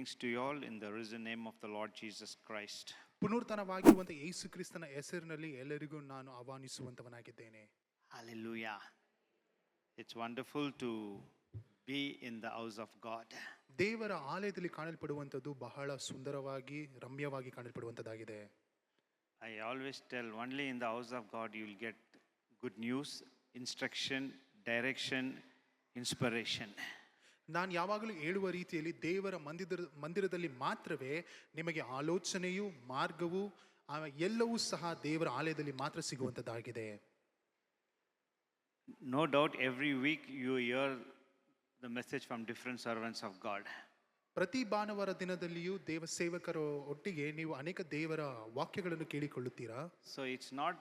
Greetings to you all in the risen name of the Lord Jesus Christ. ಪುನರ್ತನವಾಗಿರುವಂತ ಯೇಸು ಕ್ರಿಸ್ತನ ಹೆಸರಿನಲ್ಲಿ ಎಲ್ಲರಿಗೂ ನಾನು ಆಹ್ವಾನಿಸುವಂತವನಾಗಿದ್ದೇನೆ. Hallelujah. It's wonderful to be in the house of God. ದೇವರ ಆಲಯದಲ್ಲಿ ಕಾಣಲ್ಪಡುವಂತದ್ದು ಬಹಳ ಸುಂದರವಾಗಿ ರಮ್ಯವಾಗಿ ಕಾಣಲ್ಪಡುವಂತದ್ದಾಗಿದೆ. I always tell only in the house of God you will get good news, instruction, direction, inspiration. ನಾನು ಯಾವಾಗಲೂ ಹೇಳುವ ರೀತಿಯಲ್ಲಿ ದೇವರ ಮಂದಿರದಲ್ಲಿ ಮಾತ್ರವೇ ನಿಮಗೆ ಆಲೋಚನೆಯು ಮಾರ್ಗವು ಎಲ್ಲವೂ ಸಹ ದೇವರ ಆಲಯದಲ್ಲಿ ಮಾತ್ರ ಸಿಗುವಂತದ್ದಾಗಿದೆ. No doubt every week you hear the message from different servants of God. ಪ್ರತಿ ಭಾನುವಾರ ದಿನದಲ್ಲಿಯೂ ದೇವ ಸೇವಕರ ಒಟ್ಟಿಗೆ ನೀವು ಅನೇಕ ದೇವರ ವಾಕ್ಯಗಳನ್ನು ಕೇಳಿಕೊಳ್ಳುತ್ತೀರಾ. So it's not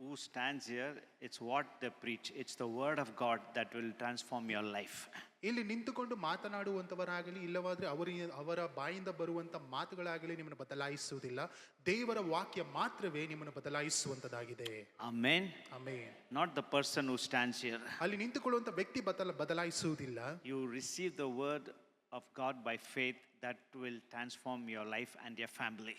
who stands here, it's what they preach. It's the word of God that will transform your life. ಇಲ್ಲಿ ನಿಂತುಕೊಂಡು ಮಾತನಾಡುವಂತವರಾಗಲಿ ಇಲ್ಲವಾದ್ರೆ ಅವರ ಬಾಯಿಂದ ಬರುವಂತ ಮಾತುಗಳಾಗಲಿ ನಿಮ್ಮನ್ನು ಬದಲಾಯಿಸುವುದಿಲ್ಲ. ದೇವರ ವಾಕ್ಯ ಮಾತ್ರವೇ ನಿಮ್ಮನ್ನು ಬದಲಾಯಿಸುವಂತದಾಗಿದೆ. Amen. Amen. Not the person who stands here. ಅಲ್ಲಿ ನಿಂತುಕೊಳ್ಳುವಂತ ವ್ಯಕ್ತಿ ಬದಲಾಯಿಸುವುದಿಲ್ಲ. You receive the word of God by faith that will transform your life and your family.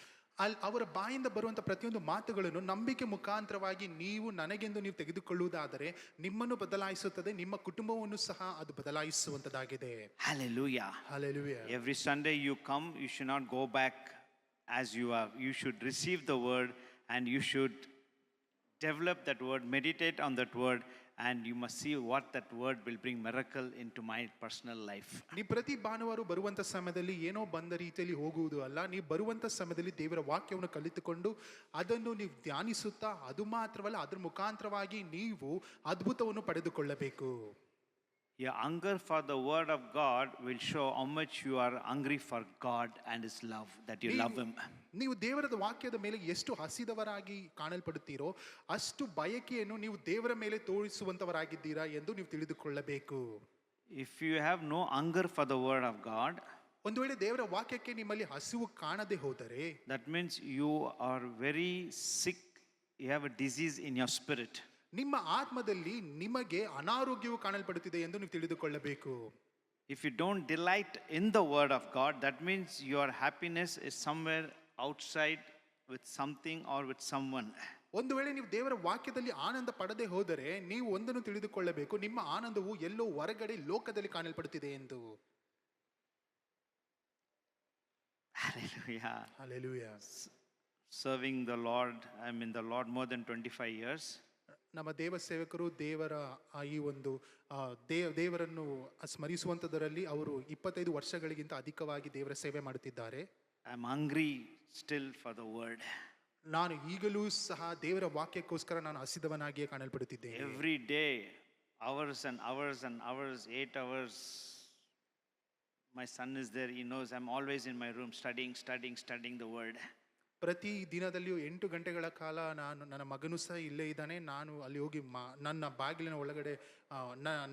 ಅವರ ಬಾಯಿಂದ ಬರುವಂತ ಪ್ರತಿಯೊಂದು ಮಾತುಗಳನ್ನು ನಂಬಿಕೆ ಮುಖಾಂತರವಾಗಿ ನೀವು ನನಗೆಂದು ನೀವು ತೆಗೆದುಕೊಳ್ಳುವುದಾದರೆ ನಿಮ್ಮನ್ನು ಬದಲಾಯಿಸುತ್ತದೆ, ನಿಮ್ಮ ಕುಟುಂಬವನ್ನು ಸಹ ಅದು ಬದಲಾಯಿಸುವಂತದಾಗಿದೆ. Hallelujah. Hallelujah. Every Sunday you come, you should not go back as you are. You should receive the word and you should develop that word, meditate on that word, and you must see what that word will bring miracle into my personal life. ನೀವು ಪ್ರತಿ ಭಾನುವಾರ ಬರುವಂತ ಸಮಯದಲ್ಲಿ ಏನೋ ಬಂದ ರೀತಿಯಲ್ಲಿ ಹೋಗುವುದು ಅಲ್ಲ, ನೀವು ಬರುವಂತ ಸಮಯದಲ್ಲಿ ದೇವರ ವಾಕ್ಯವನ್ನು ಕಲಿತುಕೊಂಡು ಅದನ್ನು ನೀವು ಧ್ಯಾನಿಸುತ್ತಾ ಅದು ಮಾತ್ರವಲ್ಲ ಅದರ ಮುಖಾಂತರವಾಗಿ ನೀವು ಅದ್ಭುತವನ್ನು ಪಡೆದುಕೊಳ್ಳಬೇಕು. Your hunger for the word of God will show how much you are hungry for God and his love, that you love him. ನೀವು ದೇವರದ ವಾಕ್ಯದ ಮೇಲೆ ಎಷ್ಟು ಹಸಿದವರಾಗಿ ಕಾಣಲ್ಪಡುತ್ತೀರೋ ಅಷ್ಟು ಬಯಕೆಯನ್ನು ನೀವು ದೇವರ ಮೇಲೆ ತೋರಿಸುವಂತವರಾಗಿದ್ದೀರಾ ಎಂದು ನೀವು ತಿಳಿದುಕೊಳ್ಳಬೇಕು. If you have no hunger for the word of God, ಒಂದು ವೇಳೆ ದೇವರ ವಾಕ್ಯಕ್ಕೆ ನಿಮ್ಮಲ್ಲಿ ಹಸಿವು ಕಾಣದೆ ಹೋದರೆ that means you are very sick, you have a disease in your spirit. ನಿಮ್ಮ ಆತ್ಮದಲ್ಲಿ ನಿಮಗೆ ಅನಾರೋಗ್ಯವು ಕಾಣಲ್ಪಡುತ್ತಿದೆ ಎಂದು ನೀವು ತಿಳಿದುಕೊಳ್ಳಬೇಕು. If you don't delight in the word of God, that means your happiness is somewhere outside with something or with someone. ಒಂದು ವೇಳೆ ನೀವು ದೇವರ ವಾಕ್ಯದಲ್ಲಿ ಆನಂದ ಪಡದೆ ಹೋದರೆ ನೀವು ಒಂದನ್ನು ತಿಳಿದುಕೊಳ್ಳಬೇಕು, ನಿಮ್ಮ ಆನಂದವು ಎಲ್ಲೋ ಹೊರಗಡೆ ಲೋಕದಲ್ಲಿ ಕಾಣಲ್ಪಡುತ್ತಿದೆ ಎಂದು. Hallelujah. Hallelujah. Serving the Lord, I'm in the Lord more than 25 years. ನಮ್ಮ ದೇವ ಸೇವಕರು ದೇವರ ಈ ಒಂದು ದೇವರನ್ನು ಸ್ಮರಿಸುವಂತದರಲ್ಲಿ ಅವರು 25 ವರ್ಷಗಳಿಗಿಂತ ಅಧಿಕವಾಗಿ ದೇವರ ಸೇವೆ ಮಾಡುತ್ತಿದ್ದಾರೆ. I am hungry still for the word. ನಾನು ಈಗಲೂ ಸಹ ದೇವರ ವಾಕ್ಯಕ್ಕೋಸ್ಕರ ನಾನು ಹಸಿದವನಾಗಿಯೇ ಕಾಣಲ್ಪಡುತ್ತಿದ್ದೇನೆ. Every day, hours and hours and hours, 8 hours. My son is there, he knows I'm always in my room studying the word. ಪ್ರತಿ ದಿನದಲ್ಲಿಯೂ 8 ಗಂಟೆಗಳ ಕಾಲ ನನ್ನ ಮಗನೂ ಸಹ ಇಲ್ಲೇ ಇದ್ದಾನೆ. ನಾನು ಅಲ್ಲಿ ಹೋಗಿ ನನ್ನ ಬಾಗಿಲಿನ ಒಳಗಡೆ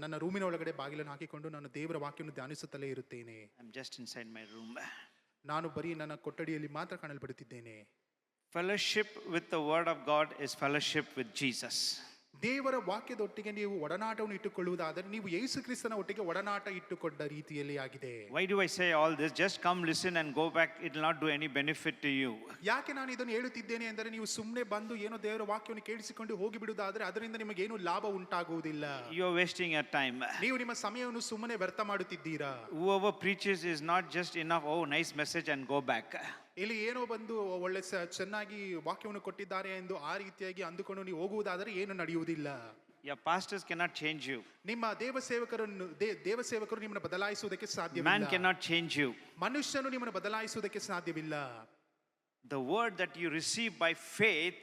ನನ್ನ ರೂಮಿನ ಒಳಗಡೆ ಬಾಗಿಲನ್ನು ಹಾಕಿಕೊಂಡು ನಾನು ದೇವರ ವಾಕ್ಯವನ್ನು ಧ್ಯಾನಿಸುತ್ತಲೇ ಇರುತ್ತೇನೆ. I'm just inside my room. ನಾನು ಬರೀ ನನ್ನ ಕೊಠಡಿಯಲ್ಲಿ ಮಾತ್ರ ಕಾಣಲ್ಪಡುತ್ತಿದ್ದೇನೆ. Fellowship with the word of God is fellowship with Jesus. ದೇವರ ವಾಕ್ಯದೊಟ್ಟಿಗೆ ನೀವು ಒಡನಾಟವನ್ನು ಇಟ್ಟುಕೊಳ್ಳುವುದಾದರೆ ನೀವು ಯೇಸು ಕ್ರಿಸ್ತನ ಒಟ್ಟಿಗೆ ಒಡನಾಟ ಇಟ್ಟುಕೊಂಡ ರೀತಿಯಲ್ಲಿ ಆಗಿದೆ. Why do I say all this? Just come, listen and go back. It will not do any benefit to you. ಯಾಕೆ ನಾನು ಇದನ್ನು ಹೇಳುತ್ತಿದ್ದೇನೆ ಅಂದರೆ ನೀವು ಸುಮ್ಮನೆ ಬಂದು ಏನೋ ದೇವರ ವಾಕ್ಯವನ್ನು ಕೇಳಿಸಿಕೊಂಡು ಹೋಗಿ ಬಿಡುವುದಾದರೆ ಅದರಿಂದ ನಿಮಗೆ ಏನು ಲಾಭ ಉಂಟಾಗುವುದಿಲ್ಲ. You are wasting your time. ನೀವು ನಿಮ್ಮ ಸಮಯವನ್ನು ಸುಮ್ಮನೆ ವ್ಯರ್ಥ ಮಾಡುತ್ತಿದ್ದೀರಾ. Whoever preaches is not just enough, oh nice message and go back. ಇಲ್ಲಿ ಏನೋ ಬಂದು ಒಳ್ಳೆ ಚೆನ್ನಾಗಿ ವಾಕ್ಯವನ್ನು ಕೊಟ್ಟಿದ್ದಾರೆ ಎಂದು ಆ ರೀತಿಯಾಗಿ ಅಂದುಕೊಂಡು ನೀವು ಹೋಗುವುದಾದರೆ ಏನು ನಡೆಯುವುದಿಲ್ಲ. Your pastors cannot change you. ನಿಮ್ಮ ದೇವ ಸೇವಕರು ನಿಮ್ಮನ್ನು ಬದಲಾಯಿಸುವುದಕ್ಕೆ ಸಾಧ್ಯವಿಲ್ಲ. Man cannot change you. ಮನುಷ್ಯನು ನಿಮ್ಮನ್ನು ಬದಲಾಯಿಸುವುದಕ್ಕೆ ಸಾಧ್ಯವಿಲ್ಲ. The word that you receive by faith,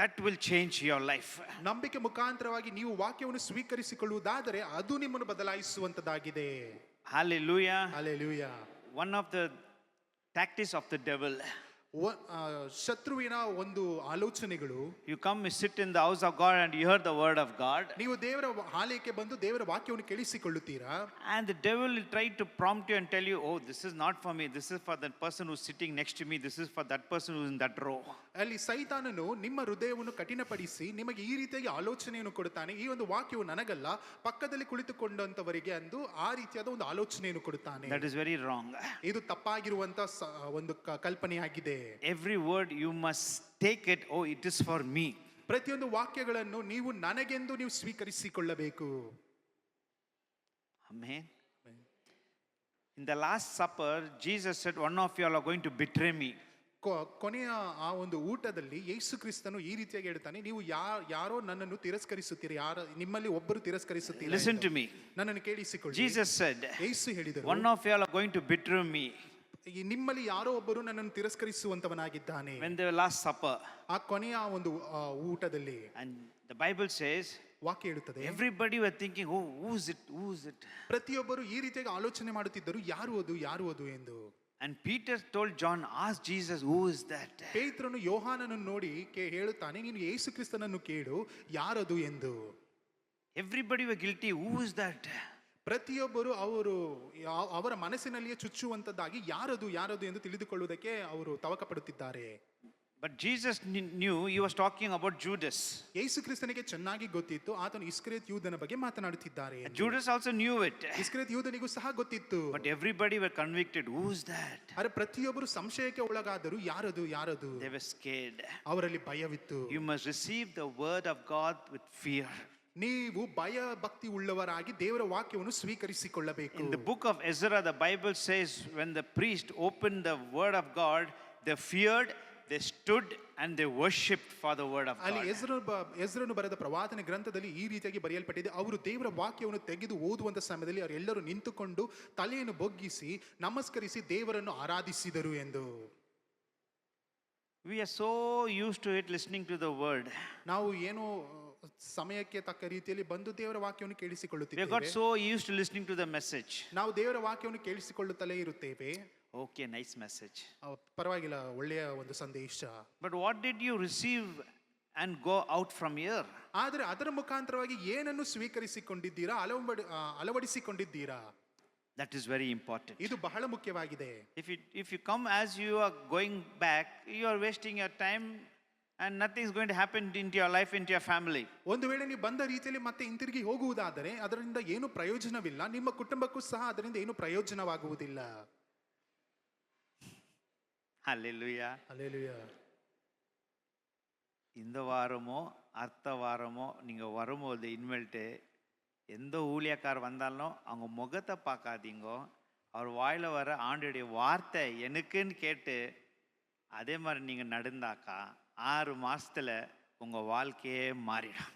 that will change your life. ನಂಬಿಕೆ ಮುಖಾಂತರವಾಗಿ ನೀವು ವಾಕ್ಯವನ್ನು ಸ್ವೀಕರಿಸಿಕೊಳ್ಳುವುದಾದರೆ ಅದು ನಿಮ್ಮನ್ನು ಬದಲಾಯಿಸುವಂತದಾಗಿದೆ. Hallelujah. Hallelujah. One of the tactics of the devil, ಶತ್ರುವಿನ ಒಂದು ಆಲೋಚನೆಗಳು. You come, you sit in the house of God and you hear the word of God. ನೀವು ದೇವರ ಆಲಯಕ್ಕೆ ಬಂದು ದೇವರ ವಾಕ್ಯವನ್ನು ಕೇಳಿಸಿಕೊಳ್ಳುತ್ತೀರಾ. And the devil will try to prompt you and tell you, oh, this is not for me. This is for that person who's sitting next to me. This is for that person who's in that row. ಅಲ್ಲಿ ಸೈತಾನನು ನಿಮ್ಮ ಹೃದಯವನ್ನು ಕಠಿಣಪಡಿಸಿ ನಿಮಗೆ ಈ ರೀತಿಯಾಗಿ ಆಲೋಚನೆಯನ್ನು ಕೊಡುತ್ತಾನೆ. ಈ ಒಂದು ವಾಕ್ಯವು ನನಗಲ್ಲ, ಪಕ್ಕದಲ್ಲಿ ಕುಳಿತುಕೊಂಡಂತವರಿಗೆ ಎಂದು ಆ ರೀತಿಯಾದ ಒಂದು ಆಲೋಚನೆಯನ್ನು ಕೊಡುತ್ತಾನೆ. That is very wrong. ಇದು ತಪ್ಪಾಗಿರುವಂತ ಒಂದು ಕಲ್ಪನೆಯಾಗಿದೆ. Every word you must take it, oh, it is for me. ಪ್ರತಿಯೊಂದು ವಾಕ್ಯಗಳನ್ನು ನೀವು ನನಗೆಂದು ನೀವು ಸ್ವೀಕರಿಸಿಕೊಳ್ಳಬೇಕು. Amen. In the last supper, Jesus said, one of you all are going to betray me. ಕೊನೆಯ ಆ ಒಂದು ಊಟದಲ್ಲಿ ಯೇಸು ಕ್ರಿಸ್ತನು ಈ ರೀತಿಯಾಗಿ ಹೇಳ್ತಾನೆ, ನೀವು ಯಾರೋ ನನ್ನನ್ನು ತಿರಸ್ಕರಿಸುತ್ತೀರಿ, ನಿಮ್ಮಲ್ಲಿ ಒಬ್ಬರು ತಿರಸ್ಕರಿಸುತ್ತೀರಿ. Listen to me. ನನ್ನನ್ನು ಕೇಳಿಸಿಕೊಳ್ಳಿ. Jesus said, ಯೇಸು ಹೇಳಿದರು, one of you all are going to betray me. ನಿಮ್ಮಲ್ಲಿ ಯಾರೋ ಒಬ್ಬರು ನನ್ನನ್ನು ತಿರಸ್ಕರಿಸುವಂತವನಾಗಿದ್ದಾನೆ. When the last supper, ಆ ಕೊನೆಯ ಒಂದು ಊಟದಲ್ಲಿ, and the Bible says, ವಾಕ್ಯ ಹೇಳುತ್ತದೆ, everybody were thinking, oh, who is it? ಪ್ರತಿಯೊಬ್ಬರು ಈ ರೀತಿಯಾಗಿ ಆಲೋಚನೆ ಮಾಡುತ್ತಿದ್ದರು, ಯಾರು ಅದು ಎಂದು. And Peter told John, ask Jesus, who is that? ಪೇತ್ರನು ಯೋಹಾನನನ್ನು ನೋಡಿ ಹೇಳುತ್ತಾನೆ, ನೀನು ಯೇಸು ಕ್ರಿಸ್ತನನ್ನು ಕೇಳು, ಯಾರದು ಎಂದು. Everybody were guilty, who is that? ಪ್ರತಿಯೊಬ್ಬರು ಅವರ ಮನಸ್ಸಿನಲ್ಲಿಯೇ ಚುಚ್ಚುವಂತದ್ದಾಗಿ ಯಾರದು ಎಂದು ತಿಳಿದುಕೊಳ್ಳುವುದಕ್ಕೆ ಅವರು ತವಕ ಪಡುತ್ತಿದ್ದಾರೆ. But Jesus knew he was talking about Judas. ಯೇಸು ಕ್ರಿಸ್ತನಿಗೆ ಚೆನ್ನಾಗಿ ಗೊತ್ತಿತ್ತು ಆತನು ಇಸ್ಕರಿಯೋತ್ ಯೂದನ ಬಗ್ಗೆ ಮಾತನಾಡುತ್ತಿದ್ದಾರೆ. Judas also knew it. ಇಸ್ಕರಿಯೋತ್ ಯೂದನಿಗೂ ಸಹ ಗೊತ್ತಿತ್ತು. But everybody were convicted, who is that? ಆದರೆ ಪ್ರತಿಯೊಬ್ಬರು ಸಂಶಯಕ್ಕೆ ಒಳಗಾದರು, ಯಾರದು. They were scared. ಅವರಲ್ಲಿ ಭಯವಿತ್ತು. You must receive the word of God with fear. ನೀವು ಭಯ ಭಕ್ತಿ ಉಳ್ಳವರಾಗಿ ದೇವರ ವಾಕ್ಯವನ್ನು ಸ್ವೀಕರಿಸಿಕೊಳ್ಳಬೇಕು. In the book of Ezra, the Bible says, when the priest opened the word of God, they feared, they stood and they worshipped for the word of God. ಅಲ್ಲಿ ಎಜ್ರನು ಬರೆದ ಪ್ರವಾದನೆ ಗ್ರಂಥದಲ್ಲಿ ಈ ರೀತಿಯಾಗಿ ಬರೆಯಲ್ಪಟ್ಟಿದೆ, ಅವರು ದೇವರ ವಾಕ್ಯವನ್ನು ತೆಗೆದು ಓದುವಂತ ಸಮಯದಲ್ಲಿ ಅವರೆಲ್ಲರೂ ನಿಂತುಕೊಂಡು ತಲೆಯನ್ನು ಬೊಗ್ಗಿಸಿ ನಮಸ್ಕರಿಸಿ ದೇವರನ್ನು ಆರಾಧಿಸಿದರು ಎಂದು. We are so used to it, listening to the word. ನಾವು ಏನೋ ಸಮಯಕ್ಕೆ ತಕ್ಕ ರೀತಿಯಲ್ಲಿ ಬಂದು ದೇವರ ವಾಕ್ಯವನ್ನು We got ಕೇಳಿಸಿಕೊಳ್ಳುತ್ತಿದ್ದೇವೆ. so used to listening to the message. ನಾವು ದೇವರ ವಾಕ್ಯವನ್ನು ಕೇಳಿಸಿಕೊಳ್ಳುತ್ತಲೇ ಇರುತ್ತೇವೆ. Okay, nice message. ಪರವಾಗಿಲ್ಲ, ಒಳ್ಳೆಯ ಒಂದು ಸಂದೇಶ. But what did you receive and go out from here? ಆದರೆ ಅದರ ಮುಖಾಂತರವಾಗಿ ಏನನ್ನು ಸ್ವೀಕರಿಸಿಕೊಂಡಿದ್ದೀರಾ, ಅಳವಡಿಸಿಕೊಂಡಿದ್ದೀರಾ? That is very important. ಇದು ಬಹಳ ಮುಖ್ಯವಾಗಿದೆ. If you come as you are going back, you are wasting your time and nothing is going to happen into your life, into your family. ಒಂದು ವೇಳೆ ನೀವು ಬಂದ ರೀತಿಯಲ್ಲಿ ಮತ್ತೆ ಹಿಂತಿರುಗಿ ಹೋಗುವುದಾದರೆ ಅದರಿಂದ ಏನು ಪ್ರಯೋಜನವಿಲ್ಲ, ನಿಮ್ಮ ಕುಟುಂಬಕ್ಕೂ ಸಹ ಅದರಿಂದ ಏನು ಪ್ರಯೋಜನವಾಗುವುದಿಲ್ಲ. Hallelujah. Hallelujah. இந்த வாரமோ அடுத்த வாரமோ நீங்கள் வரும்போது இனிமேல்ட்டு எந்த ஊழியக்கார் வந்தாலும் அவங்க முகத்தை பார்க்காதீங்கோ, அவர் வாயில் வர ஆண்டுடைய வார்த்தை எனக்குன்னு கேட்டு அதே மாதிரி நீங்கள் நடந்தாக்கா 6 மாதத்தில் உங்கள் வாழ்க்கையே மாறிடும்.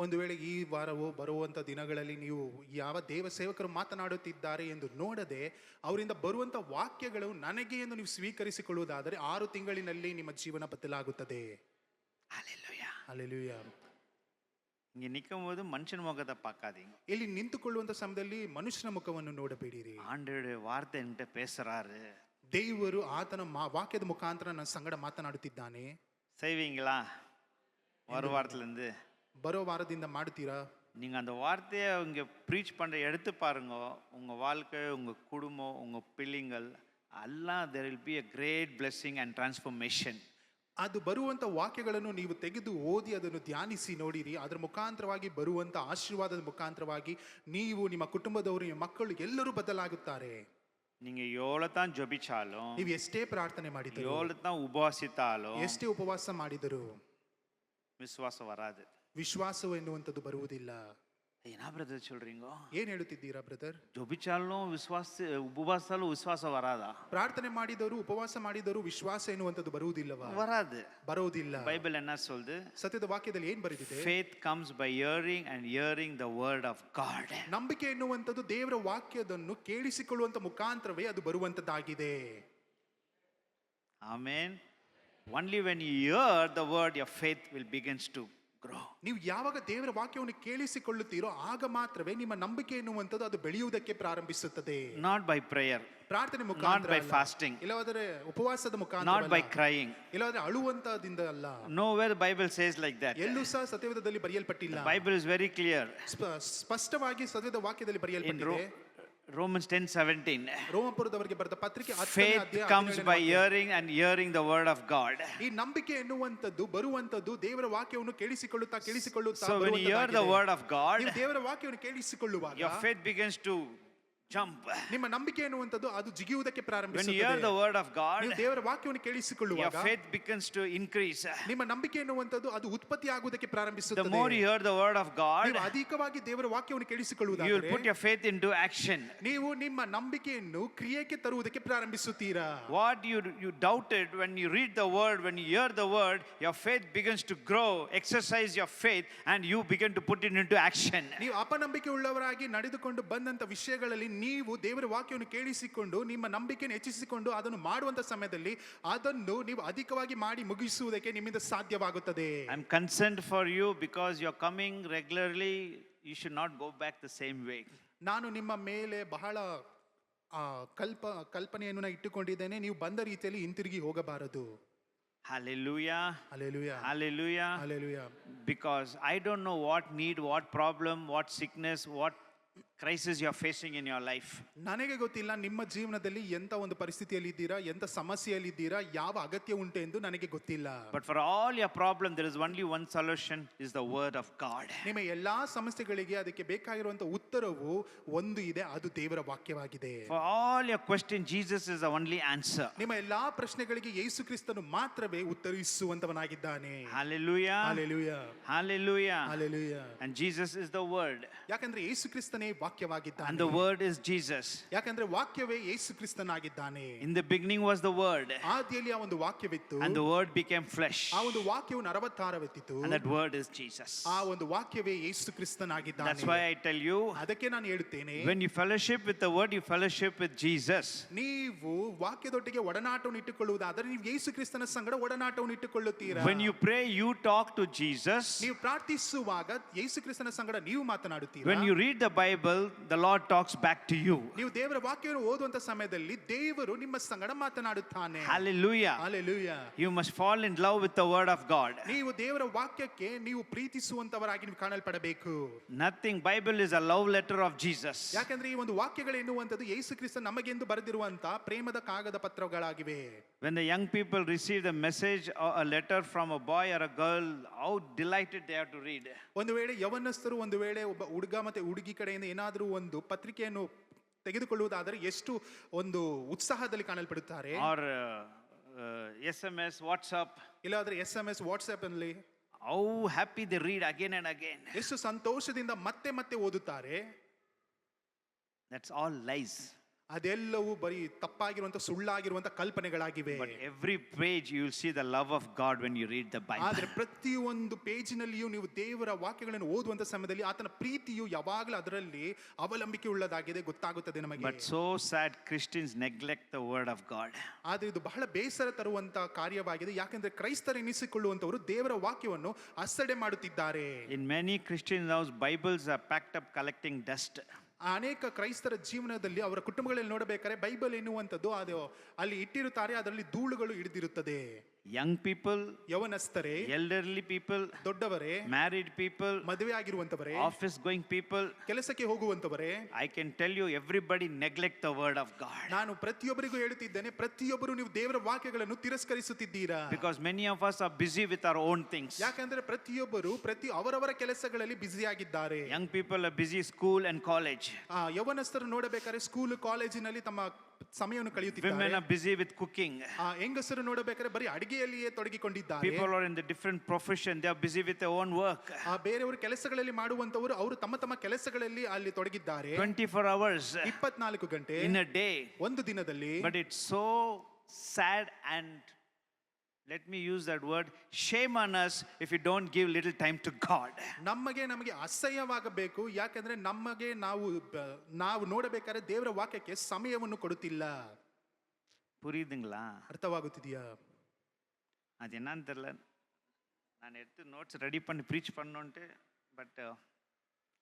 ಒಂದು ವೇಳೆ ಈ ವಾರವೋ ಬರುವಂಥ ದಿನಗಳಲ್ಲಿ ನೀವು ಯಾವ ದೇವ ಸೇವಕರು ಮಾತನಾಡುತ್ತಿದ್ದಾರೆ ಎಂದು ನೋಡದೆ ಅವರಿಂದ ಬರುವಂಥ ವಾಕ್ಯಗಳು ನನಗೆ ಎಂದು ನೀವು ಸ್ವೀಕರಿಸಿಕೊಳ್ಳುವುದಾದರೆ 6 ತಿಂಗಳಿನಲ್ಲಿ ನಿಮ್ಮ ಜೀವನ ಬದಲಾಗುತ್ತದೆ. Hallelujah. Hallelujah. இங்கே நிற்கும் போது மனுஷன் முகத்தை பார்க்காதீங்க. ಇಲ್ಲಿ ನಿಂತುಕೊಳ್ಳುವಂಥ ಸಮಯದಲ್ಲಿ ಮನುಷ್ಯನ ಮುಖವನ್ನು ನೋಡಬೇಡಿರಿ. ஆண்டவருடைய வார்த்தை என்கிட்ட பேசுறாரு. ದೇವರು ಆತನ ವಾಕ್ಯದ ಮುಖಾಂತರ ನನ್ನ ಸಂಗಡ ಮಾತನಾಡುತ್ತಿದ್ದಾನೆ. செய்வீங்களா? ஒரு வாரத்துலேருந்து ಬರೋ ವಾರದಿಂದ ಮಾಡ್ತೀರಾ? நீங்கள் அந்த வார்த்தையை இங்கே ப்ரீச் பண்ணுற எடுத்து பாருங்க, உங்கள் வாழ்க்கை, உங்கள் குடும்பம், உங்கள் பிள்ளைங்கள் எல்லாம் there will be a great blessing and transformation. ಅದು ಬರುವಂಥ ವಾಕ್ಯಗಳನ್ನು ನೀವು ತೆಗೆದು ಓದಿ ಅದನ್ನು ಧ್ಯಾನಿಸಿ ನೋಡಿರಿ. ಅದರ ಮುಖಾಂತರವಾಗಿ ಬರುವಂಥ ಆಶೀರ್ವಾದದ ಮುಖಾಂತರವಾಗಿ ನೀವು, ನಿಮ್ಮ ಕುಟುಂಬದವರು, ನಿಮ್ಮ ಮಕ್ಕಳು ಎಲ್ಲರೂ ಬದಲಾಗುತ್ತಾರೆ. நீங்க எவ்வளவு தான் ஜெபிச்சாலும், ನೀವು ಎಷ್ಟೇ ಪ್ರಾರ್ಥನೆ ಮಾಡಿದರೂ, எவ்வளவு தான் உபவாசித்தாலும், ಎಷ್ಟೇ ಉಪವಾಸ ಮಾಡಿದರೂ விசுவாசம் வராது. ವಿಶ್ವಾಸವು ಎನ್ನುವಂಥದ್ದು ಬರುವುದಿಲ್ಲ. என்ன பிரதர் சொல்றீங்க? ಏನ್ ಹೇಳುತ್ತಿದ್ದೀರಾ ಬ್ರದರ್? ஜெபிச்சாலும் உபவாசாலும் விசுவாசம் வராதா? ಪ್ರಾರ್ಥನೆ ಮಾಡಿದವರು, ಉಪವಾಸ ಮಾಡಿದವರು ವಿಶ್ವಾಸ ಎನ್ನುವಂಥದ್ದು ಬರುವುದಿಲ್ಲವಾ? வராது. ಬರುವುದಿಲ್ಲ. பைபிள் என்ன சொல்லுது? ಸತ್ಯದ ವಾಕ್ಯದಲ್ಲಿ ಏನ್ ಬರೆದಿದೆ? Faith comes by hearing and hearing the word of God. ನಂಬಿಕೆ ಎನ್ನುವಂಥದ್ದು ದೇವರ ವಾಕ್ಯದನ್ನು ಕೇಳಿಸಿಕೊಳ್ಳುವಂತ ಮುಖಾಂತರವೇ ಅದು ಬರುವಂತದ್ದಾಗಿದೆ. Amen. Only when you hear the word, your faith will begins to grow. ನೀವು ಯಾವಾಗ ದೇವರ ವಾಕ್ಯವನ್ನು ಕೇಳಿಸಿಕೊಳ್ಳುತ್ತೀರೋ ಆಗ ಮಾತ್ರವೇ ನಿಮ್ಮ ನಂಬಿಕೆ ಎನ್ನುವಂಥದ್ದು ಅದು ಬೆಳೆಯುವುದಕ್ಕೆ ಪ್ರಾರಂಭಿಸುತ್ತದೆ. Not by prayer, ಪ್ರಾರ್ಥನೆ not ಮುಖಾಂತರ by ಅಲ್ಲ. fasting, ಇಲ್ಲವಾದರೆ ಉಪವಾಸದ ಮುಖಾಂತರ not by ಅಲ್ಲ. crying. ಇಲ್ಲವಾದರೆ ಅಳುವಂತದಿಂದ ಅಲ್ಲ. Nowhere the Bible says like that. ಎಲ್ಲೂ ಸಹ ಸತ್ಯವೇದದಲ್ಲಿ ಬರೆಯಲ್ಪಟ್ಟಿಲ್ಲ. The Bible is very clear. ಸ್ಪಷ್ಟವಾಗಿ ಸತ್ಯವೇದ ವಾಕ್ಯದಲ್ಲಿ In ಬರೆಯಲ್ಪಟ್ಟಿದೆ. Romans 10:17. ರೋಮಪುರದವರಿಗೆ ಬರೆದ ಪತ್ರಿಕೆ 10ನೇ Faith ಅಧ್ಯಾಯ comes 17ನೇ by ವಾಕ್ಯ. hearing and hearing the word of God. ಈ ನಂಬಿಕೆ ಎನ್ನುವಂಥದ್ದು ಬರುವಂತದ್ದು ದೇವರ ವಾಕ್ಯವನ್ನು ಕೇಳಿಸಿಕೊಳ್ಳುತ್ತಾ So when you hear the word of God, ನೀವು ದೇವರ ವಾಕ್ಯವನ್ನು ಕೇಳಿಸಿಕೊಳ್ಳುವಾಗ your faith begins to jump. ನಿಮ್ಮ ನಂಬಿಕೆ ಎನ್ನುವಂಥದ್ದು ಅದು ಜಿಗಿಯುವುದಕ್ಕೆ When you hear ಪ್ರಾರಂಭಿಸುತ್ತದೆ. the word of God, ನೀವು ದೇವರ ವಾಕ್ಯವನ್ನು your ಕೇಳಿಸಿಕೊಳ್ಳುವಾಗ faith begins to increase. ನಿಮ್ಮ ನಂಬಿಕೆ ಎನ್ನುವಂಥದ್ದು ಅದು ಉತ್ಪತ್ತಿ ಆಗುವುದಕ್ಕೆ The ಪ್ರಾರಂಭಿಸುತ್ತದೆ. more you hear the word of God, ನೀವು ಅಧಿಕವಾಗಿ ದೇವರ ವಾಕ್ಯವನ್ನು you will ಕೇಳಿಸಿಕೊಳ್ಳುವುದಾದರೆ put your faith into action. ನೀವು ನಿಮ್ಮ ನಂಬಿಕೆಯನ್ನು ಕ್ರಿಯೆಗೆ ತರುವುದಕ್ಕೆ ಪ್ರಾರಂಭಿಸುತ್ತೀರಾ. What you doubted, when you read the word, when you hear the word, your faith begins to grow. Exercise your faith and you begin to put it into action. ನೀವು ಅಪನಂಬಿಕೆ ಉಳ್ಳವರಾಗಿ ನಡೆದುಕೊಂಡು ಬಂದಂತ ವಿಷಯಗಳಲ್ಲಿ ನೀವು ದೇವರ ವಾಕ್ಯವನ್ನು ಕೇಳಿಸಿಕೊಂಡು ನಿಮ್ಮ ನಂಬಿಕೆಯನ್ನು ಹೆಚ್ಚಿಸಿಕೊಂಡು ಅದನ್ನು ಮಾಡುವಂತ ಸಮಯದಲ್ಲಿ ಅದನ್ನು ನೀವು ಅಧಿಕವಾಗಿ ಮಾಡಿ ಮುಗಿಸುವುದಕ್ಕೆ ನಿಮ್ಮಿಂದ ಸಾಧ್ಯವಾಗುತ್ತದೆ. I'm concerned for you because you're coming regularly. You should not go back the same way. ನಾನು ನಿಮ್ಮ ಮೇಲೆ ಬಹಳ ಕಲ್ಪನೆಯನ್ನು ನಾನು ಇಟ್ಟುಕೊಂಡಿದ್ದೇನೆ. ನೀವು ಬಂದ ರೀತಿಯಲ್ಲಿ ಹಿಂತಿರುಗಿ ಹೋಗಬಾರದು. Hallelujah. Hallelujah, Hallelujah. Hallelujah. Because I don't know what need, what problem, what sickness, what crisis you are facing in your life. ನನಗೆ ಗೊತ್ತಿಲ್ಲ ನಿಮ್ಮ ಜೀವನದಲ್ಲಿ ಎಂತ ಒಂದು ಪರಿಸ್ಥಿತಿಯಲ್ಲಿ ಇದ್ದೀರಾ, ಎಂತ ಸಮಸ್ಯೆಯಲ್ಲಿ ಇದ್ದೀರಾ, ಯಾವ ಅಗತ್ಯ ಉಂಟು ಎಂದು ನನಗೆ ಗೊತ್ತಿಲ್ಲ. But for all your problem, there is only one solution, is the word of God. ನಿಮ್ಮ ಎಲ್ಲಾ ಸಮಸ್ಯೆಗಳಿಗೆ ಅದಕ್ಕೆ ಬೇಕಾಗಿರುವಂತ ಉತ್ತರವು ಒಂದು ಇದೆ, ಅದು ದೇವರ ವಾಕ್ಯವಾಗಿದೆ. For all your question, Jesus is the only answer. ನಿಮ್ಮ ಎಲ್ಲಾ ಪ್ರಶ್ನೆಗಳಿಗೆ ಯೇಸು ಕ್ರಿಸ್ತನು ಮಾತ್ರವೇ ಉತ್ತರಿಸುವಂತವನಾಗಿದ್ದಾನೆ. Hallelujah. Hallelujah, Hallelujah. Hallelujah. And Jesus is the word. ಯಾಕಂದ್ರೆ ಯೇಸು ಕ್ರಿಸ್ತನೇ ವಾಕ್ಯವಾಗಿದ್ದಾನೆ. And the word is Jesus. ಯಾಕಂದ್ರೆ ವಾಕ್ಯವೇ ಯೇಸು ಕ್ರಿಸ್ತನಾಗಿದ್ದಾನೆ. In the beginning was the word. ಆದಿಯಲ್ಲಿ ಆ ಒಂದು ವಾಕ್ಯವಿತ್ತು. And the word became flesh. ಆ ಒಂದು ವಾಕ್ಯವು ನರವತ್ತಾರವೆತ್ತಿತು. And that word is Jesus. ಆ ಒಂದು ವಾಕ್ಯವೇ ಯೇಸು ಕ್ರಿಸ್ತನಾಗಿದ್ದಾನೆ. That's why I tell you, ಅದಕ್ಕೆ ನಾನು ಹೇಳುತ್ತೇನೆ, when you fellowship with the word, you fellowship with Jesus. ನೀವು ವಾಕ್ಯದೊಟ್ಟಿಗೆ ಒಡನಾಟವನ್ನು ಇಟ್ಟುಕೊಳ್ಳುವುದಾದರೆ ನೀವು ಯೇಸು ಕ್ರಿಸ್ತನ ಸಂಗಡ ಒಡನಾಟವನ್ನು ಇಟ್ಟುಕೊಳ್ಳುತ್ತೀರಾ. When you pray, you talk to Jesus. ನೀವು ಪ್ರಾರ್ಥಿಸುವಾಗ ಯೇಸು ಕ್ರಿಸ್ತನ ಸಂಗಡ ನೀವು ಮಾತನಾಡುತ್ತೀರಾ. When you read the Bible, the Lord talks back to you. ನೀವು ದೇವರ ವಾಕ್ಯವನ್ನು ಓದುವಂತ ಸಮಯದಲ್ಲಿ ದೇವರು ನಿಮ್ಮ ಸಂಗಡ ಮಾತನಾಡುತ್ತಾನೆ. Hallelujah. Hallelujah. You must fall in love with the word of God. ನೀವು ದೇವರ ವಾಕ್ಯಕ್ಕೆ ನೀವು ಪ್ರೀತಿಸುವಂತವರಾಗಿ ನೀವು ಕಾಣಲ್ಪಡಬೇಕು. Nothing. Bible is a love letter of Jesus. ಯಾಕಂದ್ರೆ ಈ ಒಂದು ವಾಕ್ಯಗಳು ಎನ್ನುವಂಥದ್ದು ಯೇಸು ಕ್ರಿಸ್ತ ನಮಗೆಂದು ಬರೆದಿರುವಂತ ಪ್ರೇಮದ ಕಾಗದ ಪತ್ರಗಳಾಗಿವೆ. When the young people receive the message or a letter from a boy or a girl, how delighted they are to read. ಒಂದು ವೇಳೆ ಯವನಸ್ಥರು ಒಂದು ವೇಳೆ ಒಬ್ಬ ಹುಡುಗ ಮತ್ತೆ ಹುಡುಗಿ ಕಡೆಯಿಂದ ಏನಾದರೂ ಒಂದು ಪತ್ರಿಕೆಯನ್ನು ತೆಗೆದುಕೊಳ್ಳುವುದಾದರೆ ಎಷ್ಟು ಒಂದು ಉತ್ಸಾಹದಲ್ಲಿ ಕಾಣಲ್ಪಡುತ್ತಾರೆ. Or SMS, WhatsApp. ಇಲ್ಲಾದ್ರೆ SMS, ವಾಟ್ಸ್ಆಪ್ ಅಲ್ಲಿ How happy they read again and again. ಎಷ್ಟು ಸಂತೋಷದಿಂದ ಮತ್ತೆ ಮತ್ತೆ ಓದುತ್ತಾರೆ. That's all lies. ಅದೆಲ್ಲವೂ ಬರೀ ತಪ್ಪಾಗಿರುವಂತ ಸುಳ್ಳಾಗಿರುವಂತ ಕಲ್ಪನೆಗಳಾಗಿವೆ. But every page you will see the love of God when you read the Bible. ಆದರೆ ಪ್ರತಿಯೊಂದು ಪೇಜಿನಲ್ಲಿಯೂ ನೀವು ದೇವರ ವಾಕ್ಯಗಳನ್ನು ಓದುವಂತ ಸಮಯದಲ್ಲಿ ಆತನ ಪ್ರೀತಿಯು ಯಾವಾಗಲೂ ಅದರಲ್ಲಿ ಅವಲಂಬಿಕೆ ಉಳ್ಳದಾಗಿದೆ ಗೊತ್ತಾಗುತ್ತದೆ ನಮಗೆ. But so sad, Christians neglect the word of God. ಆದರೆ ಇದು ಬಹಳ ಬೇಸರ ತರುವಂತ ಕಾರ್ಯವಾಗಿದೆ. ಯಾಕಂದ್ರೆ ಕ್ರೈಸ್ತರು ಎನಿಸಿಕೊಳ್ಳುವಂತವರು ದೇವರ ವಾಕ್ಯವನ್ನು ಅಸಡೆ ಮಾಡುತ್ತಿದ್ದಾರೆ. In many Christian houses, Bibles are packed up collecting dust. ಅನೇಕ ಕ್ರೈಸ್ತರ ಜೀವನದಲ್ಲಿ ಅವರ ಕುಟುಂಬಗಳಲ್ಲಿ ನೋಡಬೇಕಾದ್ರೆ ಬೈಬಲ್ ಎನ್ನುವಂಥದ್ದು ಅದು ಅಲ್ಲಿ ಇಟ್ಟಿರುತ್ತಾರೆ, ಅದರಲ್ಲಿ ಧೂಳುಗಳು ಹಿಡಿದಿರುತ್ತದೆ. Young people, ಯವನಸ್ಥರೇ, elderly people, ದೊಡ್ಡವರೇ, married people, ಮದುವೆ ಆಗಿರುವಂತವರೇ, office going people, ಕೆಲಸಕ್ಕೆ ಹೋಗುವಂತವರೇ, I can tell you, everybody neglect the word of God. ನಾನು ಪ್ರತಿಯೊಬ್ಬರಿಗೂ ಹೇಳುತ್ತಿದ್ದೇನೆ, ಪ್ರತಿಯೊಬ್ಬರು ನೀವು ದೇವರ ವಾಕ್ಯಗಳನ್ನು ತಿರಸ್ಕರಿಸುತ್ತಿದ್ದೀರಾ. Because many of us are busy with our own things. ಯಾಕಂದ್ರೆ ಪ್ರತಿಯೊಬ್ಬರು ಅವರವರ ಕೆಲಸಗಳಲ್ಲಿ ಬ್ಯುಸಿ ಆಗಿದ್ದಾರೆ. Young people are busy school and college. ಯವನಸ್ಥರು ನೋಡಬೇಕಾದ್ರೆ ಸ್ಕೂಲ್ ಕಾಲೇಜಿನಲ್ಲಿ ತಮ್ಮ ಸಮಯವನ್ನು ಕಳೆಯುತ್ತಿದ್ದಾರೆ. Women are busy with cooking. ಹೆಂಗಸರು ನೋಡಬೇಕಾದ್ರೆ ಬರೀ ಅಡಿಗೆಯಲ್ಲಿಯೇ ತೊಡಗಿಕೊಂಡಿದ್ದಾರೆ. People are in the different profession, they are busy with their own work. ಬೇರೆಯವರು ಕೆಲಸಗಳಲ್ಲಿ ಮಾಡುವಂತವರು ಅವರು ತಮ್ಮ ತಮ್ಮ ಕೆಲಸಗಳಲ್ಲಿ ಅಲ್ಲಿ ತೊಡಗಿದ್ದಾರೆ. 24 hours 24 ಗಂಟೆ in a day. ಒಂದು ದಿನದಲ್ಲಿ. But it's so sad, and let me use that word, shame on us if we don't give little time to God. ನಮಗೆ ಅಸಹ್ಯವಾಗಬೇಕು. ಯಾಕಂದ್ರೆ ನಾವು ನೋಡಬೇಕಾದ್ರೆ ದೇವರ ವಾಕ್ಯಕ್ಕೆ ಸಮಯವನ್ನು ಕೊಡುತ್ತಿಲ್ಲ. புரியுதுங்களா? ಅರ್ಥವಾಗುತ್ತಿದೆಯಾ? அது என்னன்னு தெரியல. ನಾನು எடுத்து notes ரெடி பண்ணி preach பண்ணனுಂಟೆ, but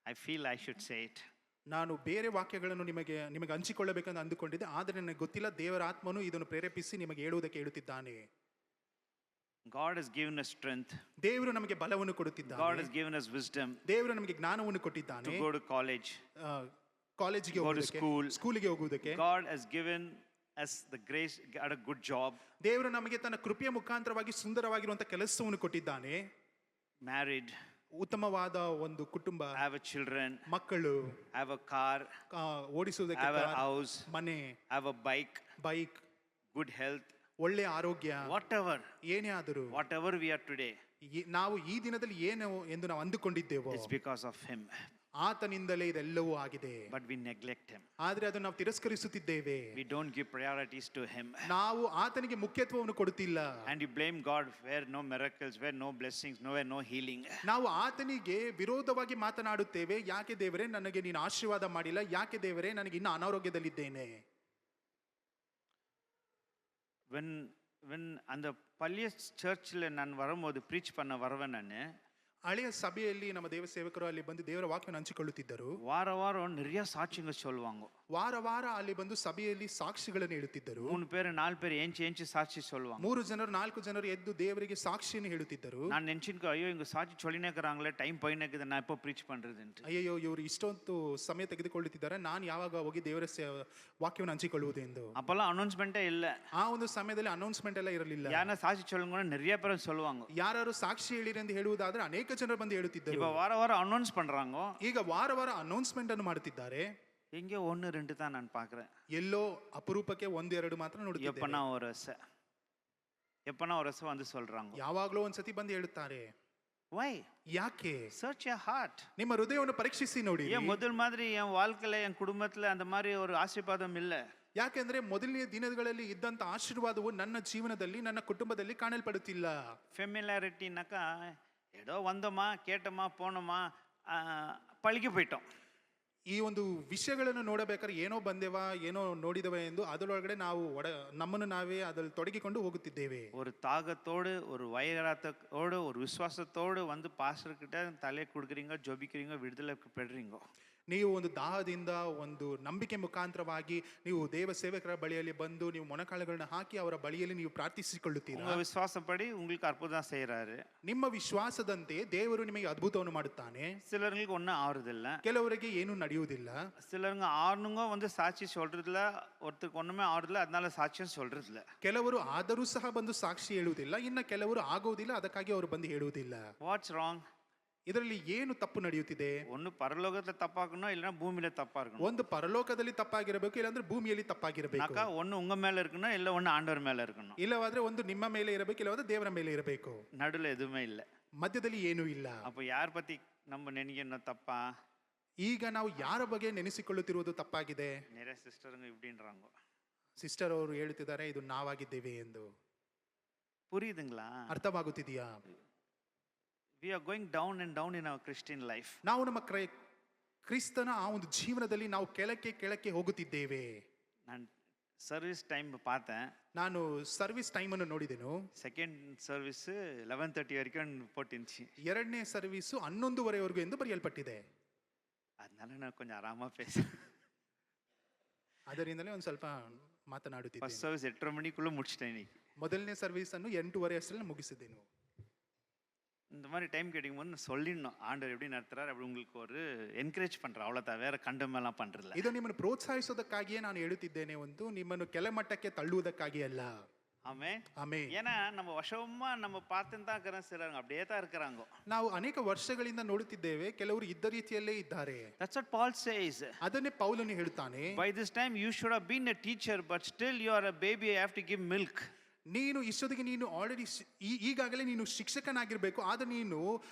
I feel I should say it. ನಾನು ಬೇರೆ ವಾಕ್ಯಗಳನ್ನು ನಿಮಗೆ ಹಂಚಿಕೊಳ್ಳಬೇಕಂತ ಅಂದುಕೊಂಡಿದ್ದೆ, ಆದರೆ ನನಗೆ ಗೊತ್ತಿಲ್ಲ, ದೇವರ ಆತ್ಮನು ಇದನ್ನು ಪ್ರೇರೇಪಿಸಿ ನಿಮಗೆ ಹೇಳುವುದಕ್ಕೆ ಹೇಳುತ್ತಿದ್ದಾನೆ. God has given us strength. ದೇವರು ನಮಗೆ ಬಲವನ್ನು ಕೊಡುತ್ತಿದ್ದಾನೆ. God has given us wisdom. ದೇವರು ನಮಗೆ ಜ್ಞಾನವನ್ನು ಕೊಟ್ಟಿದ್ದಾನೆ. To go to college. ಕಾಲೇಜಿಗೆ ಹೋಗುವುದಕ್ಕೆ, ಸ್ಕೂಲಿಗೆ ಹೋಗುವುದಕ್ಕೆ. God has given us the grace, got a good job. ದೇವರು ನಮಗೆ ತನ್ನ ಕೃಪೆಯ ಮುಖಾಂತರವಾಗಿ ಸುಂದರವಾಗಿರುವಂತಹ ಕೆಲಸವನ್ನು ಕೊಟ್ಟಿದ್ದಾನೆ. Married. ಉತ್ತಮವಾದ ಒಂದು ಕುಟುಂಬ, have a children, ಮಕ್ಕಳು, have a car, ಓಡಿಸುವುದಕ್ಕೆ have a house, ಮನೆ, have a bike, good health, ಒಳ್ಳೆ ಆರೋಗ್ಯ, ಏನೇ ಆದರೂ, whatever we are today, ನಾವು ಈ ದಿನದಲ್ಲಿ ಏನು ಎಂದು ನಾವು ಅಂದುಕೊಂಡಿದ್ದೇವೋ, it's because of him. ಆತನಿಂದಲೇ ಇದೆಲ್ಲವೂ ಆಗಿದೆ. But we neglect him. ಆದರೆ ಅದನ್ನು ನಾವು ತಿರಸ್ಕರಿಸುತ್ತಿದ್ದೇವೆ. We don't give priorities to him. ನಾವು ಆತನಿಗೆ ಮುಖ್ಯತ್ವವನ್ನು ಕೊಡುತ್ತಿಲ್ಲ. And you blame God where no miracles, where no blessings, nowhere no healing. ನಾವು ಆತನಿಗೆ ವಿರೋಧವಾಗಿ ಮಾತನಾಡುತ್ತೇವೆ. ಯಾಕೆ ದೇವರೇ ನನಗೆ ನೀನು ಆಶೀರ್ವಾದ ಮಾಡಿಲ್ಲ, ಯಾಕೆ ದೇವರೇ ನನಗೆ ಇನ್ನು ಅನಾರೋಗ್ಯದಲ್ಲಿದ್ದೇನೆ. when அந்த பழைய சர்ச்சில் நான் வரும்போது ப்ரீச் பண்ண வருவேன் நான், ಹಳೆಯ ಸಭೆಯಲ್ಲಿ ನಮ್ಮ ದೇವ ಸೇವಕರು ಅಲ್ಲಿ ಬಂದು ದೇವರ ವಾಕ್ಯವನ್ನು ಹಂಚಿಕೊಳ್ಳುತ್ತಿದ್ದರು. ವಾರ ವಾರ நிறைய சாட்சிங்க சொல்வாங்க. ವಾರ ವಾರ ಅಲ್ಲಿ ಬಂದು ಸಭೆಯಲ್ಲಿ ಸಾಕ್ಷಿಗಳನ್ನು ಹೇಳುತ್ತಿದ್ದರು. 3 பேர் 4 பேர் ஏஞ்சி சாட்சி சொல்வாங்க. 3 ಜನರು 4 ಜನರು ಎದ್ದು ದೇವರಿಗೆ ಸಾಕ್ಷಿಯನ್ನು ಹೇಳುತ್ತಿದ್ದರು. ನಾನು ನೆನ್ಚಿನ್ಕೊ, ಅಯ್ಯೋ ಹಿಂಗ ಸಾಕ್ಷಿ ಚೊಲಿನೇ ಕರಾಂಗ್ಲೇ, ಟೈಮ್ ಪೈನಾಗಿದೆ, ನಾ ಎಪ್ಪೋ ಪ್ರೀಚ್ ಪண்றது ಅಂತ. ಅಯ್ಯೋ ಇವರು ಇಷ್ಟೊಂದು ಸಮಯ ತೆಗೆದುಕೊಳ್ಳುತ್ತಿದ್ದಾರೆ, ನಾನು ಯಾವಾಗ ಹೋಗಿ ದೇವರ ವಾಕ್ಯವನ್ನು ಹಂಚಿಕೊಳ್ಳುವುದು ಎಂದು. அப்பெல்லாம் ಅನೌನ್ಸ್ಮೆಂಟೇ ಇಲ್ಲ. ಆ ಒಂದು ಸಮಯದಲ್ಲಿ ಅನೌನ್ಸ್ಮೆಂಟ್ ಎಲ್ಲ ಇರಲಿಲ್ಲ. ಯಾರನ್ನ ಸಾಕ್ಷಿ சொல்லுங்க நிறைய பேர் சொல்லுவாங்க. ಯಾರು ಸಾಕ್ಷಿ ಹೇಳಿರಿ ಎಂದು ಹೇಳುವುದಾದ್ರೆ ಅನೇಕ ಜನರು ಬಂದು ಹೇಳುತ್ತಿದ್ದರು. ಈಗ ವಾರ ವಾರ ಅನೌನ್ಸ್ பண்றாங்க. ಈಗ ವಾರ ವಾರ ಅನೌನ್ಸ್ಮೆಂಟ್ ಅನ್ನು ಮಾಡುತ್ತಿದ್ದಾರೆ. எங்கே 1 2 தான் ನಾನು பார்க்கிறேன். ಎಲ್ಲೋ ಅಪರೂಪಕ್ಕೆ 1 2 ಮಾತ್ರ ನೋಡುತ್ತಿದ್ದೇನೆ. எப்பனா ஒரு ரசம் வந்து சொல்றாங்க. ಯಾವಾಗಲೂ ಒಂದ್ಸತಿ ಬಂದು ಹೇಳುತ್ತಾರೆ. Why? ಯಾಕೆ? Search your heart. ನಿಮ್ಮ ಹೃದಯವನ್ನು ಪರೀಕ್ಷಿಸಿ ನೋಡಿ. ಮೊದಲ மாதிரி என் வாழ்க்கையில என் குடும்பத்துல அந்த மாதிரி ஒரு ஆசீர்வாதம் இல்ல. ಯಾಕೆಂದ್ರೆ ಮೊದಲನೇ ದಿನಗಳಲ್ಲಿ ಇದ್ದಂತ ಆಶೀರ್ವಾದವು ನನ್ನ ಜೀವನದಲ್ಲಿ, ನನ್ನ ಕುಟುಂಬದಲ್ಲಿ ಕಾಣಲ್ಪಡುತ್ತಿಲ್ಲ. ಫೆಮಿಲಾರಿಟಿನಾಕ ஏதோ வந்தோமா கேட்டோமா போனோமா பழகி போயிட்டோம். ಈ ಒಂದು ವಿಷಯಗಳನ್ನು ನೋಡಬೇಕಾದ್ರೆ ಏನೋ ಬಂದೇವಾ, ಏನೋ ನೋಡಿದವ ಎಂದು ಅದರೊಳಗಡೆ ನಾವು ನಮ್ಮನ್ನು ನಾವೇ ಅದರಲ್ಲಿ ತೊಡಗಿಕೊಂಡು ಹೋಗುತ್ತಿದ್ದೇವೆ. ஒரு தாகத்தோடு, ஒரு வைராத்தோடு, ஒரு விசுவாசத்தோடு வந்து பாஸ்டர் கிட்ட தலை கொடுக்குறீங்க, ஜெபிக்கிறீங்க, விடுதலை பெறுறீங்க. ನೀವು ಒಂದು ದಾಹದಿಂದ, ಒಂದು ನಂಬಿಕೆ ಮುಖಾಂತರವಾಗಿ ನೀವು ದೇವ ಸೇವಕರ ಬಳಿಯಲ್ಲಿ ಬಂದು ನೀವು ಮೊಣಕಾಲುಗಳನ್ನ ಹಾಕಿ ಅವರ ಬಳಿಯಲ್ಲಿ ನೀವು ಪ್ರಾರ್ಥಿಸಿಕೊಳ್ಳುತ್ತೀರಾ. ಉங்க ವಿಶ್ವಾಸಪಡಿ உங்களுக்கு அற்புதம் செய்றாரு. ನಿಮ್ಮ ವಿಶ್ವಾಸದಂತೆ ದೇವರು ನಿಮಗೆ ಅದ್ಭುತವನ್ನು ಮಾಡುತ್ತಾನೆ. சிலருக்கு ஒண்ணும் ஆறுதில்ல, ಕೆಲವರಿಗೆ ಏನು ನಡೆಯುವುದಿಲ್ಲ. சிலருங்க ஆறுனுங்க வந்து சாட்சி சொல்றதில்ல, ஒருத்தருக்கு ஒண்ணுமே ஆறுதில்ல, அதனால சாட்சியம் சொல்றதில்ல. ಕೆಲವರು ಆದರೂ ಸಹ ಬಂದು ಸಾಕ್ಷಿ ಹೇಳುವುದಿಲ್ಲ, ಇನ್ನು ಕೆಲವರು ಆಗುವುದಿಲ್ಲ, ಅದಕ್ಕಾಗಿ ಅವರು ಬಂದು ಹೇಳುವುದಿಲ್ಲ. What's wrong? ಇದರಲ್ಲಿ ಏನು ತಪ್ಪು ನಡೆಯುತ್ತಿದೆ? ಒಂದು ಪರಲೋಕದಲ್ಲಿ ತಪ್ಪಾಗணும், ಇಲ್ಲ ಭೂಮಿಯಲ್ಲಿ ತಪ್ಪಾಗணும். ಒಂದು ಪರಲೋಕದಲ್ಲಿ ತಪ್ಪಾಗಿರಬೇಕು, ಇಲ್ಲಾಂದ್ರೆ ಭೂಮಿಯಲ್ಲಿ ತಪ್ಪಾಗಿರಬೇಕು. ಒಂದು ಉಂಗ ಮೇಲೆ இருக்கணும், ಇಲ್ಲ ಒಂದು ಆಂಡವರ ಮೇಲೆ இருக்கணும். ಇಲ್ಲವಾದ್ರೆ ಒಂದು ನಿಮ್ಮ ಮೇಲೆ ಇರಬೇಕು, ಇಲ್ಲವಾದ್ರೆ ದೇವರ ಮೇಲೆ ಇರಬೇಕು. ನಡುವೆ ಎದುಮೇ ಇಲ್ಲ, ಮಧ್ಯದಲ್ಲಿ ಏನೂ ಇಲ್ಲ. ಅಪ್ಪ ಯಾರ ಪತಿ ನಮ್ಮ ನೆನಗೆನ್ನ ತಪ್ಪ? ಈಗ ನಾವು ಯಾರ ಬಗ್ಗೆ ನೆನೆಸಿಕೊಳ್ಳುತ್ತಿರುವುದು ತಪ್ಪಾಗಿದೆ. ನೆರೆ ಸಿಸ್ಟರ್ ಇಪ್ಡಿನ್றாங்க. ಸಿಸ್ಟರ್ ಅವರು ಹೇಳುತ್ತಿದ್ದಾರೆ ಇದು ನಾವಾಗಿದ್ದೇವೆ ಎಂದು. புரியுதுங்களா? ಅರ್ಥವಾಗುತ್ತಿದೆಯಾ? We are going down and down in our Christian life. ನಾವು ನಮ್ಮ ಕ್ರಿಸ್ತನ ಆ ಒಂದು ಜೀವನದಲ್ಲಿ ನಾವು ಕೆಳಕ್ಕೆ ಹೋಗುತ್ತಿದ್ದೇವೆ. ನಾನು ಸರ್ವಿಸ್ ಟೈಮ್ பார்த்தேன். ನಾನು ಸರ್ವಿಸ್ ಟೈಮ್ ಅನ್ನು ನೋಡಿದೆನು. ಸೆಕೆಂಡ್ ಸರ್ವಿಸ್ 11:30 ವರೆಗೂ ಪೋಟಿಂಚಿ. ಎರಡನೇ ಸರ್ವಿಸ್ 11:30 ಎಂದು ಬರೆಯಲ್ಪಟ್ಟಿದೆ. ಅದನ್ನ ನಾನು ಕೊಂಚ ಆರಾಮ ಪೇಸ. ಅದರಿಂದಲೇ ಒಂದು ಸ್ವಲ್ಪ ಮಾತನಾಡುತ್ತಿದ್ದೆ. ಫಸ್ಟ್ ಸರ್ವಿಸ್ 8:30 மணிக்குள்ள முடிச்சிட்டேன். ಮೊದಲನೇ ಸರ್ವಿಸ್ ಅನ್ನು 8:30 ಅಷ್ಟರಲ್ಲಿ ಮುಗಿಸಿದ್ದೇನೆ. இந்த மாதிரி டைம் கிடைக்கும்போது சொல்லிடணும், ஆண்டவர் எப்படி நடத்துறாரு அப்படி உங்களுக்கு ஒரு என்கரேஜ் பண்றேன், அவ்வளோதான், வேற கண்டமெல்லாம் பண்றதில்ல. ಇದು ನಿಮ್ಮನ್ನು ಪ್ರೋತ್ಸಾಹಿಸೋದಕ್ಕಾಗಿಯೇ ನಾನು ಹೇಳುತ್ತಿದ್ದೇನೆ, ಒಂದು ನಿಮ್ಮನ್ನು ಕೆಳಮಟ್ಟಕ್ಕೆ ತಳ್ಳುವುದಕ್ಕಾಗಿ ಅಲ್ಲ. Amen, amen. ஏன்னா நம்ம வருஷமா நம்ம பார்த்துன்னு தான் இருக்கிறோம், சிலர் அப்படியே தான் இருக்கிறாங்க. ನಾವು ಅನೇಕ ವರ್ಷಗಳಿಂದ ನೋಡುತ್ತಿದ್ದೇವೆ, ಕೆಲವರು ಇದ್ದ ರೀತಿಯಲ್ಲೇ ಇದ್ದಾರೆ. That's what Paul says. ಅದನ್ನೇ ಪೌಲನು ಹೇಳ್ತಾನೆ. By this time you should have been a teacher, but still you are a baby, you have to give milk. ನೀನು ಇಷ್ಟೊತ್ತಿಗೆ ನೀನು ಆಲ್ರೆಡಿ ಈಗಾಗಲೇ ನೀನು ಶಿಕ್ಷಕನಾಗಿರ್ಬೇಕು, ಆದ್ರೆ ನೀನು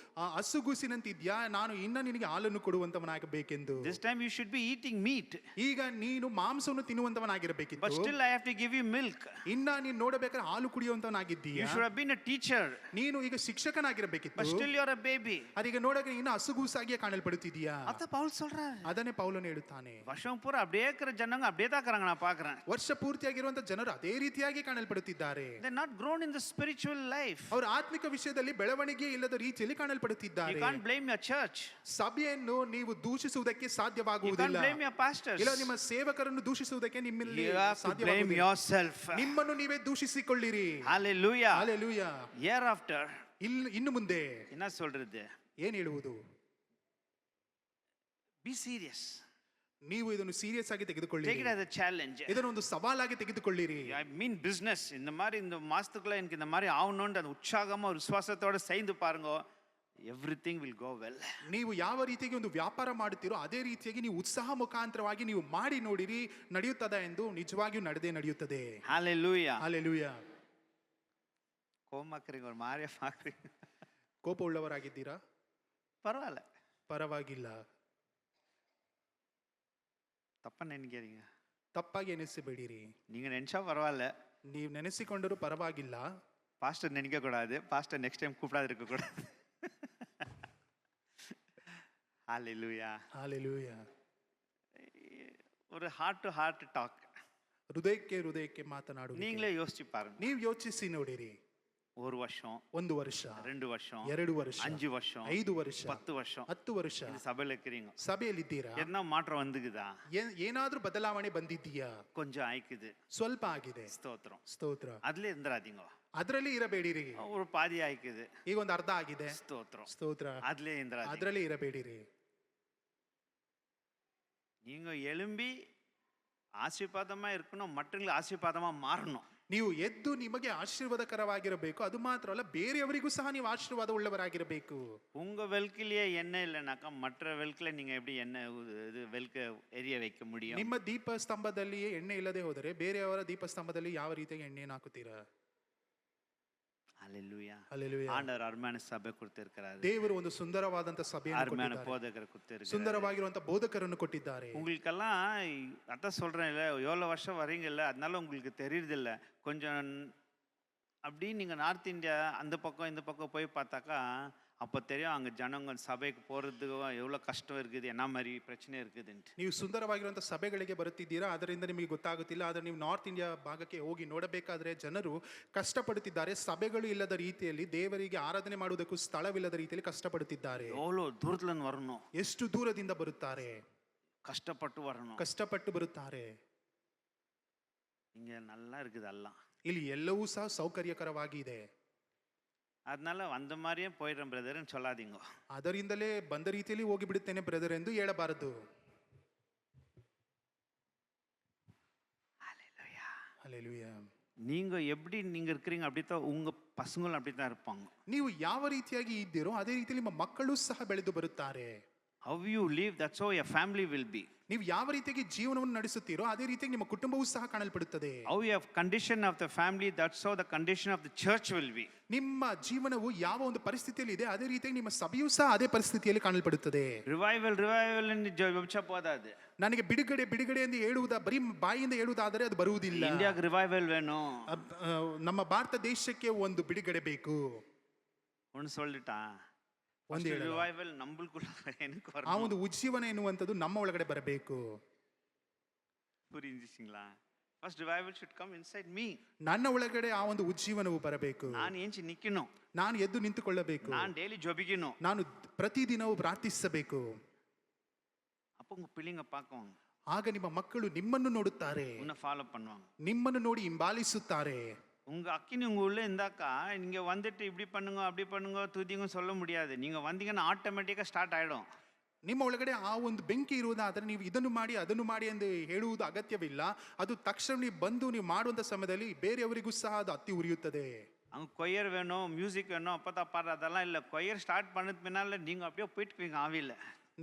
ಹಸುಗೂಸಿನಂತಿದ್ಯಾ, ನಾನು ಇನ್ನ ನಿನಗೆ ಹಾಲನ್ನು ಕೊಡುವಂತವನಾಗಬೇಕೆಂದು. This time you should be eating meat. ಈಗ ನೀನು ಮಾಂಸವನ್ನು ತಿನ್ನುವಂತವನಾಗಿರಬೇಕಿತ್ತು. But still I have to give you milk. ಇನ್ನ ನೀನು ನೋಡಬೇಕಾದ್ರೆ ಹಾಲು ಕುಡಿಯುವಂತವನಾಗಿದ್ದೀಯಾ. You should have been a teacher. ನೀನು ಈಗ ಶಿಕ್ಷಕನಾಗಿರಬೇಕಿತ್ತು. But still you are a baby. ಅದೀಗ ನೋಡಕ್ಕೆ ಇನ್ನ ಹಸುಗೂಸಾಗಿಯೇ ಕಾಣಲ್ಪಡುತ್ತಿದ್ದೀಯಾ. ಅದ ಪೌಲ್ சொல்றாரு. ಅದನ್ನೇ ಪೌಲನು ಹೇಳುತ್ತಾನೆ. ವರ್ಷಂ ಪೂರ அப்படியே இருக்கிற ಜನங்க அப்படியே தான் இருக்காங்க, நான் பார்க்கறேன். ವರ್ಷ ಪೂರ್ತಿಯಾಗಿರುವಂತ ಜನರು ಅದೇ ರೀತಿಯಾಗಿ ಕಾಣಲ್ಪಡುತ್ತಿದ್ದಾರೆ. They're not grown in the spiritual life. ಅವರು ಆತ್ಮಿಕ ವಿಷಯದಲ್ಲಿ ಬೆಳವಣಿಗೆ ಇಲ್ಲದ ರೀತಿಯಲ್ಲಿ You ಕಾಣಲ್ಪಡುತ್ತಿದ್ದಾರೆ. can't blame your church. ಸಭೆಯನ್ನು ನೀವು ದೂಷಿಸುವುದಕ್ಕೆ You can't ಸಾಧ್ಯವಾಗುವುದಿಲ್ಲ. blame your pastors. ಇಲ್ಲ ನಿಮ್ಮ ಸೇವಕರನ್ನು ದೂಷಿಸುವುದಕ್ಕೆ ನಿಮ್ಮಲ್ಲಿ You have to blame ಸಾಧ್ಯವಾಗುವುದಿಲ್ಲ. yourself. ನಿಮ್ಮನ್ನು ನೀವೇ ದೂಷಿಸಿಕೊಳ್ಳಿರಿ. Hallelujah. ಹಲ್ಲೆಲೂಯಾ. Hereafter, ಇನ್ನು ಮುಂದೆ என்ன சொல்றது? ಏನ್ ಹೇಳುವುದು? Be serious. ನೀವು ಇದನ್ನು ಸೀರಿಯಸ್ ಆಗಿ Take ತೆಗೆದುಕೊಳ್ಳಿರಿ. it as a challenge. ಇದನ್ನು ಒಂದು ಸವಾಲಾಗಿ ತೆಗೆದುಕೊಳ್ಳಿರಿ. I mean business. இந்த மாதிரி இந்த மாசத்துக்குள்ள எனக்கு இந்த மாதிரி ஆகணும்னு அந்த உற்சாகமா ஒரு விசுவாசத்தோட செய்து பாருங்க. Everything will go well. ನೀವು ಯಾವ ರೀತಿಯಾಗಿ ಒಂದು ವ್ಯಾಪಾರ ಮಾಡುತ್ತೀರೋ ಅದೇ ರೀತಿಯಾಗಿ ನೀವು ಉತ್ಸಾಹ ಮುಖಾಂತರವಾಗಿ ನೀವು ಮಾಡಿ ನೋಡಿರಿ, ನಡೆಯುತ್ತದೆ ಎಂದು ನಿಜವಾಗಿಯೂ ನಡೆಯುತ್ತದೆ. Hallelujah. ಹಲ್ಲೆಲೂಯಾ. கோமாக்குறீங்க ஒரு மாதிரியா பாக்குறீங்க. ಕೋಪ ಉಳ್ಳವರಾಗಿದ್ದೀರಾ? பரவாயில்ல. ಪರವಾಗಿಲ್ಲ. தப்பா நினைக்கிறீங்க. ತಪ್ಪಾಗಿ ಎನಿಸಬೇಡಿರಿ. நீங்க நினைச்சா பரவாயில்ல. ನೀವು ನೆನೆಸಿಕೊಂಡರೂ ಪರವಾಗಿಲ್ಲ. பாஸ்டர் நினைக்க கூடாது. பாஸ்டர் நெக்ஸ்ட் டைம் கூப்பிடாது இருக்க கூடாது. Hallelujah. ಹಲ್ಲೆಲೂಯಾ. ஒரு ஹார்ட் டு ஹார்ட் டாக். ಹೃದಯಕ್ಕೆ ಮಾತನಾಡುವುದು. நீங்களே யோசிச்சு பாருங்க. ನೀವು ಯೋಚಿಸಿ ನೋಡಿರಿ. ஒரு வருஷம், 1 ವರ್ಷ, 2 வருஷம், 2 ವರ್ಷ, 5 வருஷம், 5 ವರ್ಷ, 10 வருஷம் 10 ವರ್ಷ இந்த சபையில இருக்கிறீங்க. ಸಭೆಯಲ್ಲಿದ್ದೀರಾ? என்ன மாற்றம் வந்துக்குதா? ಏನಾದ್ರೂ ಬದಲಾವಣೆ ಬಂದಿದ್ದೀಯಾ? கொஞ்சம் ஆயிக்குது. ಸ್ವಲ್ಪ ಆಗಿದೆ. ஸ்தோத்திரம். ಸ್ತೋತ್ರ. அதுல இருந்துராதீங்க. ಅದರಲ್ಲಿ ಇರಬೇಡಿರಿ. ஒரு பாதி ஆயிக்குது. ಈಗ ಒಂದು ಅರ್ಧ ಆಗಿದೆ. ஸ்தோத்திரம். ಸ್ತೋತ್ರ. அதுல இருந்துராதீங்க. ಅದರಲ್ಲಿ ಇರಬೇಡಿರಿ. நீங்க எழும்பி ஆசீர்வாதமா இருக்கணும், மற்றவங்களுக்கு ஆசீர்வாதமா மாறணும். ನೀವು ಎದ್ದು ನಿಮಗೆ ಆಶೀರ್ವಾದಕರವಾಗಿರಬೇಕು. ಅದು ಮಾತ್ರ ಅಲ್ಲ, ಬೇರೆಯವರಿಗೂ ಸಹ ನೀವು ಆಶೀರ್ವಾದ ಉಳ್ಳವರಾಗಿರಬೇಕು. உங்க வெல்கிலேயே எண்ணெய் இல்லைனாக்கா மற்ற வெல்கில நீங்க எப்படி எண்ணெய் இது வெல்க எரிய வைக்க முடியும்? ನಿಮ್ಮ ದೀಪ ಸ್ತಂಭದಲ್ಲಿಯೇ ಎಣ್ಣೆ ಇಲ್ಲದೆ ಹೋದರೆ ಬೇರೆಯವರ ದೀಪ ಸ್ತಂಭದಲ್ಲಿ ಯಾವ ರೀತಿಯಾಗಿ ಎಣ್ಣೆಯನ್ನು ಹಾಕುತ್ತೀರಾ? Hallelujah. ಹಲ್ಲೆಲೂಯಾ. ஆண்டவர் அருமையான சபை கொடுத்திருக்கிறாரு. ದೇವರು ಒಂದು ಸುಂದರವಾದಂತ ಸಭೆಯನ್ನು அருமையான ಕೊಟ್ಟಿದ್ದಾರೆ. போதகரை கொடுத்திருக்கிறாரு. ಸುಂದರವಾಗಿರುವಂತ ಬೋಧಕರನ್ನು ಕೊಟ್ಟಿದ್ದಾರೆ. உங்களுக்கெல்லாம் அதான் சொல்றேன் இல்ல, எவ்வளவு வருஷம் வரீங்கல்ல, அதனால உங்களுக்கு தெரியுது இல்ல. கொஞ்சம் அப்படி நீங்க நார்த் இந்தியா அந்த பக்கம் இந்த பக்கம் போய் பார்த்தாக்கா அப்போ தெரியும் அங்கே ஜனங்க சபைக்கு போகிறதுக்கு எவ்வளோ கஷ்டம் இருக்குது, என்ன மாதிரி பிரச்சனை இருக்குதுன்ட்டு. ನೀವು ಸುಂದರವಾಗಿರುವಂಥ ಸಭೆಗಳಿಗೆ ಬರುತ್ತಿದ್ದೀರಾ, ಅದರಿಂದ ನಿಮಗೆ ಗೊತ್ತಾಗುತ್ತಿಲ್ಲ. ಆದರೆ ನೀವು ನಾರ್ತ್ ಇಂಡಿಯಾ ಭಾಗಕ್ಕೆ ಹೋಗಿ ನೋಡಬೇಕಾದ್ರೆ ಜನರು ಕಷ್ಟಪಡುತ್ತಿದ್ದಾರೆ. ಸಭೆಗಳು ಇಲ್ಲದ ರೀತಿಯಲ್ಲಿ ದೇವರಿಗೆ ಆರಾಧನೆ ಮಾಡುವುದಕ್ಕೂ ಸ್ಥಳವಿಲ್ಲದ ರೀತಿಯಲ್ಲಿ ಕಷ್ಟಪಡುತ್ತಿದ್ದಾರೆ. எவ்வளோ தூரத்துலேருந்து வரணும், ಎಷ್ಟು ದೂರದಿಂದ ಬರುತ್ತಾರೆ, கஷ்டப்பட்டு வரணும். ಕಷ್ಟಪಟ್ಟು ಬರುತ್ತಾರೆ. இங்கே நல்லா இருக்குது எல்லாம், ಇಲ್ಲಿ ಎಲ್ಲವೂ ಸಹ ಸೌಕರ್ಯಕರವಾಗಿದೆ. அதனால அந்த மாதிரியே போயிடுறேன் பிரதர்ன்னு சொல்லாதீங்க. ಅದರಿಂದಲೇ ಬಂದ ರೀತಿಯಲ್ಲಿ ಹೋಗಿ ಬಿಡುತ್ತೇನೆ ಬ್ರದರ್ ಎಂದು ಹೇಳಬಾರದು. ஹல்லேலூயா. நீங்க எப்படி நீங்க இருக்கிறீங்க அப்படித்தான் உங்க பசங்களும் அப்படித்தான் இருப்பாங்க. ನೀವು ಯಾವ ರೀತಿಯಾಗಿ ಇದ್ದೀರೋ ಅದೇ ರೀತಿಯಲ್ಲಿ ನಿಮ್ಮ ಮಕ್ಕಳು ಸಹ ಬೆಳೆದು ಬರುತ್ತಾರೆ. How you live, that's how your family will be. ನೀವು ಯಾವ ರೀತಿಯಾಗಿ ಜೀವನವನ್ನು ನಡೆಸುತ್ತೀರೋ ಅದೇ ರೀತಿಯಾಗಿ ನಿಮ್ಮ ಕುಟುಂಬವೂ ಸಹ ಕಾಣಲ್ಪಡುತ್ತದೆ. How you have condition of the family, that's how the condition of the church will be. ನಿಮ್ಮ ಜೀವನವು ಯಾವ ಒಂದು ಪರಿಸ್ಥಿತಿಯಲ್ಲಿ ಇದೆ ಅದೇ ರೀತಿಯಾಗಿ ನಿಮ್ಮ ಸಭೆಯೂ ಸಹ ಅದೇ ಪರಿಸ್ಥಿತಿಯಲ್ಲಿ ಕಾಣಲ್ಪಡುತ್ತದೆ. ರಿವೈವಲ್ ಎಂದು ಜಪಿಸಾ போதாது. ನನಗೆ ಬಿಡುಗಡೆ ಎಂದು ಹೇಳುವುದಾ ಬರೀ ಬಾಯಿಯಿಂದ ಹೇಳುವುದಾದರೆ ಅದು ಬರುವುದಿಲ್ಲ. ಇಂಡಿಯಾಗೆ ರಿವೈವಲ್ ವೇಣು, ನಮ್ಮ ಭಾರತ ದೇಶಕ್ಕೆ ಒಂದು ಬಿಡುಗಡೆ ಬೇಕು. ಒಂದು சொல்லிட்டா ಒಂದು ರಿವೈವಲ್ ನಮ್ಮಲ್ಕುள்ள எனக்கு வரணும். ಆ ಒಂದು ಉಜ್ಜೀವನ ಎನ್ನುವಂತದ್ದು ನಮ್ಮ ಒಳಗಡೆ ಬರಬೇಕು. புரிஞ்சுங்களா? First revival should come inside me. ನನ್ನ ಒಳಗಡೆ ಆ ಒಂದು ಉಜ್ಜೀವನವು ಬರಬೇಕು. ನಾನು ಏಂಚಿ ನಿಕ್ಕணும், ನಾನು ಎದ್ದು ನಿಂತುಕೊಳ್ಳಬೇಕು, ನಾನು ಡೈಲಿ ಜೊಬಿக்கணும், ನಾನು ಪ್ರತಿದಿನವೂ ಪ್ರಾರ್ಥಿಸಬೇಕು. அப்ப உங்க பிள்ளைங்க பார்க்குவாங்க, ಆಗ ನಿಮ್ಮ ಮಕ್ಕಳು ನಿಮ್ಮನ್ನು ನೋಡುತ್ತಾರೆ, உன்னை ஃபாலோ பண்ணுவாங்க, ನಿಮ್ಮನ್ನು ನೋಡಿ ಹಿಂಬಾಲಿಸುತ್ತಾರೆ. உங்க அக்கினி உங்க உள்ள இருந்தாக்கா நீங்க வந்துட்டு இப்படி பண்ணுங்க அப்படி பண்ணுங்க துதிங்க சொல்ல முடியாது. நீங்க வந்தீங்கன்னா ஆட்டோமேட்டிக்கா ஸ்டார்ட் ஆயிடும். ನಿಮ್ಮ ಒಳಗಡೆ ಆ ಒಂದು ಬೆಂಕಿ ಇರುವುದಾದರೆ ನೀವು ಇದನ್ನು ಮಾಡಿ ಅದನ್ನು ಮಾಡಿ ಎಂದು ಹೇಳುವುದು ಅಗತ್ಯವಿಲ್ಲ. ಅದು ತಕ್ಷಣ ನೀವು ಬಂದು ನೀವು ಮಾಡುವಂತ ಸಮಯದಲ್ಲಿ ಬೇರೆಯವರಿಗೂ ಸಹ ಅದು ಹತ್ತಿ ಉರಿಯುತ್ತದೆ. அங்கே கொயர் வேணும், மியூசிக் வேணும், அப்பதான் பாடுற அதெல்லாம் இல்லை. கொயர் ஸ்டார்ட் பண்ணது பின்னால நீங்க அப்படியே போயிட்டு ஆவில.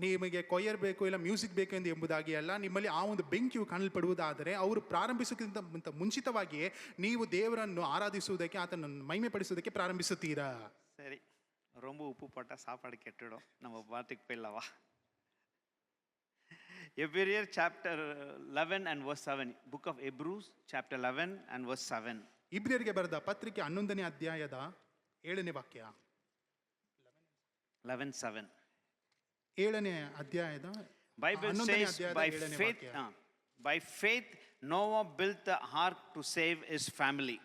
ನಿಮಗೆ ಕೊಯ್ಯರ್ ಬೇಕು ಇಲ್ಲ ಮ್ಯೂಸಿಕ್ ಬೇಕು ಎಂದು ಎಂಬುದಾಗಿ ಅಲ್ಲ, ನಿಮ್ಮಲ್ಲಿ ಆ ಒಂದು ಬೆಂಕಿಯು ಕಾಣಲ್ಪಡುವುದಾದರೆ ಅವರು ಪ್ರಾರಂಭಿಸುವುದಕ್ಕಿಂತ ಮುಂಚಿತವಾಗಿಯೇ ನೀವು ದೇವರನ್ನು ಆರಾಧಿಸುವುದಕ್ಕೆ ಆತನನ್ನು ಮಹಿಮೆ ಪಡಿಸುವುದಕ್ಕೆ ಪ್ರಾರಂಭಿಸುತ್ತೀರಾ. சரி, ரொம்ப உப்பு போட்டா சாப்பாடு கெட்டுடும், நம்ம பாட்டுக்கு போயிடலவா. Hebrews chapter 11 and verse 7. Book of Hebrews chapter 11 and verse 7. ಇಬ್ರಿಯರಿಗೆ ಬರೆದ ಪತ್ರಿಕೆ 11ನೇ ಅಧ್ಯಾಯದ 7ನೇ ವಾಕ್ಯ. 11:7. 7ನೇ ಅಧ್ಯಾಯದ Bible says by faith Noah built the ark to save his family.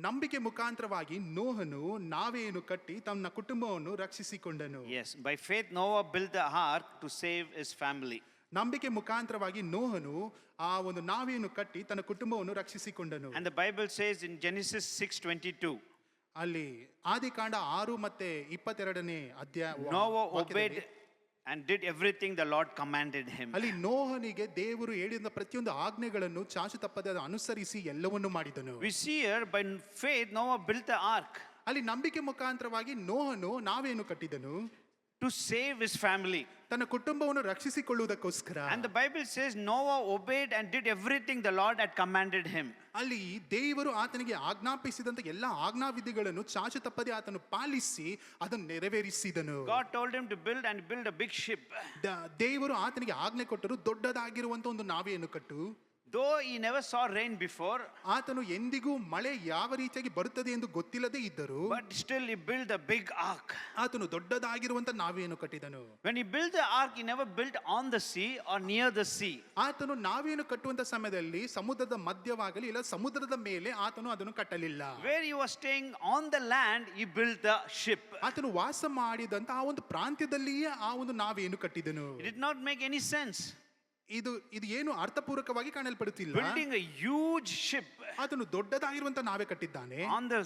ನಂಬಿಕೆ ಮುಖಾಂತರವಾಗಿ ನೋಹನು ನಾವೆಯನ್ನು ಕಟ್ಟಿ ತನ್ನ ಕುಟುಂಬವನ್ನು ರಕ್ಷಿಸಿಕೊಂಡನು. Yes, by faith Noah built the ark to save his family. ನಂಬಿಕೆ ಮುಖಾಂತರವಾಗಿ ನೋಹನು ಆ ಒಂದು ನಾವೆಯನ್ನು ಕಟ್ಟಿ ತನ್ನ ಕುಟುಂಬವನ್ನು ರಕ್ಷಿಸಿಕೊಂಡನು. And the Bible says in Genesis 6:22, ಅಲ್ಲಿ ಆದಿಕಾಂಡ 6 ಮತ್ತೆ 22ನೇ ಅಧ್ಯಾಯ Noah obeyed and did everything the Lord commanded him. ಅಲ್ಲಿ ನೋಹನಿಗೆ ದೇವರು ಹೇಳಿದ ಪ್ರತಿಯೊಂದು ಆಜ್ಞೆಗಳನ್ನು ಚಾಚು ತಪ್ಪದೆ ಅನುಸರಿಸಿ ಎಲ್ಲವನ್ನೂ ಮಾಡಿದನು. We see here by faith Noah built the ark ಅಲ್ಲಿ ನಂಬಿಕೆ ಮುಖಾಂತರವಾಗಿ ನೋಹನು ನಾವೇನು ಕಟ್ಟಿದನು, to save his family. ತನ್ನ ಕುಟುಂಬವನ್ನು ರಕ್ಷಿಸಿಕೊಳ್ಳುವುದಕ್ಕೋಸ್ಕರ. And the Bible says Noah obeyed and did everything the Lord had commanded him. ಅಲ್ಲಿ ದೇವರು ಆತನಿಗೆ ಆಜ್ಞಾಪಿಸಿದಂತ ಎಲ್ಲ ಆಜ್ಞಾವಿಧಿಗಳನ್ನು ಚಾಚು ತಪ್ಪದೆ ಆತನು ಪಾಲಿಸಿ ಅದನ್ನು ನೆರವೇರಿಸಿದನು. God told him to build and build a big ship. ದೇವರು ಆತನಿಗೆ ಆಜ್ಞೆ ಕೊಟ್ಟರು, ದೊಡ್ಡದಾಗಿರುವಂತ ಒಂದು ನಾವೆಯನ್ನು ಕಟ್ಟು. Though he never saw rain before, ಆತನು ಎಂದಿಗೂ ಮಳೆ ಯಾವ ರೀತಿಯಾಗಿ ಬರುತ್ತದೆ ಎಂದು ಗೊತ್ತಿಲ್ಲದೆ ಇದ್ದರು, but still he built a big ark. ಆತನು ದೊಡ್ಡದಾಗಿರುವಂತ ನಾವೆಯನ್ನು ಕಟ್ಟಿದನು. When he built the ark, he never built on the sea or near the sea. ಆತನು ನಾವೆಯನ್ನು ಕಟ್ಟುವಂತ ಸಮಯದಲ್ಲಿ ಸಮುದ್ರದ ಮಧ್ಯವಾಗಲಿ ಇಲ್ಲ ಸಮುದ್ರದ ಮೇಲೆ ಆತನು ಅದನ್ನು ಕಟ್ಟಲಿಲ್ಲ. Where he was staying on the land, he built the ship. ಆತನು ವಾಸ ಮಾಡಿದಂತ ಆ ಒಂದು ಪ್ರಾಂತ್ಯದಲ್ಲಿಯೇ ಆ ಒಂದು ನಾವೆಯನ್ನು ಕಟ್ಟಿದನು. It did not make any sense. ಇದು ಏನು ಅರ್ಥಪೂರ್ವಕವಾಗಿ ಕಾಣಲ್ಪಡುತ್ತಿಲ್ಲ. Building a huge ship ಆತನು ದೊಡ್ಡದಾಗಿರುವಂತ ನಾವೆ ಕಟ್ಟಿದ್ದಾನೆ, on the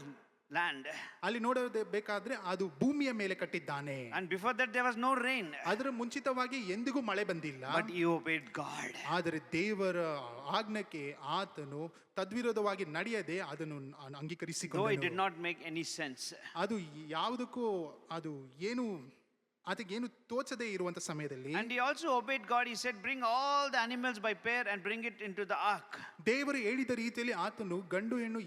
land. ಅಲ್ಲಿ ನೋಡಬೇಕಾದ್ರೆ ಅದು ಭೂಮಿಯ ಮೇಲೆ ಕಟ್ಟಿದ್ದಾನೆ. And before that there was no rain. ಅದರ ಮುಂಚಿತವಾಗಿ ಎಂದಿಗೂ ಮಳೆ ಬಂದಿಲ್ಲ. But he obeyed God. ಆದರೆ ದೇವರ ಆಜ್ಞೆಗೆ ಆತನು ತದ್ವಿರೋಧವಾಗಿ ನಡೆಯದೆ ಅದನ್ನು Though it ಅಂಗೀಕರಿಸಿಕೊಂಡನು. did not make any sense. ಅದು ಯಾವುದಕ್ಕೂ ಅದು ಏನು ಅದಕ್ಕೇನು ತೋಚದೆ ಇರುವಂತ ಸಮಯದಲ್ಲಿ. And he also obeyed God. He said, bring all the animals by pair and bring it into the ark. ದೇವರು ಹೇಳಿದ ರೀತಿಯಲ್ಲಿ ಆತನು ಗಂಡು ಹೆಣ್ಣು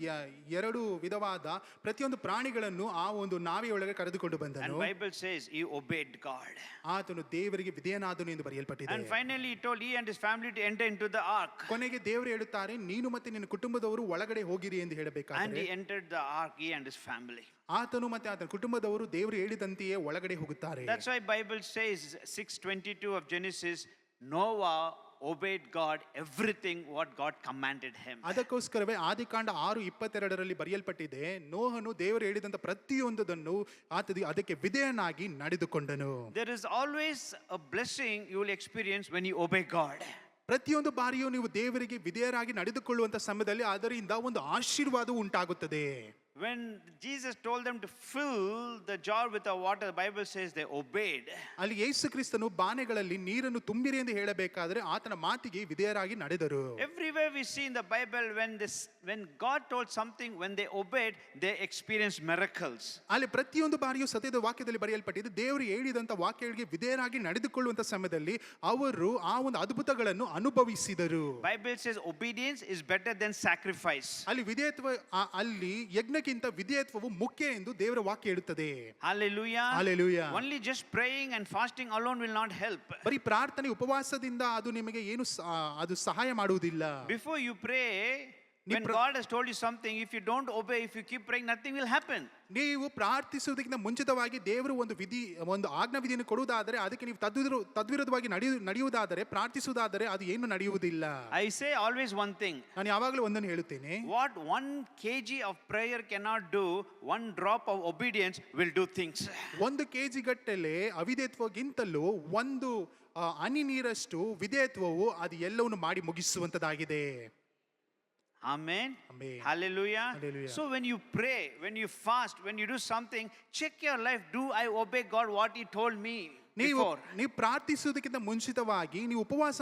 ಎರಡು ವಿಧವಾದ ಪ್ರತಿಯೊಂದು ಪ್ರಾಣಿಗಳನ್ನು ಆ ಒಂದು ನಾವೆಯೊಳಗೆ ಕರೆದುಕೊಂಡು And ಬಂದನು. Bible says he obeyed God. ಆತನು ದೇವರಿಗೆ ವಿಧೇಯನಾದನು ಎಂದು ಬರೆಯಲ್ಪಟ್ಟಿದೆ. And finally he told he and his family to enter into the ark. ಕೊನೆಗೆ ದೇವರು ಹೇಳುತ್ತಾರೆ, ನೀನು ಮತ್ತೆ ನಿನ್ನ ಕುಟುಂಬದವರು ಒಳಗಡೆ ಹೋಗಿರಿ ಎಂದು And ಹೇಳಬೇಕಾದರೆ he entered the ark, he and his family. ಆತನು ಮತ್ತೆ ಆತನ ಕುಟುಂಬದವರು ದೇವರು ಹೇಳಿದಂತೆಯೇ ಒಳಗಡೆ ಹೋಗುತ್ತಾರೆ. That's why Bible says 6:22 of Genesis, Noah obeyed God everything what God commanded him. ಅದಕ್ಕೋಸ್ಕರವೇ ಆದಿಕಾಂಡ 6:22ರಲ್ಲಿ ಬರೆಯಲ್ಪಟ್ಟಿದೆ, ನೋಹನು ದೇವರು ಹೇಳಿದಂತ ಪ್ರತಿಯೊಂದನ್ನು ಅದಕ್ಕೆ ವಿಧೇಯನಾಗಿ ನಡೆದುಕೊಂಡನು. There is always a blessing you will experience when you obey God. ಪ್ರತಿಯೊಂದು ಬಾರಿಯೂ ನೀವು ದೇವರಿಗೆ ವಿಧೇಯರಾಗಿ ನಡೆದುಕೊಳ್ಳುವಂತ ಸಮಯದಲ್ಲಿ ಅದರಿಂದ ಒಂದು ಆಶೀರ್ವಾದವು ಉಂಟಾಗುತ್ತದೆ. When Jesus told them to fill the jar with the water, the Bible says they obeyed. ಅಲ್ಲಿ ಯೇಸು ಕ್ರಿಸ್ತನು ಬಾನೆಗಳಲ್ಲಿ ನೀರನ್ನು ತುಂಬಿರಿ ಎಂದು ಹೇಳಬೇಕಾದರೆ ಆತನ ಮಾತಿಗೆ ವಿಧೇಯರಾಗಿ ನಡೆದರು. Everywhere we see in the Bible when God told something, when they obeyed, they experienced miracles. ಅಲ್ಲಿ ಪ್ರತಿಯೊಂದು ಬಾರಿಯೂ ಸತ್ಯದ ವಾಕ್ಯದಲ್ಲಿ ಬರೆಯಲ್ಪಟ್ಟಿದೆ, ದೇವರು ಹೇಳಿದಂತ ವಾಕ್ಯಗಳಿಗೆ ವಿಧೇಯರಾಗಿ ನಡೆದುಕೊಳ್ಳುವಂತ ಸಮಯದಲ್ಲಿ ಅವರು ಆ ಒಂದು ಅದ್ಭುತಗಳನ್ನು ಅನುಭವಿಸಿದರು. Bible says obedience is better than sacrifice. ಅಲ್ಲಿ ಅಲ್ಲಿ ಯಜ್ಞಕ್ಕಿಂತ ವಿಧೇಯತ್ವವು ಮುಖ್ಯ ಎಂದು ದೇವರ ವಾಕ್ಯ ಹೇಳುತ್ತದೆ. Hallelujah. Hallelujah. Only just praying and fasting alone will not help. ಬರೀ ಪ್ರಾರ್ಥನೆ ಉಪವಾಸದಿಂದ ಅದು ನಿಮಗೆ ಏನು ಅದು ಸಹಾಯ ಮಾಡುವುದಿಲ್ಲ. Before you pray, when God has told you something, if you don't obey, if you keep praying, nothing will happen. ನೀವು ಪ್ರಾರ್ಥಿಸುವುದಕ್ಕಿಂತ ಮುಂಚಿತವಾಗಿ ದೇವರು ಒಂದು ಆಜ್ಞಾ ವಿಧಿಯನ್ನು ಕೊಡುವುದಾದರೆ ಅದಕ್ಕೆ ನೀವು ತದ್ವಿರುದ್ಧವಾಗಿ ನಡೆಯುವುದಾದರೆ ಪ್ರಾರ್ಥಿಸುವುದಾದರೆ ಅದು ಏನು ನಡೆಯುವುದಿಲ್ಲ. I say always one thing. ನಾನು ಯಾವಾಗಲೂ ಒಂದನ್ನು ಹೇಳುತ್ತೇನೆ, What 1 kg of prayer cannot do, 1 drop of obedience will do things. 1 kg ಗಟ್ಟಲೆ ಅವಿಧೇಯತ್ವಗಿಂತಲೂ ಒಂದು ಹನಿ ನೀರಷ್ಟು ವಿಧೇಯತ್ವವು ಅದು ಎಲ್ಲವನ್ನು ಮಾಡಿ ಮುಗಿಸುವಂತದಾಗಿದೆ. Amen. Amen. Hallelujah. Hallelujah. So when you pray, when you fast, when you do something, check your life. Do I obey God what He told me before? ನೀವು ಪ್ರಾರ್ಥಿಸುವುದಕ್ಕಿಂತ ಮುಂಚಿತವಾಗಿ, ನೀವು ಉಪವಾಸ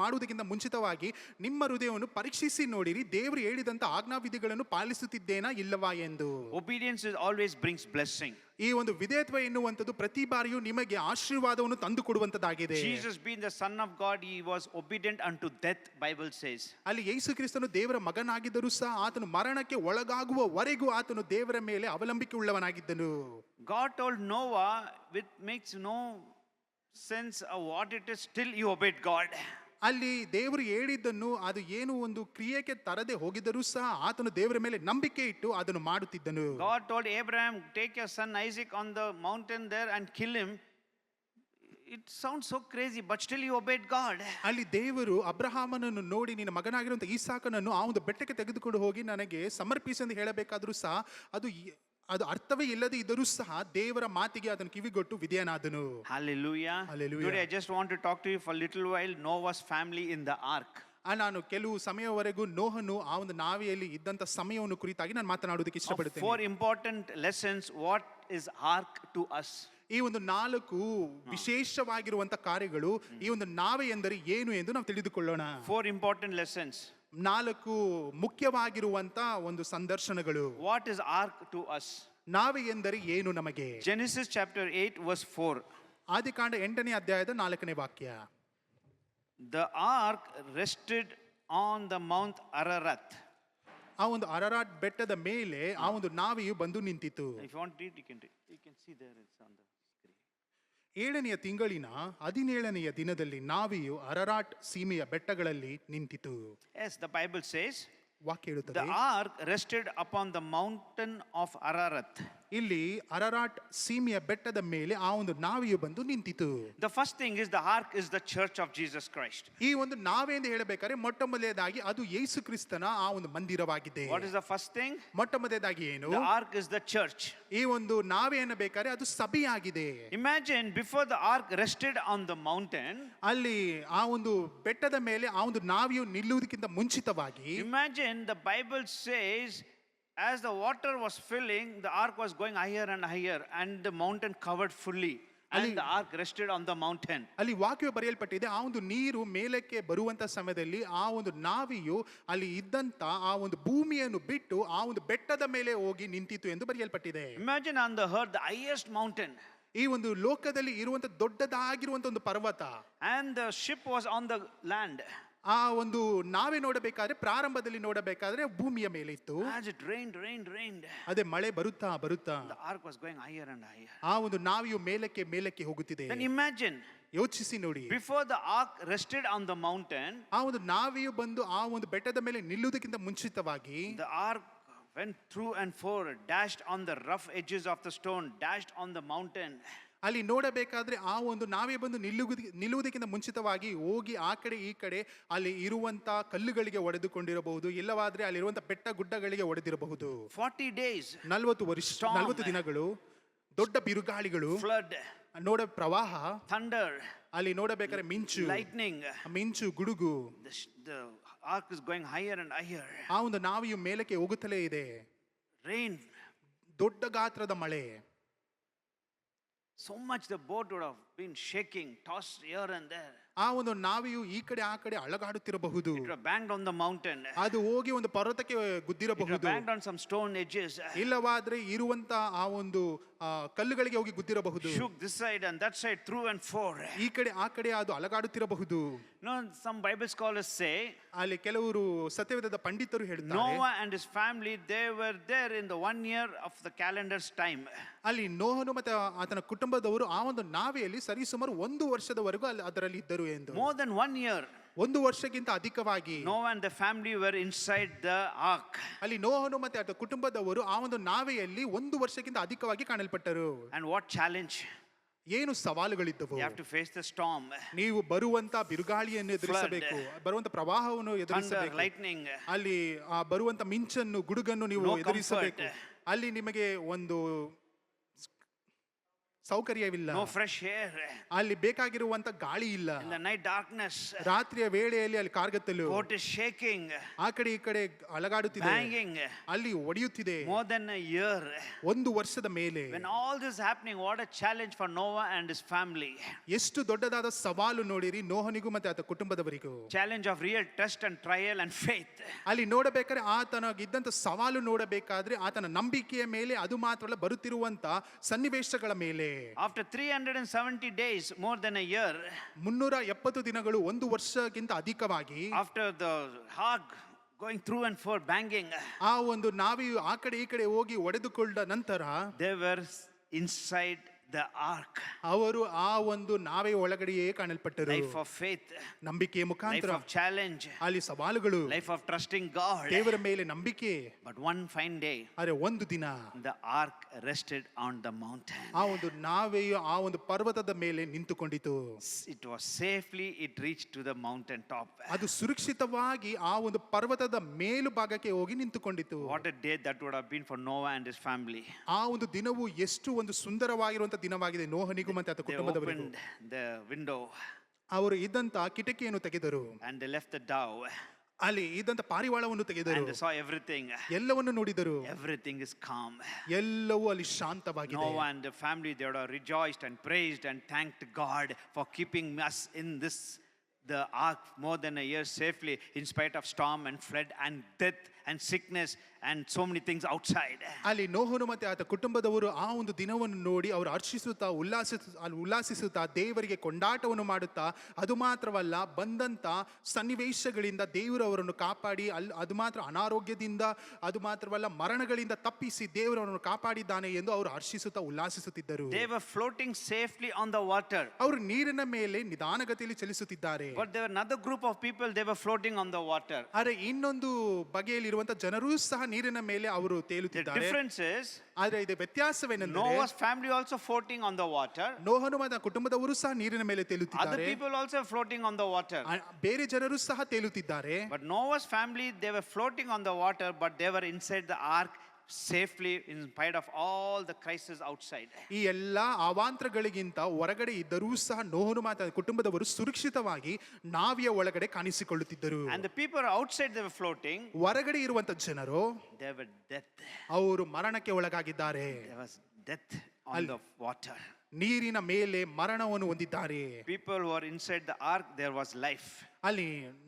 ಮಾಡುವುದಕ್ಕಿಂತ ಮುಂಚಿತವಾಗಿ ನಿಮ್ಮ ಹೃದಯವನ್ನು ಪರೀಕ್ಷಿಸಿ ನೋಡಿರಿ, ದೇವರು ಹೇಳಿದಂತ ಆಜ್ಞಾವಿಧಿಗಳನ್ನು ಪಾಲಿಸುತ್ತಿದ್ದೇನಾ ಇಲ್ಲವಾ ಎಂದು. Obedience always brings blessing. ಈ ಒಂದು ವಿಧೇಯತ್ವ ಎನ್ನುವಂಥದ್ದು ಪ್ರತಿ ಬಾರಿಯೂ ನಿಮಗೆ ಆಶೀರ್ವಾದವನ್ನು ತಂದು ಕೊಡುವಂತದಾಗಿದೆ. Jesus being the son of God, he was obedient unto death, Bible says. ಅಲ್ಲಿ ಯೇಸು ಕ್ರಿಸ್ತನು ದೇವರ ಮಗನಾಗಿದ್ದರೂ ಸಹ ಆತನು ಮರಣಕ್ಕೆ ಒಳಗಾಗುವವರೆಗೂ ಆತನು ದೇವರ ಮೇಲೆ ಅವಲಂಬಿಕೆ ಉಳ್ಳವನಾಗಿದ್ದನು. God told Noah, which makes no sense of what it is, still he obeyed God. ಅಲ್ಲಿ ದೇವರು ಹೇಳಿದ್ದನ್ನು ಅದು ಏನು ಒಂದು ಕ್ರಿಯೆಗೆ ತರದೆ ಹೋಗಿದ್ದರೂ ಸಹ ಆತನು ದೇವರ ಮೇಲೆ ನಂಬಿಕೆ ಇಟ್ಟು ಅದನ್ನು ಮಾಡುತ್ತಿದ್ದನು. God told Abraham, take your son Isaac on the mountain there and kill him. it sounds so crazy, but still he obeyed God. ಅಲ್ಲಿ ದೇವರು ಅಬ್ರಹಾಮನನ್ನು ನೋಡಿ ನಿನ್ನ ಮಗನಾಗಿರುವಂತ ಈಸಾಕನನ್ನು ಆ ಒಂದು ಬೆಟ್ಟಕ್ಕೆ ತೆಗೆದುಕೊಂಡು ಹೋಗಿ ನನಗೆ ಸಮರ್ಪಿಸಿ ಎಂದು ಹೇಳಬೇಕಾದ್ರೂ ಸಹ ಅದು ಅರ್ಥವೇ ಇಲ್ಲದೆ ಇದ್ದರೂ ಸಹ ದೇವರ ಮಾತಿಗೆ ಅದನ್ನು ಕಿವಿಗೊಟ್ಟು ವಿಧೇಯನಾದನು. Hallelujah. Hallelujah. Today I just want to talk to you for a little while. Noah's family in the ark. ನಾನು ಕೆಲವು ಸಮಯವರೆಗೂ ನೋಹನು ಆ ಒಂದು ನಾವೆಯಲ್ಲಿ ಇದ್ದಂತ ಸಮಯವನ್ನು ಕುರಿತಾಗಿ ನಾನು ಮಾತನಾಡೋದಕ್ಕೆ ಇಷ್ಟಪಡುತ್ತೇನೆ. 4 important lessons. What is ark to us? ಈ ಒಂದು 4 ವಿಶೇಷವಾಗಿರುವಂತ ಕಾರ್ಯಗಳು ಈ ಒಂದು ನಾವೆ ಎಂದರೆ ಏನು ಎಂದು ನಾವು ತಿಳಿದುಕೊಳ್ಳೋಣ. 4 important lessons. 4 ಮುಖ್ಯವಾಗಿರುವಂತ ಒಂದು ಸಂದರ್ಶನಗಳು. What is ark to us? ನಾವೆ ಎಂದರೆ ಏನು ನಮಗೆ? Genesis chapter 8 verse 4. ಆದಿಕಾಂಡ 8ನೇ ಅಧ್ಯಾಯದ 4ನೇ ವಾಕ್ಯ. The ark rested on the Mount Ararat. ಆ ಒಂದು ಅರರಾಟ್ ಬೆಟ್ಟದ ಮೇಲೆ ಆ ಒಂದು ನಾವೆಯು ಬಂದು ನಿಂತಿತು. If you want to read, you can see there it's on the screen. 7ನೆಯ ತಿಂಗಳಿನ 17ನೆಯ ದಿನದಲ್ಲಿ ನಾವೆಯು ಅರರಾಟ್ ಸೀಮೆಯ ಬೆಟ್ಟಗಳಲ್ಲಿ ನಿಂತಿತು. Yes, the Bible says ವಾಕ್ಯ ಹೇಳುತ್ತದೆ, the ark rested upon the mountain of Ararat. ಇಲ್ಲಿ ಅರರಾಟ್ ಸೀಮೆಯ ಬೆಟ್ಟದ ಮೇಲೆ ಆ ಒಂದು ನಾವೆಯು ಬಂದು ನಿಂತಿತು. The first thing is the ark is the church of Jesus Christ. ಈ ಒಂದು ನಾವೆ ಎಂದು ಹೇಳಬೇಕಾದ್ರೆ ಮೊಟ್ಟ ಮೊದಲನೇದಾಗಿ ಅದು ಯೇಸು ಕ್ರಿಸ್ತನ ಆ ಒಂದು ಮಂದಿರವಾಗಿದೆ. What is the first thing? ಮೊಟ್ಟ ಮೊದಲನೇದಾಗಿ ಏನು? The ark is the church. ಈ ಒಂದು ನಾವೆ ಎನ್ನಬೇಕಾದ್ರೆ ಅದು ಸಭೆಯಾಗಿದೆ. Imagine before the ark rested on the mountain. ಅಲ್ಲಿ ಆ ಒಂದು ಬೆಟ್ಟದ ಮೇಲೆ ಆ ಒಂದು ನಾವೆಯು ನಿಲ್ಲುವುದಕ್ಕಿಂತ ಮುಂಚಿತವಾಗಿ Imagine the Bible says as the water was filling, the ark was going higher and higher, and the mountain covered fully. And the ark rested on the mountain. ಅಲ್ಲಿ ವಾಕ್ಯ ಬರೆಯಲ್ಪಟ್ಟಿದೆ, ಆ ಒಂದು ನೀರು ಮೇಲಕ್ಕೆ ಬರುವಂತ ಸಮಯದಲ್ಲಿ ಆ ಒಂದು ನಾವಿಯು ಅಲ್ಲಿ ಇದ್ದಂತ ಆ ಒಂದು ಭೂಮಿಯನ್ನು ಬಿಟ್ಟು ಆ ಒಂದು ಬೆಟ್ಟದ ಮೇಲೆ ಹೋಗಿ ನಿಂತಿತು ಎಂದು ಬರೆಯಲ್ಪಟ್ಟಿದೆ. Imagine on the earth the highest mountain. ಈ ಒಂದು ಲೋಕದಲ್ಲಿ ಇರುವಂತ ದೊಡ್ಡದಾಗಿರುವಂತ ಒಂದು ಪರ್ವತ, and the ship was on the land. ಆ ಒಂದು ನಾವೇ ನೋಡಬೇಕಾದ್ರೆ ಪ್ರಾರಂಭದಲ್ಲಿ ನೋಡಬೇಕಾದ್ರೆ ಭೂಮಿಯ ಮೇಲೆ ಇತ್ತು. As it rained, ಅದೇ ಮಳೆ ಬರುತ್ತಾ the ark was going higher and higher. ಆ ಒಂದು ನಾವಿಯು ಮೇಲಕ್ಕೆ ಹೋಗುತ್ತಿದೆ. Then imagine, ಯೋಚಿಸಿ ನೋಡಿ, before the ark rested on the mountain, ಆ ಒಂದು ನಾವಿಯು ಬಂದು ಆ ಒಂದು ಬೆಟ್ಟದ ಮೇಲೆ ನಿಲ್ಲುವುದಕ್ಕಿಂತ ಮುಂಚಿತವಾಗಿ the ark went through and forward, dashed on the rough edges of the stone, dashed on the mountain. ಅಲ್ಲಿ ನೋಡಬೇಕಾದ್ರೆ ಆ ಒಂದು ನಾವೇ ಬಂದು ನಿಲ್ಲುವುದಕ್ಕಿಂತ ಮುಂಚಿತವಾಗಿ ಹೋಗಿ ಆ ಕಡೆ ಈ ಕಡೆ ಅಲ್ಲಿ ಇರುವಂತ ಕಲ್ಲುಗಳಿಗೆ ಒಡೆದುಕೊಂಡಿರಬಹುದು, ಇಲ್ಲವಾದ್ರೆ ಅಲ್ಲಿರುವಂತ ಬೆಟ್ಟ ಗುಡ್ಡಗಳಿಗೆ ಒಡೆದಿರಬಹುದು. 40 days 40 ದಿನಗಳು, ದೊಡ್ಡ ಬಿರುಗಾಳಿಗಳು, flood, ನೋಡ ಪ್ರವಾಹ, thunder, ಅಲ್ಲಿ ನೋಡಬೇಕಾದ್ರೆ ಮಿಂಚು, lightning, ಗುಡುಗು. the ark is going higher and higher. ಆ ಒಂದು ನಾವಿಯು ಮೇಲಕ್ಕೆ ಹೋಗುತ್ತಲೇ ಇದೆ. Rain, ದೊಡ್ಡ ಗಾತ್ರದ ಮಳೆ. so much the boat would have been shaking, tossed here and there. ಆ ಒಂದು ನಾವಿಯು ಈ ಕಡೆ ಆ ಕಡೆ ಅಲಗಾಡುತ್ತಿರಬಹುದು. It would have banged on the mountain. ಅದು ಹೋಗಿ ಒಂದು ಪರ್ವತಕ್ಕೆ It would have ಗುದ್ದಿರಬಹುದು, banged on some stone edges. ಇಲ್ಲವಾದ್ರೆ ಇರುವಂತ ಆ ಒಂದು ಕಲ್ಲುಗಳಿಗೆ ಹೋಗಿ ಗುದ್ದಿರಬಹುದು. Shook this side and that side, through and for. ಈ ಕಡೆ ಆ ಕಡೆ ಅದು ಅಲಗಾಡುತ್ತಿರಬಹುದು. No, some Bible scholars say ಅಲ್ಲಿ ಕೆಲವರು ಸತ್ಯವೇದದ ಪಂಡಿತರು ಹೇಳ್ತಾರೆ, Noah and his family, they were there in the 1 year of the calendar's time. ಅಲ್ಲಿ ನೋಹನು ಮತ್ತೆ ಆತನ ಕುಟುಂಬದವರು ಆ ಒಂದು ನಾವೆಯಲ್ಲಿ ಸರಿಸುಮಾರು 1 ವರ್ಷದವರೆಗೂ ಅದರಲ್ಲಿ ಇದ್ದರು ಎಂದು. More than 1 year. 1 ವರ್ಷಕ್ಕಿಂತ ಅಧಿಕವಾಗಿ Noah and the family were inside the ark. ಅಲ್ಲಿ ನೋಹನು ಮತ್ತೆ ಆತನ ಕುಟುಂಬದವರು ಆ ಒಂದು ನಾವೆಯಲ್ಲಿ 1 ವರ್ಷಕ್ಕಿಂತ ಅಧಿಕವಾಗಿ ಕಾಣಲ್ಪಟ್ಟರು. And what challenge? ಏನು ಸವಾಲುಗಳಿದ್ದವು? You have to face the storm. ನೀವು ಬರುವಂತ ಬಿರುಗಾಳಿಯನ್ನು ಎದುರಿಸಬೇಕು, ಬರುವಂತ ಪ್ರವಾಹವನ್ನು Thunder, ಎದುರಿಸಬೇಕು, lightning. ಅಲ್ಲಿ ಬರುವಂತ ಮಿಂಚನ್ನು ಗುಡುಗನ್ನು ನೀವು No ಎದುರಿಸಬೇಕು. comfort. ಅಲ್ಲಿ ನಿಮಗೆ ಒಂದು ಸೌಕರ್ಯವಿಲ್ಲ, No fresh air. ಅಲ್ಲಿ ಬೇಕಾಗಿರುವಂತ ಗಾಳಿ ಇಲ್ಲ. In the night darkness, ರಾತ್ರಿಯ ವೇಳೆಯಲ್ಲಿ ಅಲ್ಲಿ ಕಾರ್ಗತ್ತಲು, boat is shaking, ಆ ಕಡೆ ಈ ಕಡೆ ಅಲಗಾಡುತ್ತಿದೆ, banging. ಅಲ್ಲಿ ಒಡೆಯುತ್ತಿದೆ. More than a year. 1 ವರ್ಷದ ಮೇಲೆ When all this is happening, what a challenge for Noah and his family. ಎಷ್ಟು ದೊಡ್ಡದಾದ ಸವಾಲು ನೋಡಿರಿ ನೋಹನಿಗೂ ಮತ್ತೆ ಆತ ಕುಟುಂಬದವರಿಗೂ. Challenge of real test and trial and faith. ಅಲ್ಲಿ ನೋಡಬೇಕಾದ್ರೆ ಆತನಿಗಿದ್ದಂತ ಸವಾಲು ನೋಡಬೇಕಾದ್ರೆ ಆತನ ನಂಬಿಕೆಯ ಮೇಲೆ, ಅದು ಮಾತ್ರ ಅಲ್ಲ ಬರುತ್ತಿರುವಂತ ಸನ್ನಿವೇಶಗಳ ಮೇಲೆ. After 370 days, more than a year, 370 ದಿನಗಳು, 1 ವರ್ಷಕ್ಕಿಂತ ಅಧಿಕವಾಗಿ, after the ark going through and for banging, ಆ ಒಂದು ನಾವಿಯು ಆ ಕಡೆ ಈ ಕಡೆ ಹೋಗಿ ಒಡೆದುಕೊಂಡ ನಂತರ they were inside the ark. ಅವರು ಆ ಒಂದು ನಾವೇ ಒಳಗಡೆಯೇ ಕಾಣಲ್ಪಟ್ಟರು. Life of faith, ನಂಬಿಕೆಯ life ಮುಖಾಂತರ of challenge, ಅಲ್ಲಿ ಸವಾಲುಗಳು, life of trusting God. ದೇವರ ಮೇಲೆ ನಂಬಿಕೆ. But one fine day, ಆದರೆ ಒಂದು ದಿನ the ark rested on the mountain. ಆ ಒಂದು ನಾವೆಯು ಆ ಒಂದು ಪರ್ವತದ ಮೇಲೆ ನಿಂತುಕೊಂಡಿತು. It was safely, it reached to the mountain top. ಅದು ಸುರಕ್ಷಿತವಾಗಿ ಆ ಒಂದು ಪರ್ವತದ ಮೇಲು ಭಾಗಕ್ಕೆ ಹೋಗಿ ನಿಂತುಕೊಂಡಿತು. What a day that would have been for Noah and his family. ಆ ಒಂದು ದಿನವು ಎಷ್ಟು ಒಂದು ಸುಂದರವಾಗಿರುವಂತ ದಿನವಾಗಿದೆ ನೋಹನಿಗೂ ಮತ್ತೆ ಆತ They ಕುಟುಂಬದವರಿಗೂ. opened the window ಅವರು ಇದ್ದಂತ ಕಿಟಕಿಯನ್ನು ತೆಗೆದರು, and they left the dove ಅಲ್ಲಿ ಇದ್ದಂತ ಪಾರಿವಾಳವನ್ನು ತೆಗೆದರು, and they saw everything. ಎಲ್ಲವನ್ನು ನೋಡಿದರು, Everything is calm. ಎಲ್ಲವೂ ಅಲ್ಲಿ ಶಾಂತವಾಗಿದೆ. Noah and the family, they would have rejoiced and praised and thanked God for keeping us in the ark more than a year safely in spite of storm and flood and death and sickness and so many things outside. ಅಲ್ಲಿ ನೋಹನು ಮತ್ತೆ ಆತ ಕುಟುಂಬದವರು ಆ ಒಂದು ದಿನವನ್ನು ನೋಡಿ ಅವರು ಹರ್ಷಿಸುತ್ತಾ ಉಲ್ಲಾಸಿಸುತ್ತಾ ದೇವರಿಗೆ ಕೊಂಡಾಟವನ್ನು ಮಾಡುತ್ತಾ, ಅದು ಮಾತ್ರವಲ್ಲ ಬಂದಂತ ಸನ್ನಿವೇಶಗಳಿಂದ ದೇವರು ಅವರನ್ನು ಕಾಪಾಡಿ, ಅದು ಮಾತ್ರ ಅನಾರೋಗ್ಯದಿಂದ, ಅದು ಮಾತ್ರವಲ್ಲ ಮರಣಗಳಿಂದ ತಪ್ಪಿಸಿ ದೇವರು ಅವರನ್ನು ಕಾಪಾಡಿದ್ದಾನೆ ಎಂದು ಅವರು ಹರ್ಷಿಸುತ್ತಾ ಉಲ್ಲಾಸಿಸುತ್ತಿದ್ದರು. They were floating safely on the water. ಅವರು ನೀರಿನ ಮೇಲೆ ನಿಧಾನಗತಿಯಲ್ಲಿ ಚಲಿಸುತ್ತಿದ್ದಾರೆ. But there were another group of people, they were floating on the water. ಆದರೆ ಇನ್ನೊಂದು ಬಗೆಯಲ್ಲಿರುವಂತ ಜನರೂ ಸಹ ನೀರಿನ ಮೇಲೆ ಅವರು The ತೇಲುತ್ತಿದ್ದಾರೆ. difference is ಆದರೆ ಇದು ವ್ಯತ್ಯಾಸವೇನೆಂದರೆ Noah's family also floating on the water. ನೋಹನು ಮತ್ತು ಕುಟುಂಬದವರು ಸಹ ನೀರಿನ ಮೇಲೆ Other ತೇಲುತ್ತಿದ್ದಾರೆ. people also floating on the water. ಬೇರೆ ಜನರು ಸಹ ತೇಲುತ್ತಿದ್ದಾರೆ. But Noah's family, they were floating on the water, but they were inside the ark safely in spite of all the crisis outside. ಈ ಎಲ್ಲಾ ಅವಾಂತರಗಳಿಗಿಂತ ಹೊರಗಡೆ ಇದ್ದರೂ ಸಹ ನೋಹನು ಮತ್ತು ಕುಟುಂಬದವರು ಸುರಕ್ಷಿತವಾಗಿ ನಾವಿಯ ಒಳಗಡೆ ಕಾಣಿಸಿಕೊಳ್ಳುತ್ತಿದ್ದರು. And the people outside, they were floating. ಹೊರಗಡೆ ಇರುವಂತ ಜನರು They were death. ಅವರು ಮರಣಕ್ಕೆ ಒಳಗಾಗಿದ್ದಾರೆ. There was death on the water. ನೀರಿನ ಮೇಲೆ ಮರಣವನ್ನು ಹೊಂದಿದ್ದಾರೆ. People who were inside the ark, there was life. ಅಲ್ಲಿ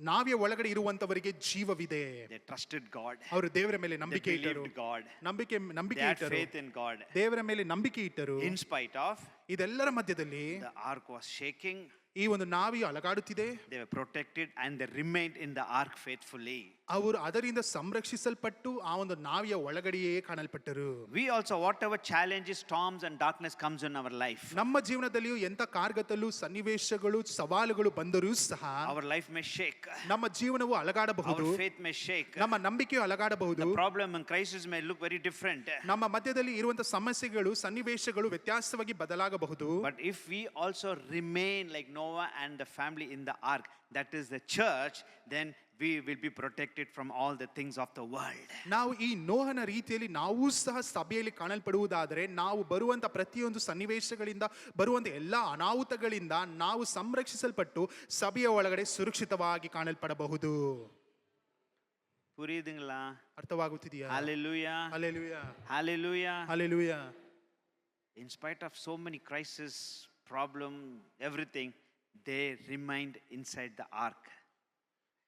ನಾವಿಯ ಒಳಗಡೆ ಇರುವಂತವರಿಗೆ ಜೀವವಿದೆ. They trusted God. ಅವರು ದೇವರ ಮೇಲೆ They ನಂಬಿಕೆ ಇಟ್ಟರು. believed God. ನಂಬಿಕೆ They had ಇಟ್ಟರು. faith in God. ದೇವರ ಮೇಲೆ ನಂಬಿಕೆ ಇಟ್ಟರು. In spite of, ಇದೆಲ್ಲರ ಮಧ್ಯದಲ್ಲಿ the ark was shaking. ಈ ಒಂದು ನಾವಿಯು ಅಲಗಾಡುತ್ತಿದೆ. They were protected and they remained in the ark faithfully. ಅವರು ಅದರಿಂದ ಸಂರಕ್ಷಿಸಲ್ಪಟ್ಟು ಆ ಒಂದು ನಾವಿಯ ಒಳಗಡೆಯೇ ಕಾಣಲ್ಪಟ್ಟರು. We also, whatever challenges, storms and darkness comes in our life, ನಮ್ಮ ಜೀವನದಲ್ಲಿಯೂ ಎಂತ ಕಾರ್ಗತ್ತಲು ಸನ್ನಿವೇಶಗಳು ಸವಾಲುಗಳು ಬಂದರೂ ಸಹ our life may shake. ನಮ್ಮ ಜೀವನವು ಅಲಗಾಡಬಹುದು, Our faith may shake. ನಮ್ಮ ನಂಬಿಕೆಯು ಅಲಗಾಡಬಹುದು. The problem and crisis may look very different. ನಮ್ಮ ಮಧ್ಯದಲ್ಲಿ ಇರುವಂತಹ ಸಮಸ್ಯೆಗಳು ಸನ್ನಿವೇಶಗಳು ವ್ಯತ್ಯಾಸವಾಗಿ ಬದಲಾಗಬಹುದು. But if we also remain like Noah and the family in the ark, that is the church, then we will be protected from all the things of the world. ನಾವು ಈ ನೋಹನ ರೀತಿಯಲ್ಲಿ ನಾವು ಸಹ ಸಭೆಯಲ್ಲಿ ಕಾಣಲ್ಪಡುವುದಾದರೆ ನಾವು ಬರುವಂತ ಪ್ರತಿಯೊಂದು ಸನ್ನಿವೇಶಗಳಿಂದ ಬರುವಂತ ಎಲ್ಲ ಅನಾಹುತಗಳಿಂದ ನಾವು ಸಂರಕ್ಷಿಸಲ್ಪಟ್ಟು ಸಭೆಯ ಒಳಗಡೆ ಸುರಕ್ಷಿತವಾಗಿ ಕಾಣಲ್ಪಡಬಹುದು. புரியுதுங்களா? ಅರ್ಥವಾಗುತ್ತಿದೆಯಾ? Hallelujah. Hallelujah, Hallelujah. Hallelujah. In spite of so many crises, problem, everything, they remained inside the ark.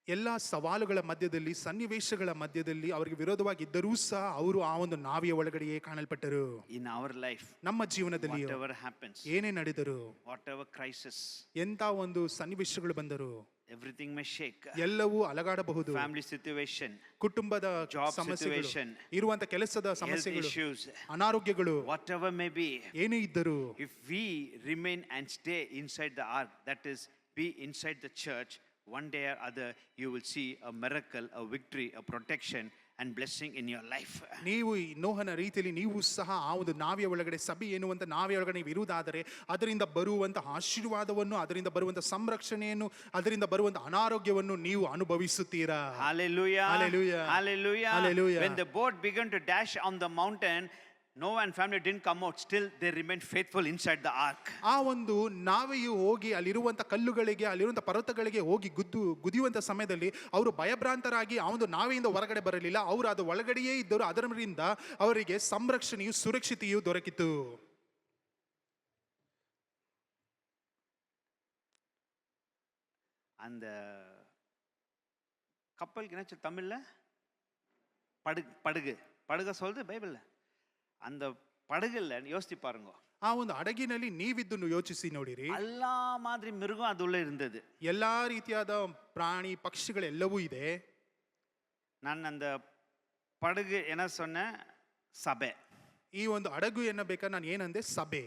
ಎಲ್ಲ ಸವಾಲುಗಳ ಮಧ್ಯದಲ್ಲಿ ಸನ್ನಿವೇಶಗಳ ಮಧ್ಯದಲ್ಲಿ ಅವರಿಗೆ ವಿರೋಧವಾಗಿ ಇದ್ದರೂ ಸಹ ಅವರು ಆ ಒಂದು ನಾವಿಯ ಒಳಗಡೆಯೇ ಕಾಣಲ್ಪಟ್ಟರು. In our life, ನಮ್ಮ ಜೀವನದಲ್ಲಿ whatever happens, ಏನೇ ನಡೆದರು, whatever crisis, ಎಂತ ಒಂದು ಸನ್ನಿವೇಶಗಳು ಬಂದರು, everything may shake. ಎಲ್ಲವೂ ಅಲಗಾಡಬಹುದು. Family situation, ಕುಟುಂಬದ job ಸಮಸ್ಯೆಗಳು, situation, ಇರುವಂತ ಕೆಲಸದ health ಸಮಸ್ಯೆಗಳು, issues, ಅನಾರೋಗ್ಯಗಳು, whatever may be, ಏನೇ ಇದ್ದರು, if we remain and stay inside the ark, that is, be inside the church, one day or other you will see a miracle, a victory, a protection and blessing in your life. ನೀವು ಈ ನೋಹನ ರೀತಿಯಲ್ಲಿ ನೀವು ಸಹ ಆ ಒಂದು ನಾವಿಯ ಒಳಗಡೆ ಸಭೆ ಎನ್ನುವಂತ ನಾವಿಯ ಒಳಗಡೆ ನೀವು ಇರುವುದಾದರೆ ಅದರಿಂದ ಬರುವಂತ ಆಶೀರ್ವಾದವನ್ನು, ಅದರಿಂದ ಬರುವಂತ ಸಂರಕ್ಷಣೆಯನ್ನು, ಅದರಿಂದ ಬರುವಂತ ಅನಾರೋಗ್ಯವನ್ನು ನೀವು ಅನುಭವಿಸುತ್ತೀರಾ. Hallelujah. Hallelujah. Hallelujah. Hallelujah. When the boat began to dash on the mountain, Noah and family didn't come out. Still, they remained faithful inside the ark. ಆ ಒಂದು ನಾವೆಯು ಹೋಗಿ ಅಲ್ಲಿರುವಂತ ಕಲ್ಲುಗಳಿಗೆ, ಅಲ್ಲಿರುವಂತ ಪರ್ವತಗಳಿಗೆ ಹೋಗಿ ಗುದಿಯುವಂತ ಸಮಯದಲ್ಲಿ ಅವರು ಭಯಭ್ರಾಂತರಾಗಿ ಆ ಒಂದು ನಾವೆಯಿಂದ ಹೊರಗಡೆ ಬರಲಿಲ್ಲ. ಅವರು ಅದು ಒಳಗಡೆಯೇ ಇದ್ದರು. ಅದರಿಂದ ಅವರಿಗೆ ಸಂರಕ್ಷಣೆಯು, ಸುರಕ್ಷತೆಯು ದೊರಕಿತು. அந்த கப்பலுக்கு என்ன தமிழ்ல படகு படகு சொல்றது பைபிள்ல. அந்த படகுல யோசிச்சு பாருங்க, ಆ ಒಂದು ಹಡಗಿನಲ್ಲಿ ನೀವಿದ್ದು ಯೋಚಿಸಿ ನೋಡಿರಿ. எல்லா மாதிரி மிருகம் அதுள்ள இருந்தது. ಎಲ್ಲಾ ರೀತಿಯಾದ ಪ್ರಾಣಿ ಪಕ್ಷಿಗಳೆಲ್ಲವೂ ಇದೆ. நான் அந்த படகு என்ன சொன்னேன்? சபை. ಈ ಒಂದು ಹಡಗು ಎನ್ನಬೇಕಾ ನಾನು ಏನಂದೆ? ಸಭೆ.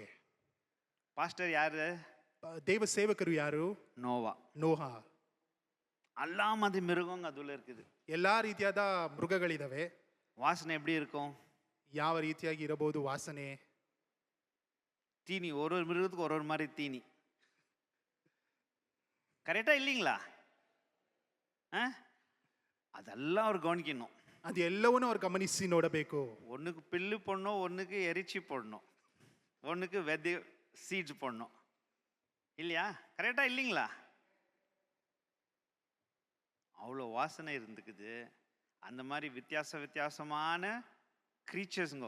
பாஸ்டர் யாரு? ದೇವ ಸೇವಕರು ಯಾರು? நோவா. ನೋಹ. எல்லா மாதிரி மிருகங்க அதுல இருக்குது. ಎಲ್ಲಾ ರೀತಿಯಾದ ಮೃಗಗಳಿದಾವೆ. வாசனை எப்படி இருக்கும்? ಯಾವ ರೀತಿಯಾಗಿ ಇರಬಹುದು ವಾಸನೆ? தீனி ஒரு ஒரு மிருகத்துக்கு ஒரு ஒரு மாதிரி தீனி. கரெக்டா இல்லைங்களா? அதெல்லாம் அவர் கவனிக்கணும். ಅದು ಎಲ್ಲವನ್ನೂ ಅವ್ರು ಗಮನಿಸಿ ನೋಡಬೇಕು. ஒன்றுக்கு பில்லு போடணும், ஒன்றுக்கு எரிச்சி போடணும், ஒன்றுக்கு விதை சீட்ஸ் போடணும் இல்லையா? கரெக்டா இல்லைங்களா? அவ்வளோ வாசனை இருந்துக்குது. அந்த மாதிரி வித்தியாசமான கிரீச்சர்ஸுங்க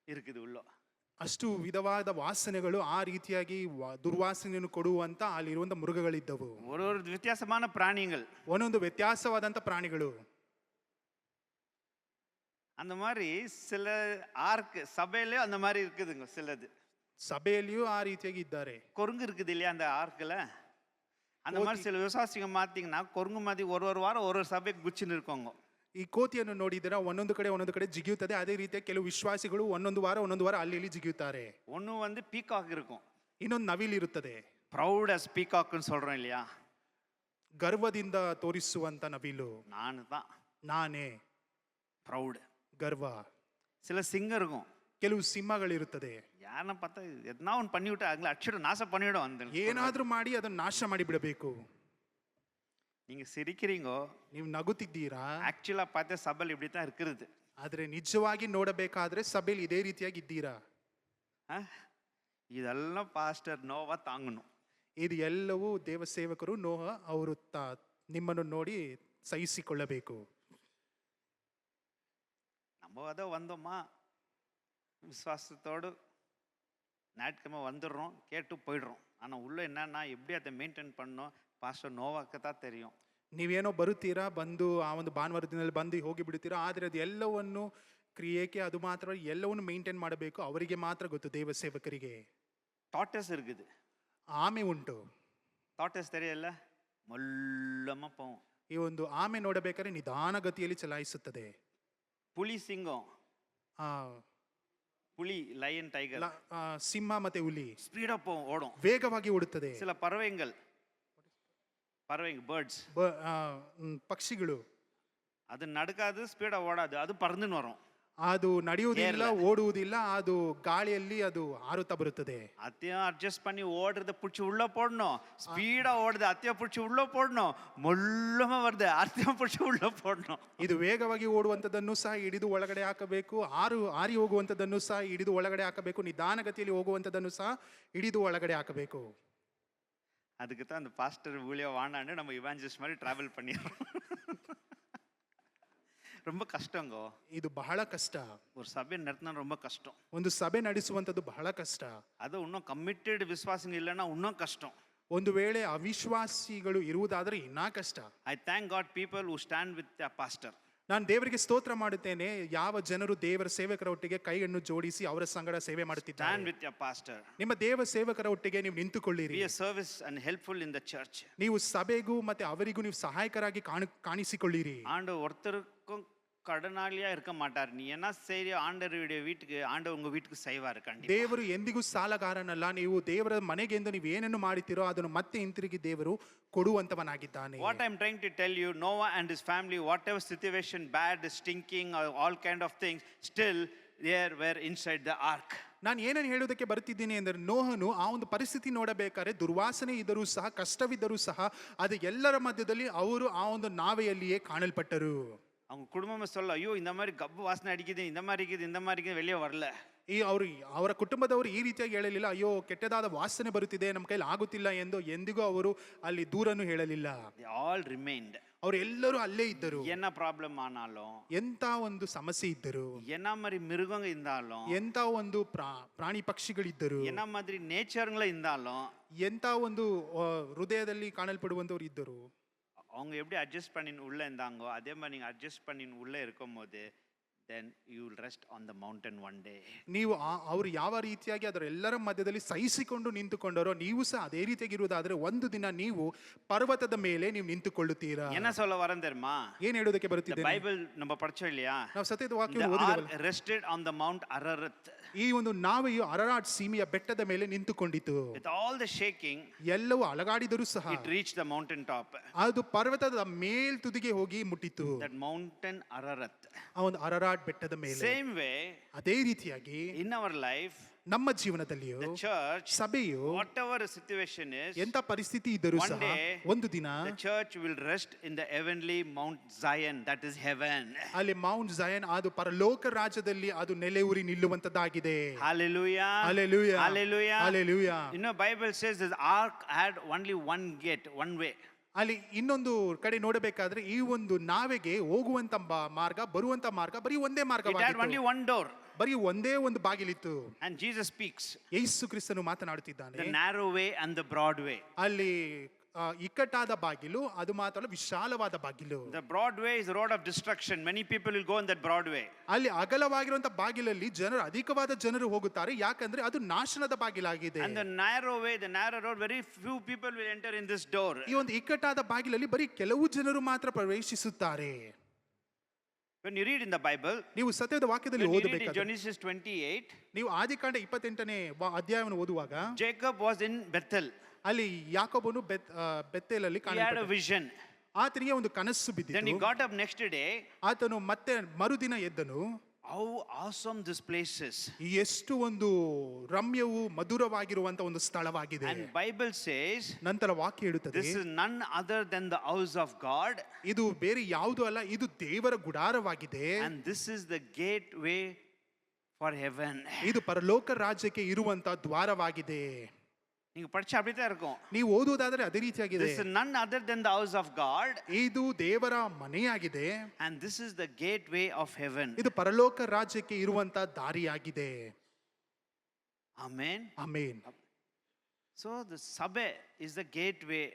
இருக்குது உள்ள. ಅಷ್ಟು ವಿಧವಾದ ವಾಸನೆಗಳು ಆ ರೀತಿಯಾಗಿ ದುರ್ವಾಸನೆಯನ್ನು ಕೊಡುವಂತ ಅಲ್ಲಿರುವಂತ ಮೃಗಗಳಿದ್ದವು. ஒரு ஒரு வித்தியாசமான பிராணிகள், ಒಂದೊಂದು ವ್ಯತ್ಯಾಸವಾದಂತ ಪ್ರಾಣಿಗಳು. அந்த மாதிரி சில ஆர்க் சபையிலே அந்த மாதிரி இருக்குதுங்க. சிலது ಸಭೆಯಲ್ಲಿಯೂ ಆ ರೀತಿಯಾಗಿ ಇದ್ದಾರೆ. கொருங்கு இருக்குது இல்லையா அந்த ஆர்க்கில்? அந்த மாதிரி சில விசுவாசிங்க மாத்திங்கன்னா கொருங்கு மாதிரி ஒரு ஒரு வாரம் ஒரு ஒரு சபைக்கு குச்சின்னு இருக்கோங்க. ಈ ಕೋತಿಯನ್ನು ನೋಡಿದರೆ ಒಂದೊಂದು ಕಡೆ ಜಿಗಿಯುತ್ತದೆ. ಅದೇ ರೀತಿಯ ಕೆಲವು ವಿಶ್ವಾಸಿಗಳು ಒಂದೊಂದು ವಾರ ಅಲ್ಲಿ ಇಲ್ಲಿ ಜಿಗಿಯುತ್ತಾರೆ. ஒன்று வந்து பீகாக் இருக்கும், ಇನ್ನೊಂದು ನವಿಲ್ ಇರುತ್ತದೆ. ப்ரௌட் அஸ் பீகாக்னு சொல்றோம் இல்லையா? ಗರ್ವದಿಂದ ತೋರಿಸುವಂತ ನವಿಲು. ನಾನೇ ப்ரௌட், ಗರ್ವ. சில சிங்கம் இருக்கும், ಕೆಲವು ಸಿಂಹಗಳಿರುತ್ತದೆ. ಯಾರನ್ನ பார்த்தா எதனா ஒன்று பண்ணிவிட்டு அங்கே அடிச்சுடும், நாசம் பண்ணிவிடும். அந்த ಏನಾದ್ರೂ ಮಾಡಿ ಅದನ್ನು ನಾಶ ಮಾಡಿ ಬಿಡಬೇಕು. நீங்க சிரிக்கிறீங்கோ, ನೀವು ನಗುತ್ತಿದ್ದೀರಾ. ஆக்சுவலா பார்த்தா சபையில் இப்படி தான் இருக்கிறது. ಆದ್ರೆ ನಿಜವಾಗಿ ನೋಡಬೇಕಾದ್ರೆ ಸಭೆಯಲ್ಲಿ ಇದೇ ರೀತಿಯಾಗಿ ಇದ್ದೀರಾ? இதெல்லாம் பாஸ்டர் நோவா தாங்கணும். ಇದು ಎಲ್ಲವೂ ದೇವ ಸೇವಕರು ನೋಹ ಅವರು ನಿಮ್ಮನ್ನು ನೋಡಿ ಸಹಿಸಿಕೊಳ್ಳಬೇಕು. நம்ம அதை வந்தோமா விசுவாசத்தோடு ஞாயிற்றுக்கிழமை வந்துடுறோம், கேட்டு போயிடுறோம். ஆனால் உள்ள என்னன்னா எப்படி அதை மெயின்டைன் பண்ணணும் பாஸ்டர் நோவாக்கு தான் தெரியும். ನೀವೇನೋ ಬರುತ್ತೀರಾ, ಬಂದು ಆ ಒಂದು ಭಾನುವಾರ ದಿನದಲ್ಲಿ ಬಂದು ಹೋಗಿ ಬಿಡುತ್ತೀರಾ. ಆದರೆ ಅದು ಎಲ್ಲವನ್ನು ಕ್ರಿಯೆಗೆ ಅದು ಮಾತ್ರ ಎಲ್ಲವನ್ನು ಮೇಂಟೈನ್ ಮಾಡಬೇಕು, ಅವರಿಗೆ ಮಾತ್ರ ಗೊತ್ತು, ದೇವ ಸೇವಕರಿಗೆ. டாட்டஸ் இருக்குது, ಆಮೆ ಉಂಟು. டாட்டஸ் தெரியல, மெல்லமா போகும். ಈ ಒಂದು ಆಮೆ ನೋಡಬೇಕಾದ್ರೆ ನಿಧಾನಗತಿಯಲ್ಲಿ ಚಲಾಯಿಸುತ್ತದೆ. புலி சிங்கம், புலி ಲಯನ್ ಟೈಗರ್, ಸಿಂಹ ಮತ್ತೆ ಹುಲಿ ಸ್ಪೀಡ್ ಅಪ್ ಓடும், ವೇಗವಾಗಿ ಓಡುತ್ತದೆ. சில பறவைகள் பேர்ட்ஸ், ಪಕ್ಷಿಗಳು அது நடக்காது, ஸ்பீடா ஓடாது, அது பறந்துன்னு வரும். ಅದು ನಡೆಯುವುದಿಲ್ಲ, ಓಡುವುದಿಲ್ಲ, ಅದು ಗಾಳಿಯಲ್ಲಿ ಅದು ಹಾರುತ್ತಾ ಬರುತ್ತದೆ. அத்தையும் அட்ஜஸ்ட் பண்ணி ஓடுறத பிடிச்சி உள்ள போடணும். ஸ்பீடா ஓடுது, அத்தையும் பிடிச்சி உள்ள போடணும். மெல்லமா வருது, அத்தையும் பிடிச்சி உள்ள போடணும். ಇದು ವೇಗವಾಗಿ ಓಡುವಂತದನ್ನು ಸಹ ಹಿಡಿದು ಒಳಗಡೆ ಹಾಕಬೇಕು, ಹಾರಿ ಹೋಗುವಂತದನ್ನು ಸಹ ಹಿಡಿದು ಒಳಗಡೆ ಹಾಕಬೇಕು, ನಿಧಾನಗತಿಯಲ್ಲಿ ಹೋಗುವಂತದನ್ನು ಸಹ ಹಿಡಿದು ಒಳಗಡೆ ಹಾಕಬೇಕು. அதுக்கு தான் அந்த பாஸ்டர் ஊழியம் வாண்டான்னு நம்ம இவாஞ்சலிஸ்ட் மாதிரி டிராவல் பண்ணிடுறோம். ரொம்ப கஷ்டங்கோ, ಇದು ಬಹಳ ಕಷ್ಟ. ஒரு சபை நடத்தினா ரொம்ப கஷ்டம். ಒಂದು ಸಭೆ ನಡೆಸುವಂತದ್ದು ಬಹಳ ಕಷ್ಟ. அது இன்னும் கமிட்டட் விசுவாசிங்க இல்லைன்னா இன்னும் கஷ்டம். ಒಂದು ವೇಳೆ ಅವಿಶ್ವಾಸಿಗಳು ಇರುವುದಾದರೆ ಇನ್ನೂ ಕಷ್ಟ. I thank god people who stand with the pastor. ನಾನು ದೇವರಿಗೆ ಸ್ತೋತ್ರ ಮಾಡುತ್ತೇನೆ, ಯಾವ ಜನರು ದೇವರ ಸೇವಕರ ಒಟ್ಟಿಗೆ ಕೈಯನ್ನು ಜೋಡಿಸಿ ಅವರ ಸಂಗಡ ಸೇವೆ ಮಾಡುತ್ತಿದ್ದಾರೆ. Stand with the pastor. ನಿಮ್ಮ ದೇವ ಸೇವಕರ ಒಟ್ಟಿಗೆ ನೀವು ನಿಂತುಕೊಳ್ಳಿರಿ. Be a service and helpful in the church. ನೀವು ಸಭೆಗೂ ಮತ್ತೆ ಅವರಿಗೂ ನೀವು ಸಹಾಯಕರಾಗಿ ಕಾಣಿಸಿಕೊಳ್ಳಿರಿ. ஆண்டவர் ஒருத்தருக்கும் கடனாளியா இருக்க மாட்டார். நீ என்ன செய்ய ஆண்டவருடைய வீட்டுக்கு ஆண்டவர் உங்க வீட்டுக்கு செய்வார் கண்டிப்பா. ದೇವರು ಎಂದಿಗೂ ಸಾಲಗಾರನಲ್ಲ. ನೀವು ದೇವರ ಮನೆಗೆ ಎಂದು ನೀವು ಏನನ್ನು ಮಾಡುತ್ತೀರೋ ಅದನ್ನು ಮತ್ತೆ ಹಿಂತಿರುಗಿ ದೇವರು ಕೊಡುವಂತವನಾಗಿದ್ದಾನೆ. What I am trying to tell you, Noah and his family, whatever situation, bad, stinking, all kind of things, still they were inside the ark. ನಾನು ಏನನ್ನು ಹೇಳುವುದಕ್ಕೆ ಬರುತ್ತಿದ್ದೀನಿ ಅಂದರೆ, ನೋಹನು ಆ ಒಂದು ಪರಿಸ್ಥಿತಿ ನೋಡಬೇಕಾದ್ರೆ ದುರ್ವಾಸನೆ ಇದ್ದರೂ ಸಹ, ಕಷ್ಟವಿದ್ದರೂ ಸಹ, ಅದು ಎಲ್ಲರ ಮಧ್ಯದಲ್ಲಿ ಅವರು ಆ ಒಂದು ನಾವೆಯಲ್ಲಿಯೇ ಕಾಣಲ್ಪಟ್ಟರು. அவங்க குடும்பமே சொல்ல, ஐயோ இந்த மாதிரி கப்பு வாசனை அடிக்குது, இந்த மாதிரி இருக்குது வெளியே வரல. ಅವರ ಕುಟುಂಬದವರು ಈ ರೀತಿಯಾಗಿ ಹೇಳಲಿಲ್ಲ, ಅಯ್ಯೋ ಕೆಟ್ಟದಾದ ವಾಸನೆ ಬರುತ್ತಿದೆ, ನಮ್ಮ ಕೈಲಿ ಆಗುತ್ತಿಲ್ಲ ಎಂದು ಎಂದಿಗೂ ಅವರು ಅಲ್ಲಿ ದೂರನ್ನು ಹೇಳಲಿಲ್ಲ. ಆಲ್ ರಿಮೈನ್ಡ್, ಅವರು ಎಲ್ಲರೂ ಅಲ್ಲೇ ಇದ್ದರು. என்ன ಪ್ರಾಬ್ಲಮ್ ಆನಾலும், ಎಂತ ಒಂದು ಸಮಸ್ಯೆ ಇದ್ದರು, என்ன மாதிரி மிருகங்க இருந்தாலும், ಎಂತ ಒಂದು ಪ್ರಾಣಿ ಪಕ್ಷಿಗಳಿದ್ದರು, என்ன மாதிரி ನೇಚರ್ಗಳ இருந்தாலும், ಎಂತ ಒಂದು ಹೃದಯದಲ್ಲಿ ಕಾಣಲ್ಪಡುವಂತವರು ಇದ್ದರು. அவங்க எப்படி அட்ஜஸ்ட் பண்ணி உள்ள இருந்தாங்கோ அதே மாதிரி நீங்க அட்ஜஸ்ட் பண்ணி உள்ள இருக்கும்போது then you will rest on the mountain one day. ನೀವು ಅವರು ಯಾವ ರೀತಿಯಾಗಿ ಅದರ ಎಲ್ಲರ ಮಧ್ಯದಲ್ಲಿ ಸಹಿಸಿಕೊಂಡು ನಿಂತುಕೊಂಡರೋ, ನೀವು ಸಹ ಅದೇ ರೀತಿಯಾಗಿ ಇರುವುದಾದ್ರೆ ಒಂದು ದಿನ ನೀವು ಪರ್ವತದ ಮೇಲೆ ನೀವು ನಿಂತುಕೊಳ್ಳುತ್ತೀರಾ. என்ன சொல்ல வரேன் தெரியுமா? ಏನು ಹೇಳೋದಕ್ಕೆ ಬರುತ್ತಿದೆ? ಬೈಬಲ್ நம்ம படிச்சோம் இல்லையா? ನಾವು ಸತ್ಯದ ವಾಕ್ಯವನ್ನು ಓದಿದ್ದೇವೆ. rested on the mount Ararat. ಈ ಒಂದು ನಾವೆಯು ಅರರಾಟ್ ಸೀಮೆಯ ಬೆಟ್ಟದ ಮೇಲೆ ನಿಂತುಕೊಂಡಿತು. With all the shaking, ಎಲ್ಲವೂ ಅಲಗಾಡಿದರೂ ಸಹ it reached the mountain top. ಅದು ಪರ್ವತದ ಮೇಲ್ತುದಿಗೆ ಹೋಗಿ ಮುಟ್ಟಿತು. That mountain Ararat. ಆ ಒಂದು ಅರರಾಟ್ ಬೆಟ್ಟದ ಮೇಲೆ. Same way, ಅದೇ ರೀತಿಯಾಗಿ in our life, ನಮ್ಮ ಜೀವನದಲ್ಲಿಯೂ the church, ಸಭೆಯು whatever the situation is, ಎಂತ ಪರಿಸ್ಥಿತಿ ಇದ್ದರೂ one ಸಹ day, ಒಂದು ದಿನ the church will rest in the heavenly Mount Zion, that is heaven. ಅಲ್ಲಿ ಮೌಂಟ್ ಜಯನ್ ಅದು ಪರಲೋಕ ರಾಜ್ಯದಲ್ಲಿ ಅದು ನೆಲೆಯೂರಿ ನಿಲ್ಲುವಂತದ್ದಾಗಿದೆ. Hallelujah. Hallelujah. Hallelujah. Hallelujah. You know, Bible says this ark had only one gate, one way. ಅಲ್ಲಿ ಇನ್ನೊಂದು ಕಡೆ ನೋಡಬೇಕಾದ್ರೆ ಈ ಒಂದು ನಾವೆಗೆ ಹೋಗುವಂತ ಮಾರ್ಗ ಬರುವಂತ ಮಾರ್ಗ ಬರೀ ಒಂದೇ It had only ಮಾರ್ಗವಾಗಿತ್ತು. one door. ಬರೀ ಒಂದೇ ಒಂದು ಬಾಗಿಲಿತ್ತು. And Jesus speaks ಯೇಸು ಕ್ರಿಸ್ತನು the ಮಾತನಾಡುತ್ತಿದ್ದಾನೆ. narrow way and the broad way. ಅಲ್ಲಿ ಇಕ್ಕಟ್ಟಾದ ಬಾಗಿಲು ಅದು ಮಾತ್ರ ವಿಶಾಲವಾದ ಬಾಗಿಲು. The broad way is the road of destruction. Many people will go in that broad way. ಅಲ್ಲಿ ಅಗಲವಾಗಿರುವಂತ ಬಾಗಿಲಲ್ಲಿ ಜನರು ಅಧಿಕವಾದ ಜನರು ಹೋಗುತ್ತಾರೆ, ಯಾಕಂದ್ರೆ ಅದು ನಾಶನದ ಬಾಗಿಲಾಗಿದೆ. And the narrow way, the narrow road, very few people will enter in this door. ಈ ಒಂದು ಇಕ್ಕಟ್ಟಾದ ಬಾಗಿಲಲ್ಲಿ ಬರೀ ಕೆಲವು ಜನರು ಮಾತ್ರ ಪ್ರವೇಶಿಸುತ್ತಾರೆ. When you read in the Bible, ನೀವು ಸತ್ಯದ ವಾಕ್ಯದಲ್ಲಿ when you read in ಓದಬೇಕಾದ್ರೆ Genesis 28, ನೀವು ಆದಿಕಾಂಡ 28ನೇ ಅಧ್ಯಾಯವನ್ನು ಓದುವಾಗ Jacob was in Bethel. ಅಲ್ಲಿ ಯಾಕೋಬನು ಬೆತ್ತೇಲಲ್ಲಿ He had a ಕಾಣಲ್ಪಟ್ಟ. vision. ಆತನಿಗೆ ಒಂದು ಕನಸು Then he ಬಿದ್ದಿತು. got up next day. ಆತನು ಮತ್ತೆ ಮರುದಿನ ಎದ್ದನು. How awesome this place is. ಎಷ್ಟು ಒಂದು ರಮ್ಯವು ಮಧುರವಾಗಿರುವಂತ ಒಂದು ಸ್ಥಳವಾಗಿದೆ. And Bible says, ನಂತರ ವಾಕ್ಯ ಹೇಳುತ್ತದೆ, this is none other than the house of God. ಇದು ಬೇರೆ ಯಾವುದೂ ಅಲ್ಲ, ಇದು ದೇವರ ಗುಡಾರವಾಗಿದೆ. And this is the gateway for heaven. ಇದು ಪರಲೋಕ ರಾಜ್ಯಕ್ಕೆ ಇರುವಂತ ದ್ವಾರವಾಗಿದೆ. நீங்க படிச்சா அப்படிதான் இருக்கும். ನೀವು ಓದುವುದಾದ್ರೆ ಅದೇ ರೀತಿಯಾಗಿದೆ. This is none other than the house of God. ಇದು ದೇವರ ಮನೆಯಾಗಿದೆ. And this is the gateway of heaven. ಇದು ಪರಲೋಕ ರಾಜ್ಯಕ್ಕೆ ಇರುವಂತ ದಾರಿಯಾಗಿದೆ. Amen. Amen. So the Sabbath is the gateway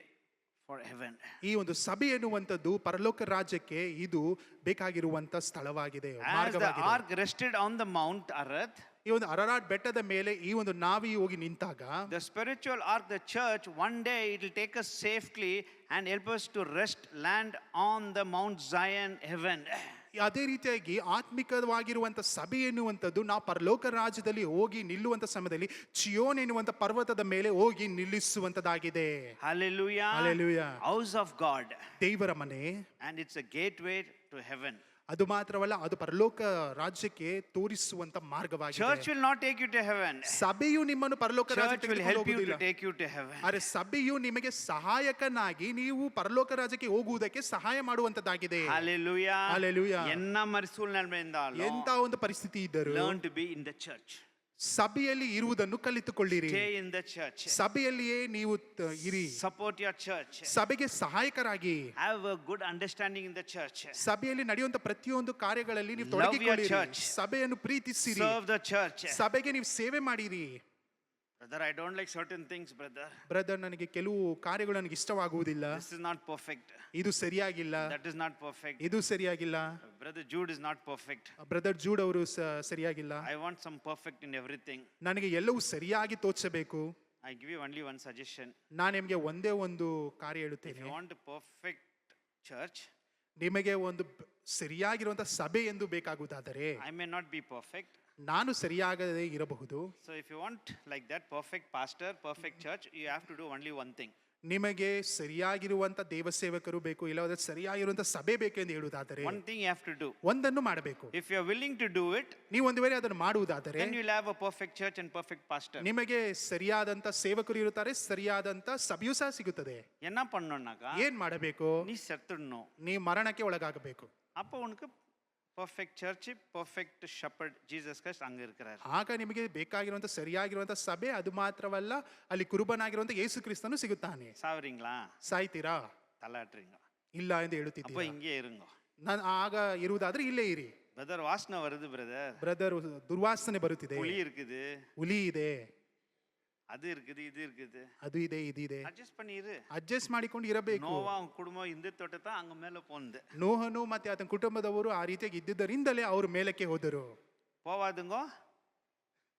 for heaven. ಈ ಒಂದು ಸಭೆ ಎನ್ನುವಂಥದ್ದು ಪರಲೋಕ ರಾಜ್ಯಕ್ಕೆ ಇದು ಬೇಕಾಗಿರುವಂತ ಸ್ಥಳವಾಗಿದೆ, As the ಮಾರ್ಗವಾಗಿದೆ. ark rested on the Mount Ararat, ಈ ಒಂದು ಅರರಾಟ್ ಬೆಟ್ಟದ ಮೇಲೆ ಈ ಒಂದು ನಾವಿ ಹೋಗಿ ನಿಂತಾಗ the spiritual ark, the church, one day it will take us safely and help us to rest, land on the Mount Zion, heaven. ಅದೇ ರೀತಿಯಾಗಿ ಆತ್ಮಿಕವಾಗಿರುವಂತ ಸಭೆ ಎನ್ನುವಂಥದ್ದು ನಾವು ಪರಲೋಕ ರಾಜ್ಯದಲ್ಲಿ ಹೋಗಿ ನಿಲ್ಲುವಂತ ಸಮಯದಲ್ಲಿ ಚಿಯೋನ್ ಎನ್ನುವಂತ ಪರ್ವತದ ಮೇಲೆ ಹೋಗಿ ನಿಲ್ಲಿಸುವಂತದ್ದಾಗಿದೆ. Hallelujah. Hallelujah. House of God. ದೇವರ ಮನೆ, And it's a gateway to heaven. ಅದು ಮಾತ್ರವಲ್ಲ, ಅದು ಪರಲೋಕ ರಾಜ್ಯಕ್ಕೆ ತೋರಿಸುವಂತ Church ಮಾರ್ಗವಾಗಿದೆ. will not take you to heaven. ಸಭೆಯು ನಿಮ್ಮನ್ನು ಪರಲೋಕ Church ರಾಜ್ಯಕ್ಕೆ will ತೆಗೆದುಕೊಂಡು help you to ಹೋಗುವುದಿಲ್ಲ. take you to heaven. ಆದರೆ ಸಭೆಯು ನಿಮಗೆ ಸಹಾಯಕನಾಗಿ ನೀವು ಪರಲೋಕ ರಾಜ್ಯಕ್ಕೆ ಹೋಗುವುದಕ್ಕೆ ಸಹಾಯ ಮಾಡುವಂತದ್ದಾಗಿದೆ. Hallelujah. Hallelujah. என்ன மாதிரி சூழ்நிலை இருந்தாலும் ಎಂತ ಒಂದು ಪರಿಸ್ಥಿತಿ ಇದ್ದರೂ learn to be in the church. ಸಭೆಯಲ್ಲಿ ಇರುವುದನ್ನು ಕಲಿತುಕೊಳ್ಳಿರಿ. Stay in the church. ಸಭೆಯಲ್ಲಿಯೇ ನೀವು ಇರಿ. Support your church. ಸಭೆಗೆ ಸಹಾಯಕರಾಗಿ Have a good understanding in the church. ಸಭೆಯಲ್ಲಿ ನಡೆಯುವಂತ ಪ್ರತಿಯೊಂದು ಕಾರ್ಯಗಳಲ್ಲಿ ನೀವು Love your ತೊಡಗಿಕೊಳ್ಳಿರಿ. church. ಸಭೆಯನ್ನು ಪ್ರೀತಿಸಿರಿ. Serve the church. ಸಭೆಗೆ ನೀವು ಸೇವೆ ಮಾಡಿರಿ. Brother, I don't like certain things, brother. Brother, ನನಗೆ ಕೆಲವು ಕಾರ್ಯಗಳು ನನಗೆ ಇಷ್ಟವಾಗುವುದಿಲ್ಲ, This is not perfect. ಇದು ಸರಿಯಾಗಿಲ್ಲ, That is not perfect. ಇದು ಸರಿಯಾಗಿಲ್ಲ. Brother Jude is not perfect. Brother Jude ಅವರು ಸರಿಯಾಗಿಲ್ಲ. I want some perfect in everything. ನನಗೆ ಎಲ್ಲವೂ ಸರಿಯಾಗಿ ತೋಚಬೇಕು. I give you only one suggestion. ನಾನು ನಿಮಗೆ ಒಂದೇ ಒಂದು ಕಾರ್ಯ If ಹೇಳುತ್ತೇನೆ. you want a perfect church, ನಿಮಗೆ ಒಂದು ಸರಿಯಾಗಿರುವಂತ ಸಭೆ ಎಂದು ಬೇಕಾಗುವುದಾದರೆ I may not be perfect. ನಾನು ಸರಿಯಾಗದೇ ಇರಬಹುದು. So if you want like that perfect pastor, perfect church, you have to do only one thing. ನಿಮಗೆ ಸರಿಯಾಗಿರುವಂತ ದೇವ ಸೇವಕರು ಬೇಕು, ಇಲ್ಲವಾದ್ರೆ ಸರಿಯಾಗಿರುವಂತ ಸಭೆ ಬೇಕು ಎಂದು ಹೇಳುವುದಾದರೆ One thing you have to do. ಒಂದನ್ನು ಮಾಡಬೇಕು. If you are willing to do it, ನೀವು ಒಂದು ವೇಳೆ ಅದನ್ನು ಮಾಡುವುದಾದರೆ then you will have a perfect church and perfect pastor. ನಿಮಗೆ ಸರಿಯಾದಂತ ಸೇವಕರು ಇರುತ್ತಾರೆ, ಸರಿಯಾದಂತ ಸಭೆಯೂ ಸಹ ಸಿಗುತ್ತದೆ. என்ன பண்ணணும்னாக்கா ಏನ್ ಮಾಡಬೇಕು? நீ செத்துடணும். ನೀವು ಮರಣಕ್ಕೆ ಒಳಗಾಗಬೇಕು. அப்போ உனக்கு perfect church, perfect shepherd Jesus Christ அங்க இருக்கிறார். ಆಗ ನಿಮಗೆ ಬೇಕಾಗಿರುವಂತ ಸರಿಯಾಗಿರುವಂತ ಸಭೆ, ಅದು ಮಾತ್ರವಲ್ಲ ಅಲ್ಲಿ ಕುರುಬನಾಗಿರುವಂತ ಯೇಸು ಕ್ರಿಸ್ತನು ಸಿಗುತ್ತಾನೆ. சாவறீங்களா? ಸಾಯ್ತೀರಾ? தள்ளாட்டுறீங்க. ಇಲ್ಲ ಎಂದು அப்போ ಹೇಳುತ್ತಿದ್ದೀರಾ. இங்கே இருங்க. ನಾನು ಆಗ ಇರುವುದಾದ್ರೆ ಇಲ್ಲೇ ಇರಿ. பிரதர் வாசனை வருது பிரதர். ಬ್ರದರ್, ದುರ್ವಾಸನೆ ಬರುತ್ತಿದೆ, புளி இருக்குது, ಹುಲಿ ಇದೆ, அது இருக்குது, இது இருக்குது. ಅದು ಇದೆ, ಇದಿದೆ. அட்ஜஸ்ட் பண்ணிரு. ಅಡ್ಜಸ್ಟ್ ಮಾಡಿಕೊಂಡು ಇರಬೇಕು. ನೋವಾ ಅವನ ಕುಟುಂಬ ಹಿಂದೆ ತೊಟ್ಟತ ಹಂಗ ಮೇಲೆ ಪೋಂದು. ನೋಹನು ಮತ್ತೆ ಆತನ ಕುಟುಂಬದವರು ಆ ರೀತಿಯಾಗಿ ಇದ್ದಿದ್ದರಿಂದಲೇ ಅವರು ಮೇಲಕ್ಕೆ ಹೋದರು. போவாதுங்கோ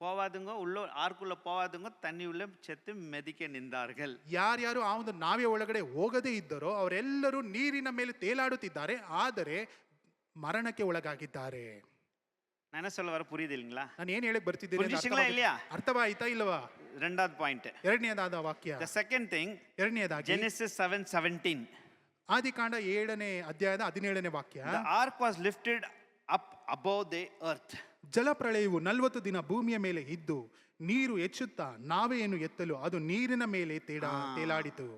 போவாதுங்கோ உள்ள ஆர்க்குள்ள போவாதுங்கோ தண்ணி உள்ள செத்து மெதிக்க நின்றார்கள். ಯಾರ್ಯಾರು ಆ ಒಂದು ನಾವೆ ಒಳಗಡೆ ಹೋಗದೇ ಇದ್ದರೋ ಅವರೆಲ್ಲರೂ ನೀರಿನ ಮೇಲೆ ತೇಲಾಡುತ್ತಿದ್ದಾರೆ, ಆದರೆ ಮರಣಕ್ಕೆ ಒಳಗಾಗಿದ್ದಾರೆ. நான் என்ன சொல்ல வர புரியுது இல்லைங்களா? ನಾನು ಏನ್ ಹೇಳಕ್ ಬರ್ತಿದ್ದೀನಿ ಅಂತ புரிஞ்சுச்சுங்களா இல்லையா? ಅರ್ಥವಾಯ್ತಾ ಇಲ್ವಾ? ரெண்டாவது பாயிண்ட். ಎರಡನೇದಾದ ವಾಕ್ಯ. The second thing, ಎರಡನೇದಾಗಿ Genesis 7:17. ಆದಿಕಾಂಡ 7ನೇ ಅಧ್ಯಾಯದ 17ನೇ ವಾಕ್ಯ. The ark was lifted up above the earth. ಜಲಪ್ರಳಯವು 40 ದಿನ ಭೂಮಿಯ ಮೇಲೆ ಇದ್ದು ನೀರು ಹೆಚ್ಚುತ್ತಾ ನಾವೆಯನ್ನು ಎತ್ತಲು ಅದು ನೀರಿನ ಮೇಲೆ ತೇಲಾಡಿತು.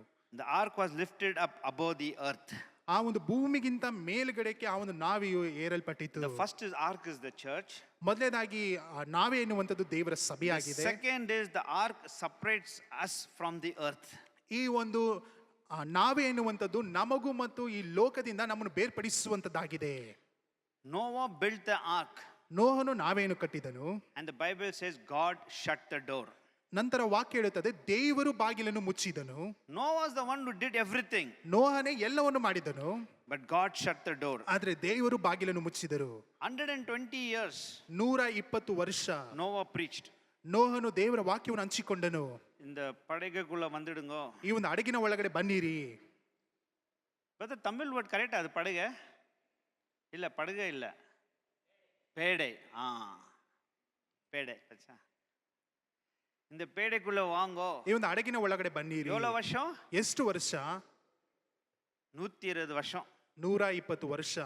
The ark was lifted up above the earth. ಆ ಒಂದು ಭೂಮಿಗಿಂತ ಮೇಲ್ಗಡೆಗೆ ಆ ಒಂದು ನಾವೆಯು ಏರಲ್ಪಟ್ಟಿತು. The first is ark is the church. ಮೊದಲನೇದಾಗಿ ಆ ನಾವೆ ಎನ್ನುವಂಥದ್ದು ದೇವರ ಸಭೆಯಾಗಿದೆ. Second is the ark separates us from the earth. ಈ ಒಂದು ನಾವೆ ಎನ್ನುವಂಥದ್ದು ನಮಗೂ ಮತ್ತು ಈ ಲೋಕದಿಂದ ನಮ್ಮನ್ನು ಬೇರ್ಪಡಿಸುವಂತದ್ದಾಗಿದೆ. Noah built the ark. ನೋಹನು ನಾವೆಯನ್ನು ಕಟ್ಟಿದನು. And the Bible says God shut the door. ನಂತರ ವಾಕ್ಯ ಹೇಳುತ್ತದೆ ದೇವರು ಬಾಗಿಲನ್ನು ಮುಚ್ಚಿದನು. Noah was the one who did everything. ನೋಹನೇ ಎಲ್ಲವನ್ನು ಮಾಡಿದನು. But God shut the door. ಆದ್ರೆ ದೇವರು ಬಾಗಿಲನ್ನು ಮುಚ್ಚಿದರು. 120 years 120 ವರ್ಷ Noah preached. ನೋಹನು ದೇವರ ವಾಕ್ಯವನ್ನು ಹಂಚಿಕೊಂಡನು. இந்த படகுக்குள்ள வந்துடுங்கோ. ಈ ಒಂದು ಹಡಗಿನ ಒಳಗಡೆ ಬನ್ನಿರಿ. But தமிழ் ವರ್ಡ್ ಕರೆಕ್ಟ್ ಅದು ಪಡಗ? ಇಲ್ಲ ಪಡಗ ಇಲ್ಲ. பேடை. பேடை. அச்சா. இந்த பேடைக்குள்ள வாங்கோ. ಈ ಒಂದು ಹಡಗಿನ ಒಳಗಡೆ ಬನ್ನಿರಿ. எவ்வளவு வருஷம்? ಎಷ್ಟು ವರ್ಷ? 120 வருஷம். 120 ವರ್ಷ.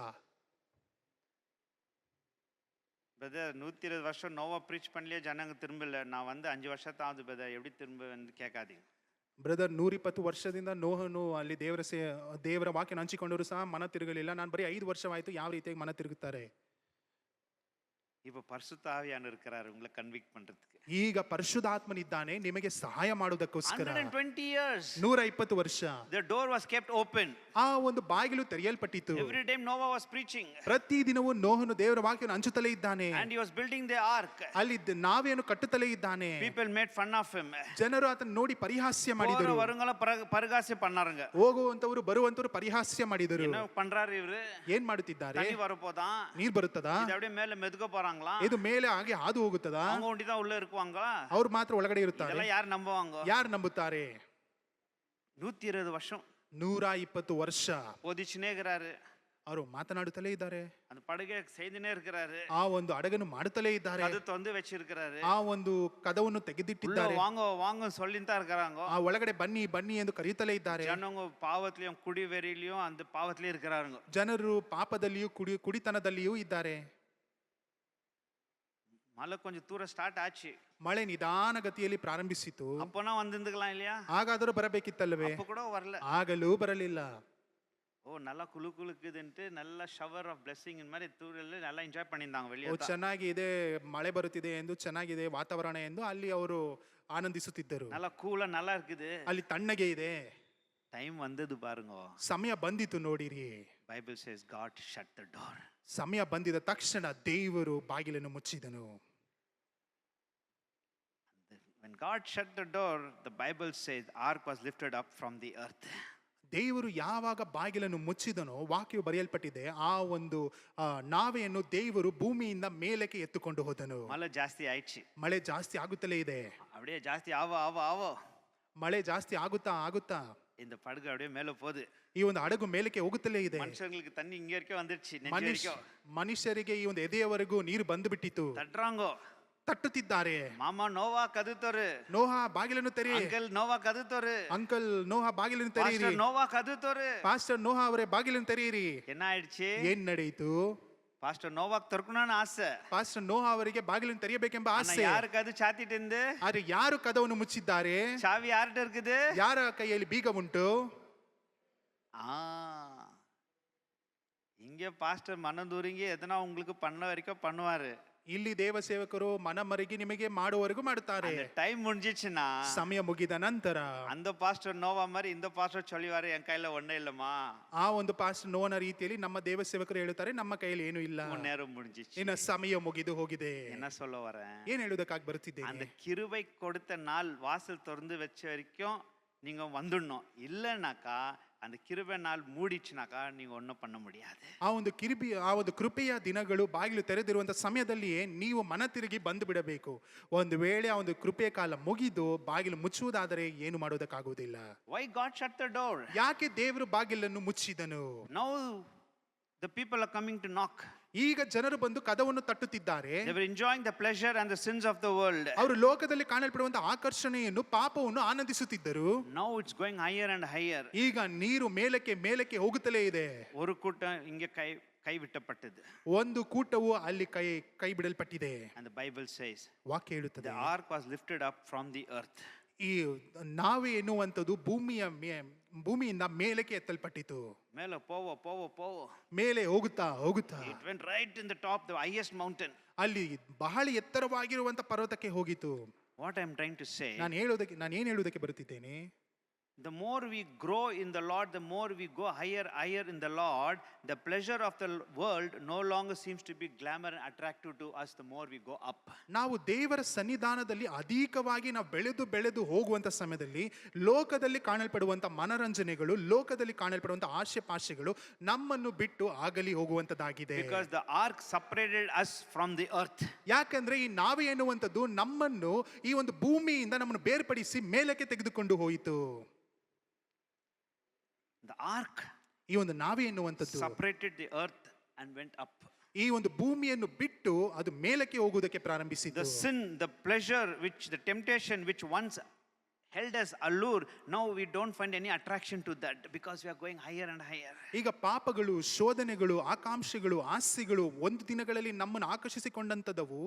பிரதர் 120 வருஷம் நோவா ப்ரீச் பண்ணலையே ஜனங்க திரும்பல. நான் வந்து 5 வருஷத்தாவது பிரதர் எப்படி திரும்ப வந்து கேட்காதீங்க. ಬ್ರದರ್ 120 ವರ್ಷದಿಂದ ನೋಹನು ಅಲ್ಲಿ ದೇವರ ವಾಕ್ಯನ ಹಂಚಿಕೊಂಡವರು ಸಹ ಮನ ತಿರುಗಲಿಲ್ಲ. ನಾನು ಬರೀ 5 ವರ್ಷವಾಯಿತು, ಯಾವ ರೀತಿಯಾಗಿ ಮನ ತಿರುಗುತ್ತಾರೆ? இப்போ பரிசுத்த ஆவியானவர் இருக்கிறார் உங்களை கன்விக்ட் பண்றதுக்கு. ಈಗ ಪರಿಶುದ್ಧಾತ್ಮನಿದ್ದಾನೆ ನಿಮಗೆ ಸಹಾಯ ಮಾಡುವುದಕ್ಕೋಸ್ಕರ. 120 years 120 ವರ್ಷ the door was kept open. ಆ ಒಂದು ಬಾಗಿಲು ತೆರೆಯಲ್ಪಟ್ಟಿತು. Every time Noah was preaching. ಪ್ರತಿ ದಿನವೂ ನೋಹನು ದೇವರ ವಾಕ್ಯವನ್ನು ಹಂಚುತ್ತಲೇ ಇದ್ದಾನೆ. And he was building the ark. ಅಲ್ಲಿ ನಾವೆಯನ್ನು ಕಟ್ಟುತ್ತಲೇ ಇದ್ದಾನೆ. People made fun of him. ಜನರು ಆತನ ನೋಡಿ ಪರಿಹಾಸ್ಯ ಮಾಡಿದರು. வரவங்கள பரிகாசி பண்ணாருங்க. ಹೋಗುವಂತವರು ಬರುವಂತವರು ಪರಿಹಾಸ್ಯ ಮಾಡಿದರು. என்ன பண்றாரு இவரு? ಏನ್ ಮಾಡುತ್ತಿದ್ದಾರೆ? தண்ணி வரப்போதா? ನೀರು ಬರುತ್ತದಾ? இது அப்படியே மேல மெதுக்க போறாங்களா? ಇದು ಮೇಲೆ ಹಾಗೆ ಹಾದು ಹೋಗುತ್ತದಾ? அவங்க ஒண்டி தான் உள்ள இருக்குவாங்க. ಅವರು ಮಾತ್ರ ಒಳಗಡೆ ಇರುತ್ತಾರೆ. இதெல்லாம் யார் நம்புவாங்க? ಯಾರು ನಂಬುತ್ತಾರೆ? 120 வருஷம் 120 ವರ್ಷ ಓದಿச்சுனே இருக்கிறாரு. ಅವರು ಮಾತನಾಡುತ್ತಲೇ ಇದ್ದಾರೆ. அந்த படகை செய்துனே இருக்கிறாரு. ಆ ಒಂದು ಹಡಗನ್ನು ಮಾಡುತ್ತಲೇ ಇದ್ದಾರೆ. அது தொந்து வச்சிருக்காரு. ಆ ಒಂದು ಕದವನ್ನು ತೆಗೆದಿಟ್ಟಿದ್ದಾರೆ. வாங்க வாங்க சொல்லிட்டு இருக்காங்க. ಆ ಒಳಗಡೆ ಬನ್ನಿ ಬನ್ನಿ ಎಂದು ಕರೆಯುತ್ತಲೇ ಇದ್ದಾರೆ. ಜನங்க பாவத்திலயும் குடி வெறியிலயும் அந்த பாவத்திலே இருக்காங்க. ಜನರು ಪಾಪದಲ್ಲಿಯೂ ಕುಡಿತನದಲ್ಲಿಯೂ ಇದ್ದಾರೆ. மழை கொஞ்சம் தூரம் ஸ்டார்ட் ஆச்சு. ಮಳೆ ನಿಧಾನಗತಿಯಲ್ಲಿ ಪ್ರಾರಂಭಿಸಿತು. அப்பனா வந்திருந்துக்கலாம் இல்லையா? ಹಾಗಾದರೂ ಬರಬೇಕಿತ್ತಲ್ಲವೇ? அப்ப கூட வரல. ಆಗಲೂ ಬರಲಿಲ್ಲ. ஓ நல்லா குளுக்குதுன்ட்டு நல்ல ஷவர் ಆಫ್ ಬ್ಲೆಸ್ಸಿಂಗ್ இந்த மாதிரி தூரல்ல நல்லா ಎಂಜಾಯ್ பண்ணிருந்தாங்க வெளிய. ಓ ಚೆನ್ನಾಗಿದೆ, ಮಳೆ ಬರುತ್ತಿದೆ ಎಂದು, ಚೆನ್ನಾಗಿದೆ ವಾತಾವರಣ ಎಂದು ಅಲ್ಲಿ ಅವರು ಆನಂದಿಸುತ್ತಿದ್ದರು. நல்லா ಕೂಲ நல்லா இருக்குது. ಅಲ್ಲಿ ತಣ್ಣಗೆ ಇದೆ. ಟೈಮ್ வந்தது பாருங்க. ಸಮಯ ಬಂದಿತು ನೋಡಿರಿ. Bible says god shut the door. ಸಮಯ ಬಂದಿದ ತಕ್ಷಣ ದೇವರು ಬಾಗಿಲನ್ನು ಮುಚ್ಚಿದನು. When God shut the door, the Bible says ark was lifted up from the earth. ದೇವರು ಯಾವಾಗ ಬಾಗಿಲನ್ನು ಮುಚ್ಚಿದನೋ ವಾಕ್ಯವು ಬರೆಯಲ್ಪಟ್ಟಿದೆ, ಆ ಒಂದು ನಾವೆಯನ್ನು ದೇವರು ಭೂಮಿಯಿಂದ ಮೇಲಕ್ಕೆ ಎತ್ತುಕೊಂಡು ಹೋದನು. ಮಳೆ ಜಾಸ್ತಿ ಆಯ್ತು. ಮಳೆ ಜಾಸ್ತಿ ಆಗುತ್ತಲೇ ಇದೆ. அப்படியே ಜಾಸ್ತಿ ಆವೋ ಮಳೆ ಜಾಸ್ತಿ ಆಗುತ್ತಾ இந்த படகு அப்படியே மேல போகுது. ಈ ಒಂದು ಹಡಗು ಮೇಲಕ್ಕೆ ಹೋಗುತ್ತಲೇ ಇದೆ. ಮನುಷ್ಯರಿಗೆ ತಣ್ಣಿ ಹಿಂಗೆ ವರೆಗೆ வந்துருச்சு. ಮನುಷ್ಯರಿಗೆ ಈ ಒಂದು ಎದೆಯವರೆಗೂ ನೀರು ಬಂದು ಬಿಟ್ಟಿತು. ತಟ್ಟುತ್ತಿದ್ದಾರೆ. ಮಾಮ ನೋವಾ ಕದುತ್ತೋರು. ನೋಹ ಬಾಗಿಲನ್ನು ತೆರೆಯಿರಿ. ಅಂಕಲ್ ನೋವಾ ಕದುತ್ತೋರು. ಅಂಕಲ್ ನೋಹ ಬಾಗಿಲನ್ನು ತೆರೆಯಿರಿ. ಪಾಸ್ಟರ್ ನೋವಾ ಕದುತ್ತೋರು. ಪಾಸ್ಟರ್ ನೋಹ ಅವರೇ ಬಾಗಿಲನ್ನು ತೆರೆಯಿರಿ. என்ன ஆயிடுச்சு? ಏನ್ ನಡೆಯಿತು? ಪಾಸ್ಟರ್ ನೋವಾಕ್ ತರ್ಕುಣನ ಆಸೆ. ಪಾಸ್ಟರ್ ನೋಹ ಅವರಿಗೆ ಬಾಗಿಲನ್ನು ತೆರೆಯಬೇಕೆಂಬ ಆಸೆ. ಯಾರು ಕದು ಚಾತಿಟ್ಟಿಂದು? ಆದ್ರೆ ಯಾರು ಕದವನ್ನು ಮುಚ್ಚಿದ್ದಾರೆ? ಚಾವಿ ಯಾರ್ಟ இருக்குது? ಯಾರ ಕೈಯಲ್ಲಿ ಬೀಗ ಉಂಟು? இங்க பாஸ்டர் மனதூரிங்க எதனா உங்களுக்கு பண்ண வரைக்கும் பண்ணுவாரு. ಇಲ್ಲಿ ದೇವ ಸೇವಕರು ಮನ ಮರಗಿ ನಿಮಗೆ ಮಾಡುವವರೆಗೂ ಮಾಡುತ್ತಾರೆ. ಟೈಮ್ முடிஞ்சிச்சுனா, ಸಮಯ ಮುಗಿದ ನಂತರ அந்த பாஸ்டர் நோவா மாதிரி இந்த பாஸ்டர் சொல்லிவாரு என் கையில ஒண்ணே இல்லம்மா. ಆ ಒಂದು ಪಾಸ್ಟರ್ ನೋವನ ರೀತಿಯಲ್ಲಿ ನಮ್ಮ ದೇವ ಸೇವಕರು ಹೇಳುತ್ತಾರೆ ನಮ್ಮ ಕೈಯಲ್ಲಿ ಏನು ಇಲ್ಲ. நேரம் முடிஞ்சிச்சு. ಇನ್ನು ಸಮಯ ಮುಗಿದು ಹೋಗಿದೆ. என்ன சொல்ல வரேன்? ಏನ್ ಹೇಳುವುದಕ್ಕಾಗಿ ಬರ್ತಿದ್ದೇನೆ? அந்த கிருபை கொடுத்த நாள் வாசல் திறந்து வச்ச வரைக்கும் நீங்க வந்துடணும். இல்லைனாக்கா அந்த கிருபை நாள் ಮೂಡಿச்சுனாக்கா நீங்க ஒன்றும் பண்ண முடியாது. ಆ ಒಂದು ಕೃಪೆಯ ದಿನಗಳು ಬಾಗಿಲು ತೆರೆದಿರುವಂತ ಸಮಯದಲ್ಲಿಯೇ ನೀವು ಮನ ತಿರುಗಿ ಬಂದು ಬಿಡಬೇಕು. ಒಂದು ವೇಳೆ ಆ ಒಂದು ಕೃಪೆಯ ಕಾಲ ಮುಗಿದು ಬಾಗಿಲು ಮುಚ್ಚುವುದಾದರೆ ಏನು ಮಾಡೋದಕ್ಕಾಗುವುದಿಲ್ಲ. Why God shut the door? ಯಾಕೆ ದೇವರು ಬಾಗಿಲನ್ನು ಮುಚ್ಚಿದನು? Now the people are coming to knock. ಈಗ ಜನರು ಬಂದು ಕದವನ್ನು ತಟ್ಟುತ್ತಿದ್ದಾರೆ. They were enjoying the pleasure and the sins of the world. ಅವರು ಲೋಕದಲ್ಲಿ ಕಾಣಲ್ಪಡುವಂತಹ ಆಕರ್ಷಣೆಯನ್ನು ಪಾಪವನ್ನು ಆನಂದಿಸುತ್ತಿದ್ದರು. Now it's going higher and higher. ಈಗ ನೀರು ಮೇಲಕ್ಕೆ ಮೇಲಕ್ಕೆ ಹೋಗುತ್ತಲೇ ಇದೆ. ஒரு கூட்டம் இங்க கை விட்டப்பட்டது. ಒಂದು ಕೂಟವು ಅಲ್ಲಿ ಕೈ ಬಿಡಲ್ಪಟ್ಟಿದೆ. And the Bible says ವಾಕ್ಯ ಹೇಳುತ್ತದೆ, the ark was lifted up from the earth. ಈ ನಾವೆ ಎನ್ನುವಂಥದ್ದು ಭೂಮಿಯಿಂದ ಮೇಲಕ್ಕೆ ಎತ್ತಲ್ಪಟ್ಟಿತು. மேல போவ ಮೇಲೆ ಹೋಗುತ್ತಾ ಹೋಗುತ್ತಾ it went right in the top, the highest mountain. ಅಲ್ಲಿ ಬಹಳ ಎತ್ತರವಾಗಿರುವಂತ ಪರ್ವತಕ್ಕೆ ಹೋಗಿತು. What I'm trying to say, ನಾನು ಏನ್ ಹೇಳುವುದಕ್ಕೆ ಬರುತ್ತಿದ್ದೇನೆ, the more we grow in the Lord, the more we go higher in the Lord, the pleasure of the world no longer seems to be glamour and attractive to us, the more we go up. ನಾವು ದೇವರ ಸನ್ನಿಧಾನದಲ್ಲಿ ಅಧಿಕವಾಗಿ ನಾವು ಬೆಳೆದು ಹೋಗುವಂತ ಸಮಯದಲ್ಲಿ ಲೋಕದಲ್ಲಿ ಕಾಣಲ್ಪಡುವಂತ ಮನರಂಜನೆಗಳು, ಲೋಕದಲ್ಲಿ ಕಾಣಲ್ಪಡುವಂತ ಆಶೆ ಪಾಶೆಗಳು ನಮ್ಮನ್ನು ಬಿಟ್ಟು ಆಗಲಿ ಹೋಗುವಂತದ್ದಾಗಿದೆ. Because the ark separated us from the earth. ಯಾಕಂದ್ರೆ ಈ ನಾವೆ ಎನ್ನುವಂಥದ್ದು ನಮ್ಮನ್ನು ಈ ಒಂದು ಭೂಮಿಯಿಂದ ನಮ್ಮನ್ನು ಬೇರ್ಪಡಿಸಿ ಮೇಲಕ್ಕೆ ತೆಗೆದುಕೊಂಡು ಹೋಯಿತು. The ark ಈ ಒಂದು ನಾವೆ ಎನ್ನುವಂಥದ್ದು separated the earth and went up. ಈ ಒಂದು ಭೂಮಿಯನ್ನು ಬಿಟ್ಟು ಅದು ಮೇಲಕ್ಕೆ ಹೋಗುವುದಕ್ಕೆ ಪ್ರಾರಂಭಿಸಿತು. The sin, the pleasure, the temptation which once held us allure, now we don't find any attraction to that because we are going higher and higher. ಈಗ ಪಾಪಗಳು, ಶೋಧನೆಗಳು, ಆಕಾಂಕ್ಷೆಗಳು, ಆಸೆಗಳು ಒಂದು ದಿನಗಳಲ್ಲಿ ನಮ್ಮನ್ನು ಆಕರ್ಷಿಸಿಕೊಂಡಂತದವು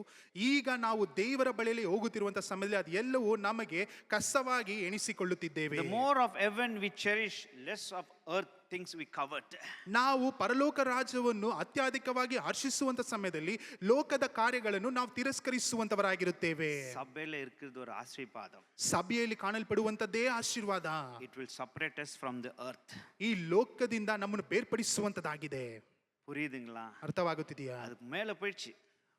ಈಗ ನಾವು ದೇವರ ಬಳಿಯಲ್ಲಿ ಹೋಗುತ್ತಿರುವಂತ ಸಮಯದಲ್ಲಿ ಅದೆಲ್ಲವೂ ನಮಗೆ ಕಷ್ಟವಾಗಿ ಎಣಿಸಿಕೊಳ್ಳುತ್ತಿದ್ದೇವೆ. The more of heaven we cherish, less of earth things we covet. ನಾವು ಪರಲೋಕ ರಾಜ್ಯವನ್ನು ಅತ್ಯಧಿಕವಾಗಿ ಹರ್ಷಿಸುವಂತ ಸಮಯದಲ್ಲಿ ಲೋಕದ ಕಾರ್ಯಗಳನ್ನು ನಾವು ತಿರಸ್ಕರಿಸುವಂತವರಾಗಿರುತ್ತೇವೆ. ಸಭೆಯಲ್ಲಿ ಇರುವುದು ಒಂದು ಆಶೀರ್ವಾದ. ಸಭೆಯಲ್ಲಿ ಕಾಣಲ್ಪಡುವಂತದ್ದೇ ಆಶೀರ್ವಾದ. It will separate us from the earth. ಈ ಲೋಕದಿಂದ ನಮ್ಮನ್ನು ಬೇರ್ಪಡಿಸುವಂತದ್ದಾಗಿದೆ. புரியுதுங்களா? ಅರ್ಥವಾಗುತ್ತಿದೆಯಾ? ಅದು ಮೇಲೆ போயிடுச்சு.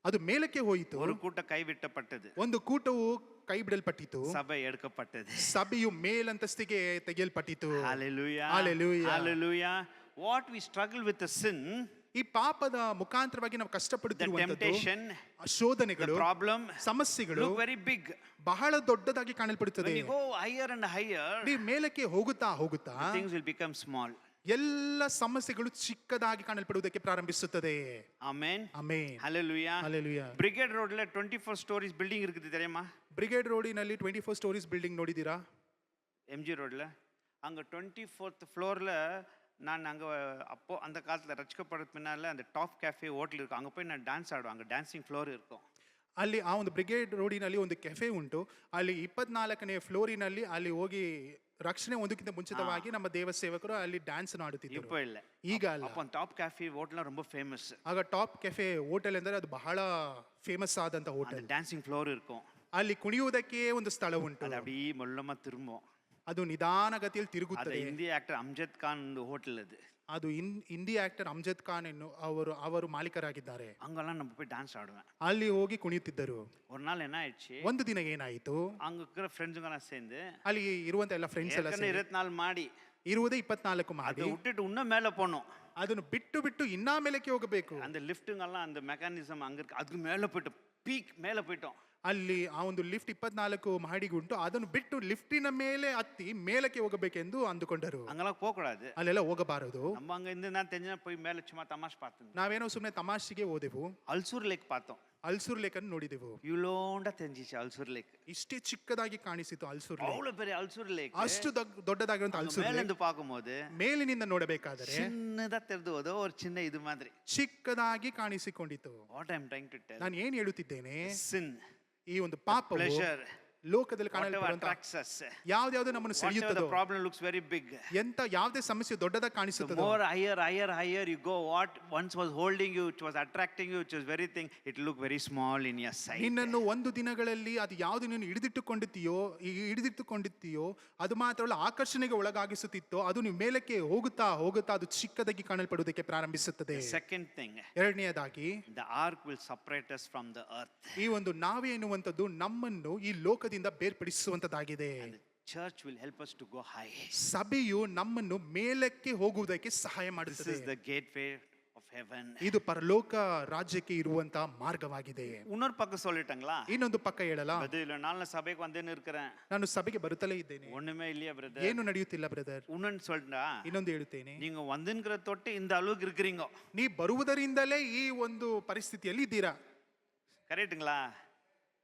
ಅದು ಮೇಲಕ್ಕೆ ಹೋಯಿತು. ஒரு கூட்ட கைவிட்டப்பட்டது. ಒಂದು ಕೂಟವು ಕೈ ಬಿಡಲ್ಪಟ್ಟಿತು. ಸಭೆ ಎಡ್ಕಪಟ್ಟது. ಸಭೆಯು ಮೇಲಂತಸ್ತಿಗೆ ತೆಗೆಯಲ್ಪಟ್ಟಿತು. Hallelujah. Hallelujah. Hallelujah. What we struggle with the sin, ಈ ಪಾಪದ ಮುಖಾಂತರವಾಗಿ ನಾವು the ಕಷ್ಟಪಡುತ್ತಿರುವಂತದ್ದು, temptation, ಶೋಧನೆಗಳು, the problem ಸಮಸ್ಯೆಗಳು look very big. ಬಹಳ ದೊಡ್ಡದಾಗಿ ಕಾಣಲ್ಪಡುತ್ತದೆ. When you go higher and higher, ನೀವು ಮೇಲಕ್ಕೆ ಹೋಗುತ್ತಾ ಹೋಗುತ್ತಾ things will become small. ಎಲ್ಲ ಸಮಸ್ಯೆಗಳು ಚಿಕ್ಕದಾಗಿ ಕಾಣಲ್ಪಡುವುದಕ್ಕೆ ಪ್ರಾರಂಭಿಸುತ್ತದೆ. Amen. Amen. Hallelujah. Hallelujah. Brigade Road ல 24 stories building இருக்குது தெரியுமா? ಬ್ರಿಗೇಡ್ ರೋಡಿನಲ್ಲಿ 24 ಸ್ಟೋರೀಸ್ ಬಿಲ್ಡಿಂಗ್ ನೋಡಿದ್ದೀರಾ? MG ரோட்ல அங்க 24th ஃப்ளோர்ல நான் அங்கே அப்போ அந்த காலத்தில் ரசிக்கப்படுறது பின்னால் அந்த டாப் கேஃபே ஹோட்டல் இருக்கும், அங்கே போய் நான் டான்ஸ் ஆடுவேன். அங்கே டான்சிங் ஃப்ளோர் இருக்கும். ಅಲ್ಲಿ ಆ ಒಂದು ಬ್ರಿಗೇಡ್ ರೋಡಿನಲ್ಲಿ ಒಂದು ಕೆಫೆ ಉಂಟು. ಅಲ್ಲಿ 24ನೇ ಫ್ಲೋರಿನಲ್ಲಿ ಅಲ್ಲಿ ಹೋಗಿ ರಕ್ಷಣೆ ಒಂದಕ್ಕಿಂತ ಮುಂಚಿತವಾಗಿ ನಮ್ಮ ದೇವ ಸೇವಕರು ಅಲ್ಲಿ ಡ್ಯಾನ್ಸ್ ಆಡುತ್ತಿದ್ದರು. இப்போ இல்லை, ಈಗ ಅಲ್ಲ. அப்போ டாப் கேஃபே ஹோட்டல் ரொம்ப ஃபேமஸ். ಆಗ ಟಾಪ್ ಕೆಫೆ ಹೋಟೆಲ್ ಅಂದರೆ ಅದು ಬಹಳ ಫೇಮಸ್ ಆದಂತ ಹೋಟೆಲ್. டான்சிங் ஃப்ளோர் இருக்கும். ಅಲ್ಲಿ ಕುಣಿಯುವುದಕ್ಕೆ ಒಂದು ಸ್ಥಳ ಉಂಟು. அது அப்படியே மெல்லமா திரும்பும். ಅದು ನಿಧಾನಗತಿಯಲ್ಲಿ ಅದು ತಿರುಗುತ್ತದೆ. ಹಿಂದಿ ಆಕ್ಟರ್ ಅಮ್ಜದ್ ಖಾನ್ ಹೋಟೆಲ್ ಅದು. ಅದು ಹಿಂದಿ ಆಕ್ಟರ್ ಅಮ್ಜದ್ ಖಾನ್ ಅವರು ಮಾಲೀಕರಾಗಿದ್ದಾರೆ. அங்கெல்லாம் நம்ம போய் டான்ஸ் ஆடுவேன். ಅಲ್ಲಿ ಹೋಗಿ ಕುಣಿಯುತ್ತಿದ್ದರು. ஒரு நாள் என்ன ஆயிடுச்சு, ಒಂದು ದಿನ ಏನಾಯಿತು, அங்க இருக்கிற ஃப்ரெண்ட்ஸுங்கெல்லாம் சேர்ந்து ಅಲ್ಲಿ ಇರುವಂತ ಎಲ್ಲ ಫ್ರೆಂಡ್ಸ್ ಎಲ್ಲ ಸೇರಿ 24 ಮಾಡಿ ಇರುವುದೇ 24 ಮಾಡಿ அதை விட்டுட்டு இன்னும் மேலே போனோம். ಅದನ್ನು ಬಿಟ್ಟು ಇನ್ನೂ ಮೇಲಕ್ಕೆ ಹೋಗಬೇಕು. அந்த லிஃப்ட்டுங்கெல்லாம் அந்த மெக்கானிசம் அங்க இருக்கு, அதுக்கு மேலே போயிட்டு பீக் மேலே போயிட்டோம். ಅಲ್ಲಿ ಆ ಒಂದು ಲಿಫ್ಟ್ 24 ಮಹಡಿಗುಂಟು, ಅದನ್ನು ಬಿಟ್ಟು ಲಿಫ್ಟಿನ ಮೇಲೆ ಹತ್ತಿ ಮೇಲಕ್ಕೆ ಹೋಗಬೇಕೆಂದು ಅಂದುಕೊಂಡರು. அங்கெல்லாம் போகக்கூடாது, ಅಲ್ಲೆಲ್ಲ ಹೋಗಬಾರದು. நம்ம அங்க இருந்து நான் தெரிஞ்சா போய் மேலே சும்மா தமாஷ் பார்த்தோம். ನಾವೇನೋ ಸುಮ್ಮನೆ ತಮಾಷೆಗೆ ಹೋದೆವು. ಅಲ್ಸೂರ್ ಲೇಕ್ பார்த்தோம். ಅಲ್ಸೂರ್ ಲೇಕ್ ಅನ್ನು ನೋಡಿದೆವು. இவ்வளோண்டா தெரிஞ்சிச்சு ಅಲ್ಸೂರ್ ಲೇಕ್. ಇಷ್ಟೇ ಚಿಕ್ಕದಾಗಿ ಕಾಣಿಸಿತು ಅಲ್ಸೂರ್ ಲೇಕ್. அவ்வளவு பெரிய ಅಲ್ಸೂರ್ ಲೇಕ್. ಅಷ್ಟು ದೊಡ್ಡದಾಗಿರುವಂತ ಅಲ್ಸೂರ್ ಲೇಕ್ மேலிருந்து பார்க்கும்போது ಮೇಲಿನಿಂದ ನೋಡಬೇಕಾದರೆ சின்னதா தெரிದು ಹೋದೋ ஒரு சின்ன ಇದು மாதிரி ಚಿಕ್ಕದಾಗಿ ಕಾಣಿಸಿಕೊಂಡಿತು. What I am trying to tell, ನಾನು ಏನು ಹೇಳುತ್ತಿದ್ದೇನೆ, sin, ಈ ಒಂದು ಪಾಪವು pleasure, ಲೋಕದಲ್ಲಿ whatever ಕಾಣಲ್ಪಡುವಂತ attracts us, ಯಾವ್ದು ನಮ್ಮನ್ನು whatever the ಸೆಳೆಯುತ್ತದೋ, problem looks very big, ಯಾವುದೇ ಸಮಸ್ಯೆ ದೊಡ್ಡದಾಗಿ the ಕಾಣಿಸುತ್ತದೋ, more higher you go, what once was holding you, it was attracting you, it was very thing, it look very small in your sight. ನಿನ್ನನ್ನು ಒಂದು ದಿನಗಳಲ್ಲಿ ಅದು ಯಾವುದು ನೀನು ಹಿಡಿದಿಟ್ಟುಕೊಂಡಿದ್ದೀಯೋ ಅದು ಮಾತ್ರವಲ್ಲ ಆಕರ್ಷಣೆಗೆ ಒಳಗಾಗಿಸುತ್ತಿತ್ತೋ ಅದು ನೀವು ಮೇಲಕ್ಕೆ ಹೋಗುತ್ತಾ ಅದು ಚಿಕ್ಕದಾಗಿ ಕಾಣಲ್ಪಡುವುದಕ್ಕೆ ಪ್ರಾರಂಭಿಸುತ್ತದೆ. Second thing, ಎರಡನೆಯದಾಗಿ the ark will separate us from the earth. ಈ ಒಂದು ನಾವೆ ಎನ್ನುವಂಥದ್ದು ನಮ್ಮನ್ನು ಈ ಲೋಕದಿಂದ ಬೇರ್ಪಡಿಸುವಂತದ್ದಾಗಿದೆ. And the church will help us to go high. ಸಭೆಯು ನಮ್ಮನ್ನು ಮೇಲಕ್ಕೆ ಹೋಗುವುದಕ್ಕೆ ಸಹಾಯ This ಮಾಡುತ್ತದೆ. is the gateway of heaven. ಇದು ಪರಲೋಕ ರಾಜ್ಯಕ್ಕೆ ಇರುವಂತ ಮಾರ್ಗವಾಗಿದೆ. இன்னொரு பக்கம் சொல்லிட்டங்களா? ಇನ್ನೊಂದು ಪಕ್ಕ ಹೇಳಲ್ಲ, பிரதர் இல்ல நான் சபைக்கு வந்தேன்னு இருக்கிறேன். ನಾನು ಸಭೆಗೆ ಬರುತ್ತಲೇ ಇದ್ದೇನೆ, ஒண்ணுமே இல்லையா பிரதர்? ಏನು ನಡೆಯುತ್ತಿಲ್ಲ ಬ್ರದರ್. இன்னொன்னு சொல்றா, ಇನ್ನೊಂದು ಹೇಳುತ್ತೇನೆ, நீங்க வந்துங்கிற தொட்டு இந்த அளவுக்கு இருக்கிறீங்க. ನೀ ಬರುವುದರಿಂದಲೇ ಈ ಒಂದು ಪರಿಸ್ಥಿತಿಯಲ್ಲಿ ಇದ್ದೀರಾ. கரெக்ட்டுங்களா?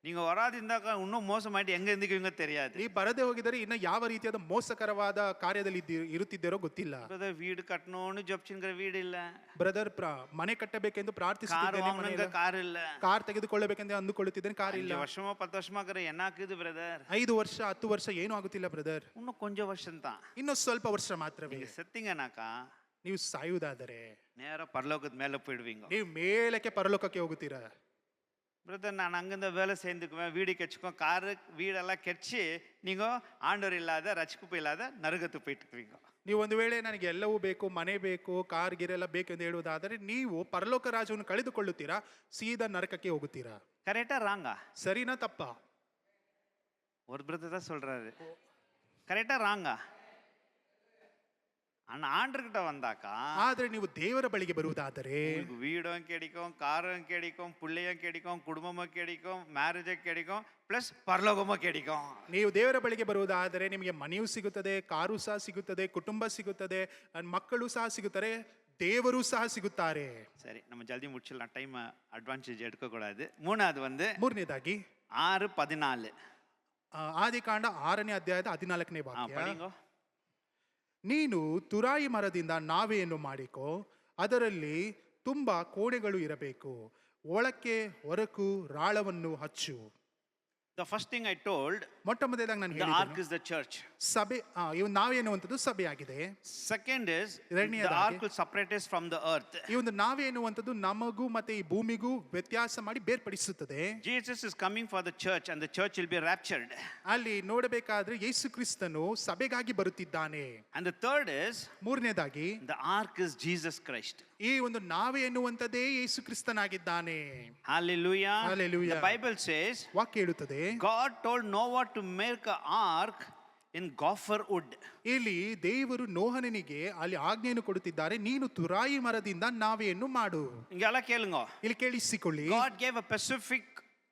நீங்க வராதிருந்தாக்க இன்னும் மோசமாயிட்டு எங்க இருந்துக்குவீங்க தெரியாது. ನೀ ಬರದೇ ಹೋಗಿದರೆ ಇನ್ನ ಯಾವ ರೀತಿಯಾದ ಮೋಸಕರವಾದ ಕಾರ್ಯದಲ್ಲಿ ಇರುತ್ತಿದ್ದೀರೋ ಗೊತ್ತಿಲ್ಲ. பிரதர் வீடு கட்டணும்னு ஜெபிச்சுங்கிற வீடு இல்ல. ಬ್ರದರ್ ಮನೆ ಕಟ್ಟಬೇಕೆಂದು கார் ಪ್ರಾರ್ಥಿಸುತ್ತಿದ್ದೇನೆ, வாங்கணுங்க ಕಾರ್ ಇಲ್ಲ. ಕಾರ್ ತೆಗೆದುಕೊಳ್ಳಬೇಕೆಂದು ಅಂದುಕೊಳ್ಳುತ್ತಿದ್ದೇನೆ, ಕಾರ್ ಇಲ್ಲ. 5 வருஷமா 10 வருஷமா இருக்கிற என்ன ஆகுது பிரதர்? 5 ವರ್ಷ 10 ವರ್ಷ ಏನೂ ಆಗುತ್ತಿಲ್ಲ ಬ್ರದರ್. இன்னும் கொஞ்சம் வருஷம் தான். ಇನ್ನು ಸ್ವಲ್ಪ ವರ್ಷ ಮಾತ್ರವೇ. நீங்க செத்தீங்கனாக்கா ನೀವು ಸಾಯುವುದಾದರೆ நேரா பரலோகத்து மேல போயிடுவீங்க. ನೀವು ಮೇಲಕ್ಕೆ ಪರಲೋಕಕ್ಕೆ ಹೋಗುತ್ತೀರಾ. பிரதர் நான் அங்கிருந்த வேலை சேர்ந்துக்குவேன், வீடு கெச்சுக்கும், காரு வீடெல்லாம் கெச்சு நீங்க ஆண்டவர் இல்லாத ரட்சிப்பு இல்லாத நரகத்து போயிட்டு இருக்கீங்க. ನೀವು ಒಂದು ವೇಳೆ ನನಗೆ ಎಲ್ಲವೂ ಬೇಕು, ಮನೆ ಬೇಕು, ಕಾರ್ ಗಿರೆಲ್ಲ ಬೇಕು ಎಂದು ಹೇಳುವುದಾದರೆ ನೀವು ಪರಲೋಕ ರಾಜ್ಯವನ್ನು ಕಳೆದುಕೊಳ್ಳುತ್ತೀರಾ, ಸೀದಾ ನರಕಕ್ಕೆ ಹೋಗುತ್ತೀರಾ. கரெக்டா ராங்கா? ಸರಿನಾ ತಪ್ಪಾ? ஒரு பிரதர் தான் சொல்றாரு. கரெக்டா ராங்கா? ஆனா ஆண்டர்கிட்ட வந்தாக்கா ಆದ್ರೆ ನೀವು ದೇವರ ಬಳಿಗೆ ಬರುವುದಾದರೆ உங்களுக்கு வீடும் கிடைக்கும், காரும் கிடைக்கும், பிள்ளையும் கிடைக்கும், குடும்பமும் கிடைக்கும், மேரேஜும் கிடைக்கும், பிளஸ் பரலோகமும் கிடைக்கும். ನೀವು ದೇವರ ಬಳಿಗೆ ಬರುವುದಾದರೆ ನಿಮಗೆ ಮನೆಯೂ ಸಿಗುತ್ತದೆ, ಕಾರು ಸಹ ಸಿಗುತ್ತದೆ, ಕುಟುಂಬ ಸಿಗುತ್ತದೆ, ಮಕ್ಕಳು ಸಹ ಸಿಗುತ್ತಾರೆ, ದೇವರು ಸಹ ಸಿಗುತ್ತಾರೆ. சரி, நம்ம ஜல்தி முடிச்சிடலாம், டைம் அட்வான்டேஜ் எடுக்கக்கூடாது. மூணாவது வந்து ಮೂರನೇದಾಗಿ 6:14 ಆದಿಕಾಂಡ 6ನೇ ಅಧ್ಯಾಯದ 14ನೇ ವಾಕ್ಯ. படிங்க. ನೀನು ತುರಾಯಿ ಮರದಿಂದ ನಾವೆಯನ್ನು ಮಾಡಿಕೋ, ಅದರಲ್ಲಿ ತುಂಬಾ ಕೋಣೆಗಳು ಇರಬೇಕು, ಒಳಕ್ಕೆ ಹೊರಕು ರಾಳವನ್ನು ಹಚ್ಚು. The first thing I told, ಮೊಟ್ಟ ಮೊದಲಾಗಿ ನಾನು the ark ಹೇಳಿದ್ದೇನೆ, is the church. ಸಭೆ ಇವು ನಾವೇ ಎನ್ನುವಂಥದ್ದು ಸಭೆ ಆಗಿದೆ. Second is, the ಎರಡನೆಯದಾಗಿ, ark will separate us from the earth. ಈ ಒಂದು ನಾವೇ ಎನ್ನುವಂಥದ್ದು ನಮಗೂ ಮತ್ತೆ ಈ ಭೂಮಿಗೂ ವ್ಯತ್ಯಾಸ ಮಾಡಿ ಬೇರ್ಪಡಿಸುತ್ತದೆ. Jesus is coming for the church and the church will be raptured. ಅಲ್ಲಿ ನೋಡಬೇಕಾದ್ರೆ ಯೇಸು ಕ್ರಿಸ್ತನು ಸಭೆಗಾಗಿ ಬರುತ್ತಿದ್ದಾನೆ. And the third is, ಮೂರನೇದಾಗಿ, the ark is Jesus Christ. ಈ ಒಂದು ನಾವೇ ಎನ್ನುವಂಥದ್ದೇ ಯೇಸು ಕ್ರಿಸ್ತನಾಗಿದ್ದಾನೆ. Hallelujah. Hallelujah. The Bible says, ವಾಕ್ಯ ಹೇಳುತ್ತದೆ, God told Noah to make an ark in gopher wood. ಇಲ್ಲಿ ದೇವರು ನೋಹನನಿಗೆ ಅಲ್ಲಿ ಆಜ್ಞೆಯನ್ನು ಕೊಡುತ್ತಿದ್ದಾರೆ, ನೀನು ತುರಾಯಿ ಮರದಿಂದ ನಾವೆಯನ್ನು ಮಾಡು. இங்கெಲ್ಲ கேளுங்க. ಇಲ್ಲಿ ಕೇಳಿಸಿಕೊಳ್ಳಿ, God gave a specific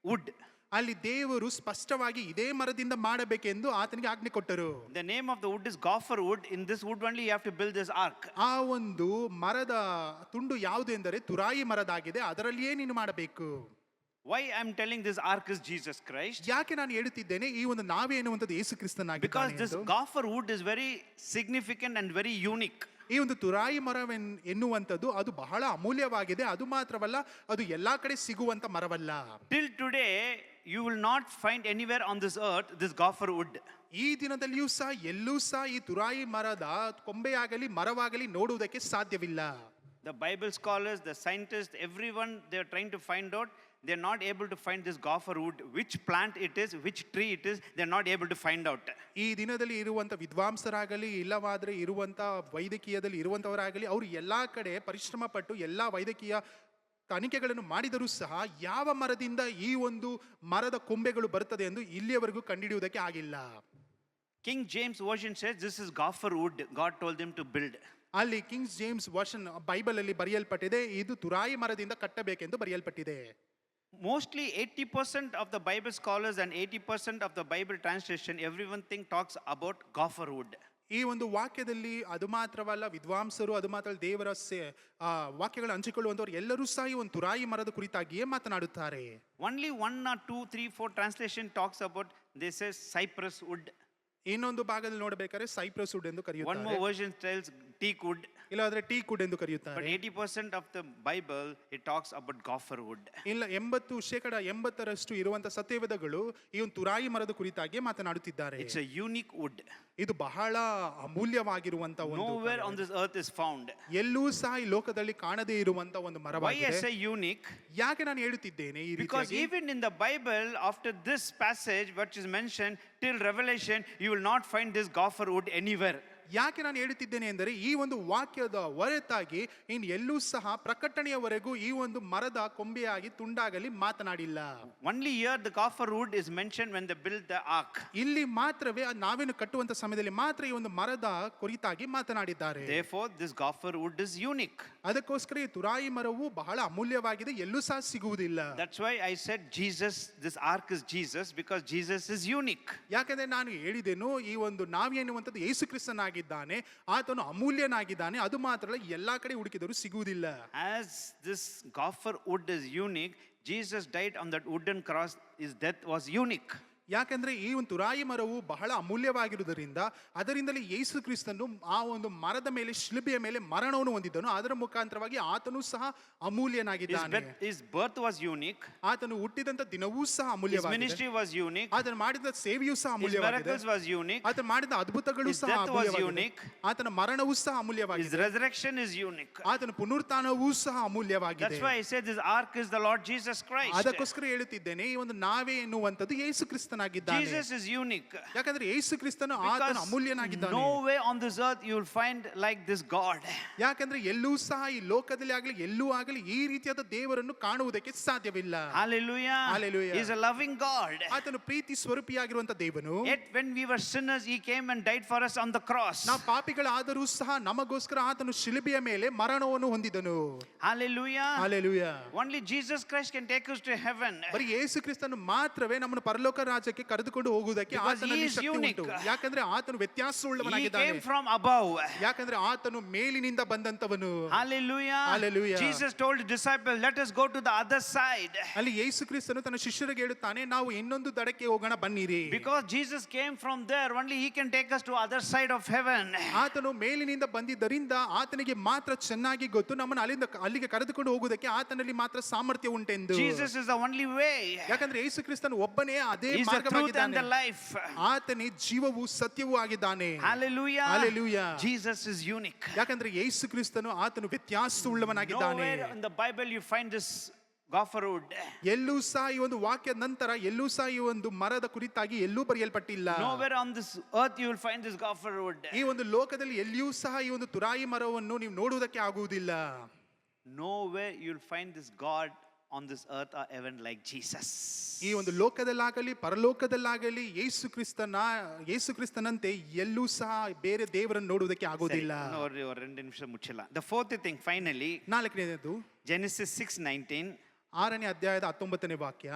wood. ಅಲ್ಲಿ ದೇವರು ಸ್ಪಷ್ಟವಾಗಿ ಇದೇ ಮರದಿಂದ ಮಾಡಬೇಕೆಂದು ಆತನಿಗೆ ಆಜ್ಞೆ ಕೊಟ್ಟರು. The name of the wood is gopher wood. In this wood only you have to build this ark. ಆ ಒಂದು ಮರದ ತುಂಡು ಯಾವುದು ಎಂದರೆ ತುರಾಯಿ ಮರದಾಗಿದೆ, ಅದರಲ್ಲಿಯೇ ನೀನು ಮಾಡಬೇಕು. Why I'm telling this ark is Jesus Christ? ಯಾಕೆ ನಾನು ಹೇಳುತ್ತಿದ್ದೇನೆ ಈ ಒಂದು ನಾವೇ ಎನ್ನುವಂಥದ್ದು ಯೇಸು Because ಕ್ರಿಸ್ತನಾಗಿದ್ದಾನೆ this ಎಂದು? gopher wood is very significant and very unique. ಈ ಒಂದು ತುರಾಯಿ ಮರ ಎನ್ನುವಂಥದ್ದು ಅದು ಬಹಳ ಅಮೂಲ್ಯವಾಗಿದೆ. ಅದು ಮಾತ್ರವಲ್ಲ, ಅದು ಎಲ್ಲಾ ಕಡೆ ಸಿಗುವಂತ ಮರವಲ್ಲ. Till today you will not find anywhere on this earth this gopher wood. ಈ ದಿನದಲ್ಲಿಯೂ ಸಹ ಎಲ್ಲೂ ಸಹ ಈ ತುರಾಯಿ ಮರದ ಕೊಂಬೆಯಾಗಲಿ ಮರವಾಗಲಿ ನೋಡುವುದಕ್ಕೆ ಸಾಧ್ಯವಿಲ್ಲ. The Bible scholars, the scientists, everyone, they are trying to find out. They are not able to find this gopher wood, which plant it is, which tree it is. They are not able to find out. ಈ ದಿನದಲ್ಲಿ ಇರುವಂತ ವಿದ್ವಾಂಸರಾಗಲಿ ಇಲ್ಲವಾದ್ರೆ ಇರುವಂತ ವೈದ್ಯಕೀಯದಲ್ಲಿ ಇರುವಂತವರಾಗಲಿ ಅವರು ಎಲ್ಲಾ ಕಡೆ ಪರಿಶ್ರಮ ಪಟ್ಟು ಎಲ್ಲಾ ವೈದ್ಯಕೀಯ ತನಿಖೆಗಳನ್ನು ಮಾಡಿದರೂ ಸಹ ಯಾವ ಮರದಿಂದ ಈ ಒಂದು ಮರದ ಕೊಂಬೆಗಳು ಬರುತ್ತದೆ ಎಂದು ಇಲ್ಲಿಯವರೆಗೂ ಕಂಡುಹಿಡಿಯುವುದಕ್ಕೆ ಆಗಿಲ್ಲ. King James version says this is gopher wood. God told them to build. ಅಲ್ಲಿ ಕಿಂಗ್ಸ್ ಜೇಮ್ಸ್ ವರ್ಷನ್ ಬೈಬಲ್ ಅಲ್ಲಿ ಬರೆಯಲ್ಪಟ್ಟಿದೆ, ಇದು ತುರಾಯಿ ಮರದಿಂದ ಕಟ್ಟಬೇಕೆಂದು ಬರೆಯಲ್ಪಟ್ಟಿದೆ. Mostly 80% of the Bible scholars and 80% of the Bible translation, everyone talks about gopher wood. ಈ ಒಂದು ವಾಕ್ಯದಲ್ಲಿ ಅದು ಮಾತ್ರವಲ್ಲ, ವಿದ್ವಾಂಸರು ಅದು ಮಾತ್ರ ದೇವರ ವಾಕ್ಯಗಳು ಹಂಚಿಕೊಳ್ಳುವಂತವರು ಎಲ್ಲರೂ ಸಹ ಈ ಒಂದು ತುರಾಯಿ ಮರದ ಕುರಿತಾಗಿಯೇ ಮಾತನಾಡುತ್ತಾರೆ. Only 1 or 2, 3, 4 translation talks about, they say cypress wood. ಇನ್ನೊಂದು ಭಾಗದಲ್ಲಿ ನೋಡಬೇಕಾದ್ರೆ ಸೈಪ್ರಸ್ ವುಡ್ ಎಂದು One ಕರೆಯುತ್ತಾರೆ, more version tells teak wood. ಇಲ್ಲಾದ್ರೆ ಟೀಕ್ ವುಡ್ ಎಂದು But ಕರೆಯುತ್ತಾರೆ. 80% of the Bible, it talks about gopher wood. ಇಲ್ಲ 80% ಇರುವಂತ ಸತ್ಯವೇದಗಳು ಈ ಒಂದು ತುರಾಯಿ ಮರದ ಕುರಿತಾಗಿ ಮಾತನಾಡುತ್ತಿದ್ದಾರೆ. It's a unique wood. ಇದು ಬಹಳ ಅಮೂಲ್ಯವಾಗಿರುವಂತ ಒಂದು Nowhere on this earth is found. ಎಲ್ಲೂ ಸಹ ಈ ಲೋಕದಲ್ಲಿ ಕಾಣದೇ ಇರುವಂತ ಒಂದು Why I ಮರವಾಗಿದೆ. say unique? ಯಾಕೆ ನಾನು ಹೇಳುತ್ತಿದ್ದೇನೆ ಈ Because ರೀತಿಯಾಗಿ? even in the Bible, after this passage which is mentioned till Revelation, you will not find this gopher wood anywhere. ಯಾಕೆ ನಾನು ಹೇಳುತ್ತಿದ್ದೇನೆ ಎಂದರೆ ಈ ಒಂದು ವಾಕ್ಯದ ಹೊರತಾಗಿ ಇನ್ ಎಲ್ಲೂ ಸಹ ಪ್ರಕಟಣೆಯವರೆಗೂ ಈ ಒಂದು ಮರದ ಕೊಂಬೆಯಾಗಿ ತುಂಡಾಗಲಿ ಮಾತನಾಡಿಲ್ಲ. Only here the gopher wood is mentioned when they built the ark. ಇಲ್ಲಿ ಮಾತ್ರವೇ ನಾವೇನು ಕಟ್ಟುವಂತ ಸಮಯದಲ್ಲಿ ಮಾತ್ರ ಈ ಒಂದು ಮರದ ಕುರಿತಾಗಿ ಮಾತನಾಡಿದ್ದಾರೆ. Therefore, this gopher wood is unique. ಅದಕ್ಕೋಸ್ಕರ ಈ ತುರಾಯಿ ಮರವು ಬಹಳ ಅಮೂಲ್ಯವಾಗಿದೆ, ಎಲ್ಲೂ ಸಹ ಸಿಗುವುದಿಲ್ಲ. That's why I said Jesus, this ark is Jesus, because Jesus is unique. ಯಾಕಂದ್ರೆ ನಾನು ಹೇಳಿದೆನು ಈ ಒಂದು ನಾವಿ ಎನ್ನುವಂಥದ್ದು ಯೇಸು ಕ್ರಿಸ್ತನಾಗಿದ್ದಾನೆ, ಆತನು ಅಮೂಲ್ಯನಾಗಿದ್ದಾನೆ. ಅದು ಮಾತ್ರ ಅಲ್ಲ, ಎಲ್ಲಾ ಕಡೆ ಹುಡುಕಿದರೂ ಸಿಗುವುದಿಲ್ಲ. As this gopher wood is unique, Jesus died on that wooden cross. His death was unique. ಯಾಕಂದ್ರೆ ಈ ಒಂದು ತುರಾಯಿ ಮರವು ಬಹಳ ಅಮೂಲ್ಯವಾಗಿರುವುದರಿಂದ ಅದರಿಂದಲೇ ಯೇಸು ಕ್ರಿಸ್ತನು ಆ ಒಂದು ಮರದ ಮೇಲೆ ಶಿಲುಬೆಯ ಮೇಲೆ ಮರಣವನ್ನು ಹೊಂದಿದ್ದನು. ಅದರ ಮುಖಾಂತರವಾಗಿ ಆತನು ಸಹ ಅಮೂಲ್ಯನಾಗಿದ್ದಾನೆ. His birth was unique. ಆತನು ಹುಟ್ಟಿದಂತ ದಿನವೂ ಸಹ His ಅಮೂಲ್ಯವಾಗಿದೆ. ministry was unique. ಆತನು ಮಾಡಿದ ಸೇವೆಯೂ ಸಹ His ಅಮೂಲ್ಯವಾಗಿದೆ. miracles was unique. ಆತನು ಮಾಡಿದ ಅದ್ಭುತಗಳು His ಸಹ death was ಅಮೂಲ್ಯವಾಗಿದೆ. unique. ಆತನ ಮರಣವೂ ಸಹ His ಅಮೂಲ್ಯವಾಗಿದೆ. resurrection is unique. ಆತನ ಪುನರುತ್ಥಾನವೂ ಸಹ ಅಮೂಲ್ಯವಾಗಿದೆ. That's why I said this ark is the Lord Jesus Christ. ಅದಕ್ಕೋಸ್ಕರ ಹೇಳುತ್ತಿದ್ದೇನೆ ಈ ಒಂದು ನಾವೇ ಎನ್ನುವಂಥದ್ದು ಯೇಸು ಕ್ರಿಸ್ತನಾಗಿದ್ದಾನೆ. Jesus is unique. ಯಾಕಂದ್ರೆ ಯೇಸು ಕ್ರಿಸ್ತನು ಆತನು ಅಮೂಲ್ಯನಾಗಿದ್ದಾನೆ. Nowhere on this earth you will find like this God. ಯಾಕಂದ್ರೆ ಎಲ್ಲೂ ಸಹ ಈ ಲೋಕದಲ್ಲಿ ಆಗಲಿ ಎಲ್ಲೂ ಆಗಲಿ ಈ ರೀತಿಯಾದ ದೇವರನ್ನು ಕಾಣುವುದಕ್ಕೆ ಸಾಧ್ಯವಿಲ್ಲ. Hallelujah. Hallelujah. He is a loving God. ಆತನು ಪ್ರೀತಿ ಸ್ವರೂಪಿಯಾಗಿರುವಂತ ದೇವನು. Yet when we were sinners, He came and died for us on the cross. ನಾವು ಪಾಪಿಗಳಾದರೂ ಸಹ ನಮಗೋಸ್ಕರ ಆತನು ಶಿಲುಬೆಯ ಮೇಲೆ ಮರಣವನ್ನು ಹೊಂದಿದನು. Hallelujah. Hallelujah. Only Jesus Christ can take us to heaven. ಬರೀ ಯೇಸು ಕ್ರಿಸ್ತನು ಮಾತ್ರವೇ ನಮ್ಮನ್ನು ಪರಲೋಕ ರಾಜ್ಯಕ್ಕೆ ಕರೆದುಕೊಂಡು ಹೋಗುವುದಕ್ಕೆ Because ಆತನಲ್ಲಿ he is ಶಕ್ತಿ unique. ಉಂಟು. ಯಾಕಂದ್ರೆ ಆತನು He ವ್ಯತ್ಯಾಸವುಳ್ಳವನಾಗಿದ್ದಾನೆ. came from above. ಯಾಕಂದ್ರೆ ಆತನು ಮೇಲಿನಿಂದ ಬಂದಂತವನು. Hallelujah. Hallelujah. Jesus told his disciples, let us go to the other side. ಅಲ್ಲಿ ಯೇಸು ಕ್ರಿಸ್ತನು ತನ್ನ ಶಿಷ್ಯರಿಗೆ ಹೇಳುತ್ತಾನೆ, ನಾವು ಇನ್ನೊಂದು ದಡಕ್ಕೆ ಹೋಗೋಣ ಬನ್ನಿರಿ. Because Jesus came from there, only He can take us to other side of heaven. ಆತನು ಮೇಲಿನಿಂದ ಬಂದಿದ್ದರಿಂದ ಆತನಿಗೆ ಮಾತ್ರ ಚೆನ್ನಾಗಿ ಗೊತ್ತು ನಮ್ಮನ್ನು ಅಲ್ಲಿಗೆ ಕರೆದುಕೊಂಡು ಹೋಗುವುದಕ್ಕೆ ಆತನಲ್ಲಿ ಮಾತ್ರ ಸಾಮರ್ಥ್ಯ ಉಂಟೆಂದು. Jesus is the only way. ಯಾಕಂದ್ರೆ ಯೇಸು ಕ್ರಿಸ್ತನು ಒಬ್ಬನೇ ಅದೇ He is the truth and ಮಾರ್ಗವಾಗಿದ್ದಾನೆ. the life. ಆತನೇ ಜೀವವು ಸತ್ಯವೂ ಆಗಿದ್ದಾನೆ. Hallelujah. Hallelujah. Jesus is unique. ಯಾಕಂದ್ರೆ ಯೇಸು ಕ್ರಿಸ್ತನು ಆತನು ವ್ಯತ್ಯಾಸವುಳ್ಳವನಾಗಿದ್ದಾನೆ. Nowhere in the Bible you find this gopher wood. ಎಲ್ಲೂ ಸಹ ಈ ಒಂದು ವಾಕ್ಯದ ನಂತರ ಎಲ್ಲೂ ಸಹ ಈ ಒಂದು ಮರದ ಕುರಿತಾಗಿ ಎಲ್ಲೂ ಬರೆಯಲ್ಪಟ್ಟಿಲ್ಲ. Nowhere on this earth you will find this gopher wood. ಈ ಒಂದು ಲೋಕದಲ್ಲಿ ಎಲ್ಲಿಯೂ ಸಹ ಈ ಒಂದು ತುರಾಯಿ ಮರವನ್ನು ನೀವು ನೋಡುವುದಕ್ಕೆ ಆಗುವುದಿಲ್ಲ. Nowhere you will find this God on this earth or heaven like Jesus. ಈ ಒಂದು ಲೋಕದಲ್ಲಾಗಲಿ ಪರಲೋಕದಲ್ಲಾಗಲಿ ಯೇಸು ಕ್ರಿಸ್ತನಂತೆ ಎಲ್ಲೂ ಸಹ ಬೇರೆ ದೇವರನ್ನು ನೋಡುವುದಕ್ಕೆ ಆಗುವುದಿಲ್ಲ. ಎರಡು ನಿಮಿಷ ಮುಚ್ಚಲ್ಲ. The fourth thing finally, ನಾಲ್ಕನೇದು Genesis 6:19. 6ನೇ ಅಧ್ಯಾಯದ 19ನೇ ವಾಕ್ಯ.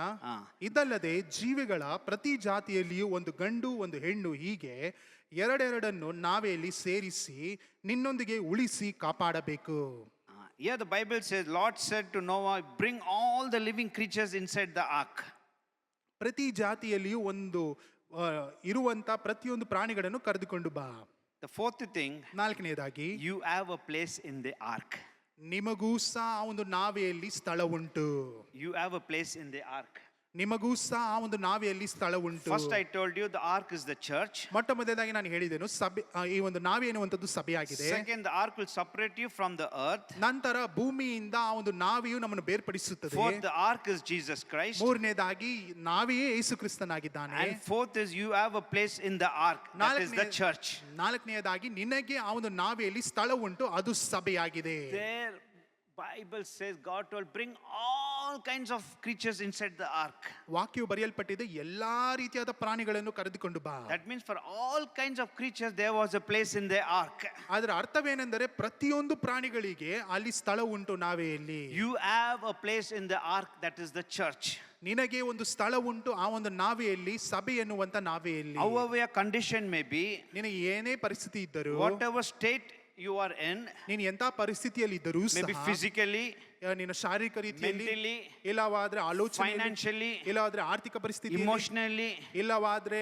ಇದಲ್ಲದೆ ಜೀವಿಗಳ ಪ್ರತಿ ಜಾತಿಯಲ್ಲಿಯೂ ಒಂದು ಗಂಡು ಒಂದು ಹೆಣ್ಣು ಹೀಗೆ ಎರಡೆರಡನ್ನು ನಾವೆಯಲ್ಲಿ ಸೇರಿಸಿ ನಿನ್ನೊಂದಿಗೆ ಉಳಿಸಿ ಕಾಪಾಡಬೇಕು. Here the Bible says, Lord said to Noah, bring all the living creatures inside the ark. ಪ್ರತಿ ಜಾತಿಯಲ್ಲಿಯೂ ಒಂದು ಇರುವಂತ ಪ್ರತಿಯೊಂದು ಪ್ರಾಣಿಗಳನ್ನು ಕರೆದುಕೊಂಡು ಬಾ. The fourth thing, ನಾಲ್ಕನೇದಾಗಿ you have a place in the ark. ನಿಮಗೂ ಸಹ ಆ ಒಂದು ನಾವೆಯಲ್ಲಿ ಸ್ಥಳ ಉಂಟು. You have a place in the ark. ನಿಮಗೂ ಸಹ ಆ ಒಂದು ನಾವೆಯಲ್ಲಿ ಸ್ಥಳ ಉಂಟು. First I told you the ark is the church. ಮೊಟ್ಟ ಮೊದಲನೇದಾಗಿ ನಾನು ಹೇಳಿದೆನು ಸಭೆ, ಈ ಒಂದು ನಾವೆ ಎನ್ನುವಂಥದ್ದು ಸಭೆಯಾಗಿದೆ. Second, the ark will separate you from the earth. ನಂತರ ಭೂಮಿಯಿಂದ ಆ ಒಂದು ನಾವೆಯು ನಮ್ಮನ್ನು ಬೇರ್ಪಡಿಸುತ್ತದೆ. Fourth, the ark is Jesus Christ. ಮೂರನೇದಾಗಿ ನಾವೆಯೇ ಯೇಸು ಕ್ರಿಸ್ತನಾಗಿದ್ದಾನೆ. And fourth is you have a place in the ark, that is the church. ನಾಲ್ಕನೆಯದಾಗಿ ನಿನಗೆ ಆ ಒಂದು ನಾವೆಯಲ್ಲಿ ಸ್ಥಳ ಉಂಟು, ಅದು ಸಭೆಯಾಗಿದೆ. There Bible says God will bring all kinds of creatures inside the ark. ವಾಕ್ಯವು ಬರೆಯಲ್ಪಟ್ಟಿದೆ, ಎಲ್ಲಾ ರೀತಿಯಾದ ಪ್ರಾಣಿಗಳನ್ನು ಕರೆದುಕೊಂಡು ಬಾ. That means for all kinds of creatures there was a place in the ark. ಅದರ ಅರ್ಥವೇನೆಂದರೆ ಪ್ರತಿಯೊಂದು ಪ್ರಾಣಿಗಳಿಗೆ ಅಲ್ಲಿ ಸ್ಥಳ ಉಂಟು ನಾವೆಯಲ್ಲಿ. You have a place in the ark, that is the church. ನಿನಗೆ ಒಂದು ಸ್ಥಳ ಉಂಟು ಆ ಒಂದು ನಾವೆಯಲ್ಲಿ, ಸಭೆ ಎನ್ನುವಂತ ನಾವೆಯಲ್ಲಿ. However your condition may be, ನಿನಗೆ ಏನೇ ಪರಿಸ್ಥಿತಿ ಇದ್ದರೂ, whatever state you are in, ನೀನು ಎಂತ ಪರಿಸ್ಥಿತಿಯಲ್ಲಿ ಇದ್ದರೂ maybe ಸಹ, physically, ನಿನ್ನ ಶಾರೀರಿಕ ರೀತಿಯಲ್ಲಿ, mentally, ಇಲ್ಲವಾದ್ರೆ ಆಲೋಚನೆ, financially, ಇಲ್ಲವಾದ್ರೆ ಆರ್ಥಿಕ ಪರಿಸ್ಥಿತಿ, emotionally, ಇಲ್ಲವಾದ್ರೆ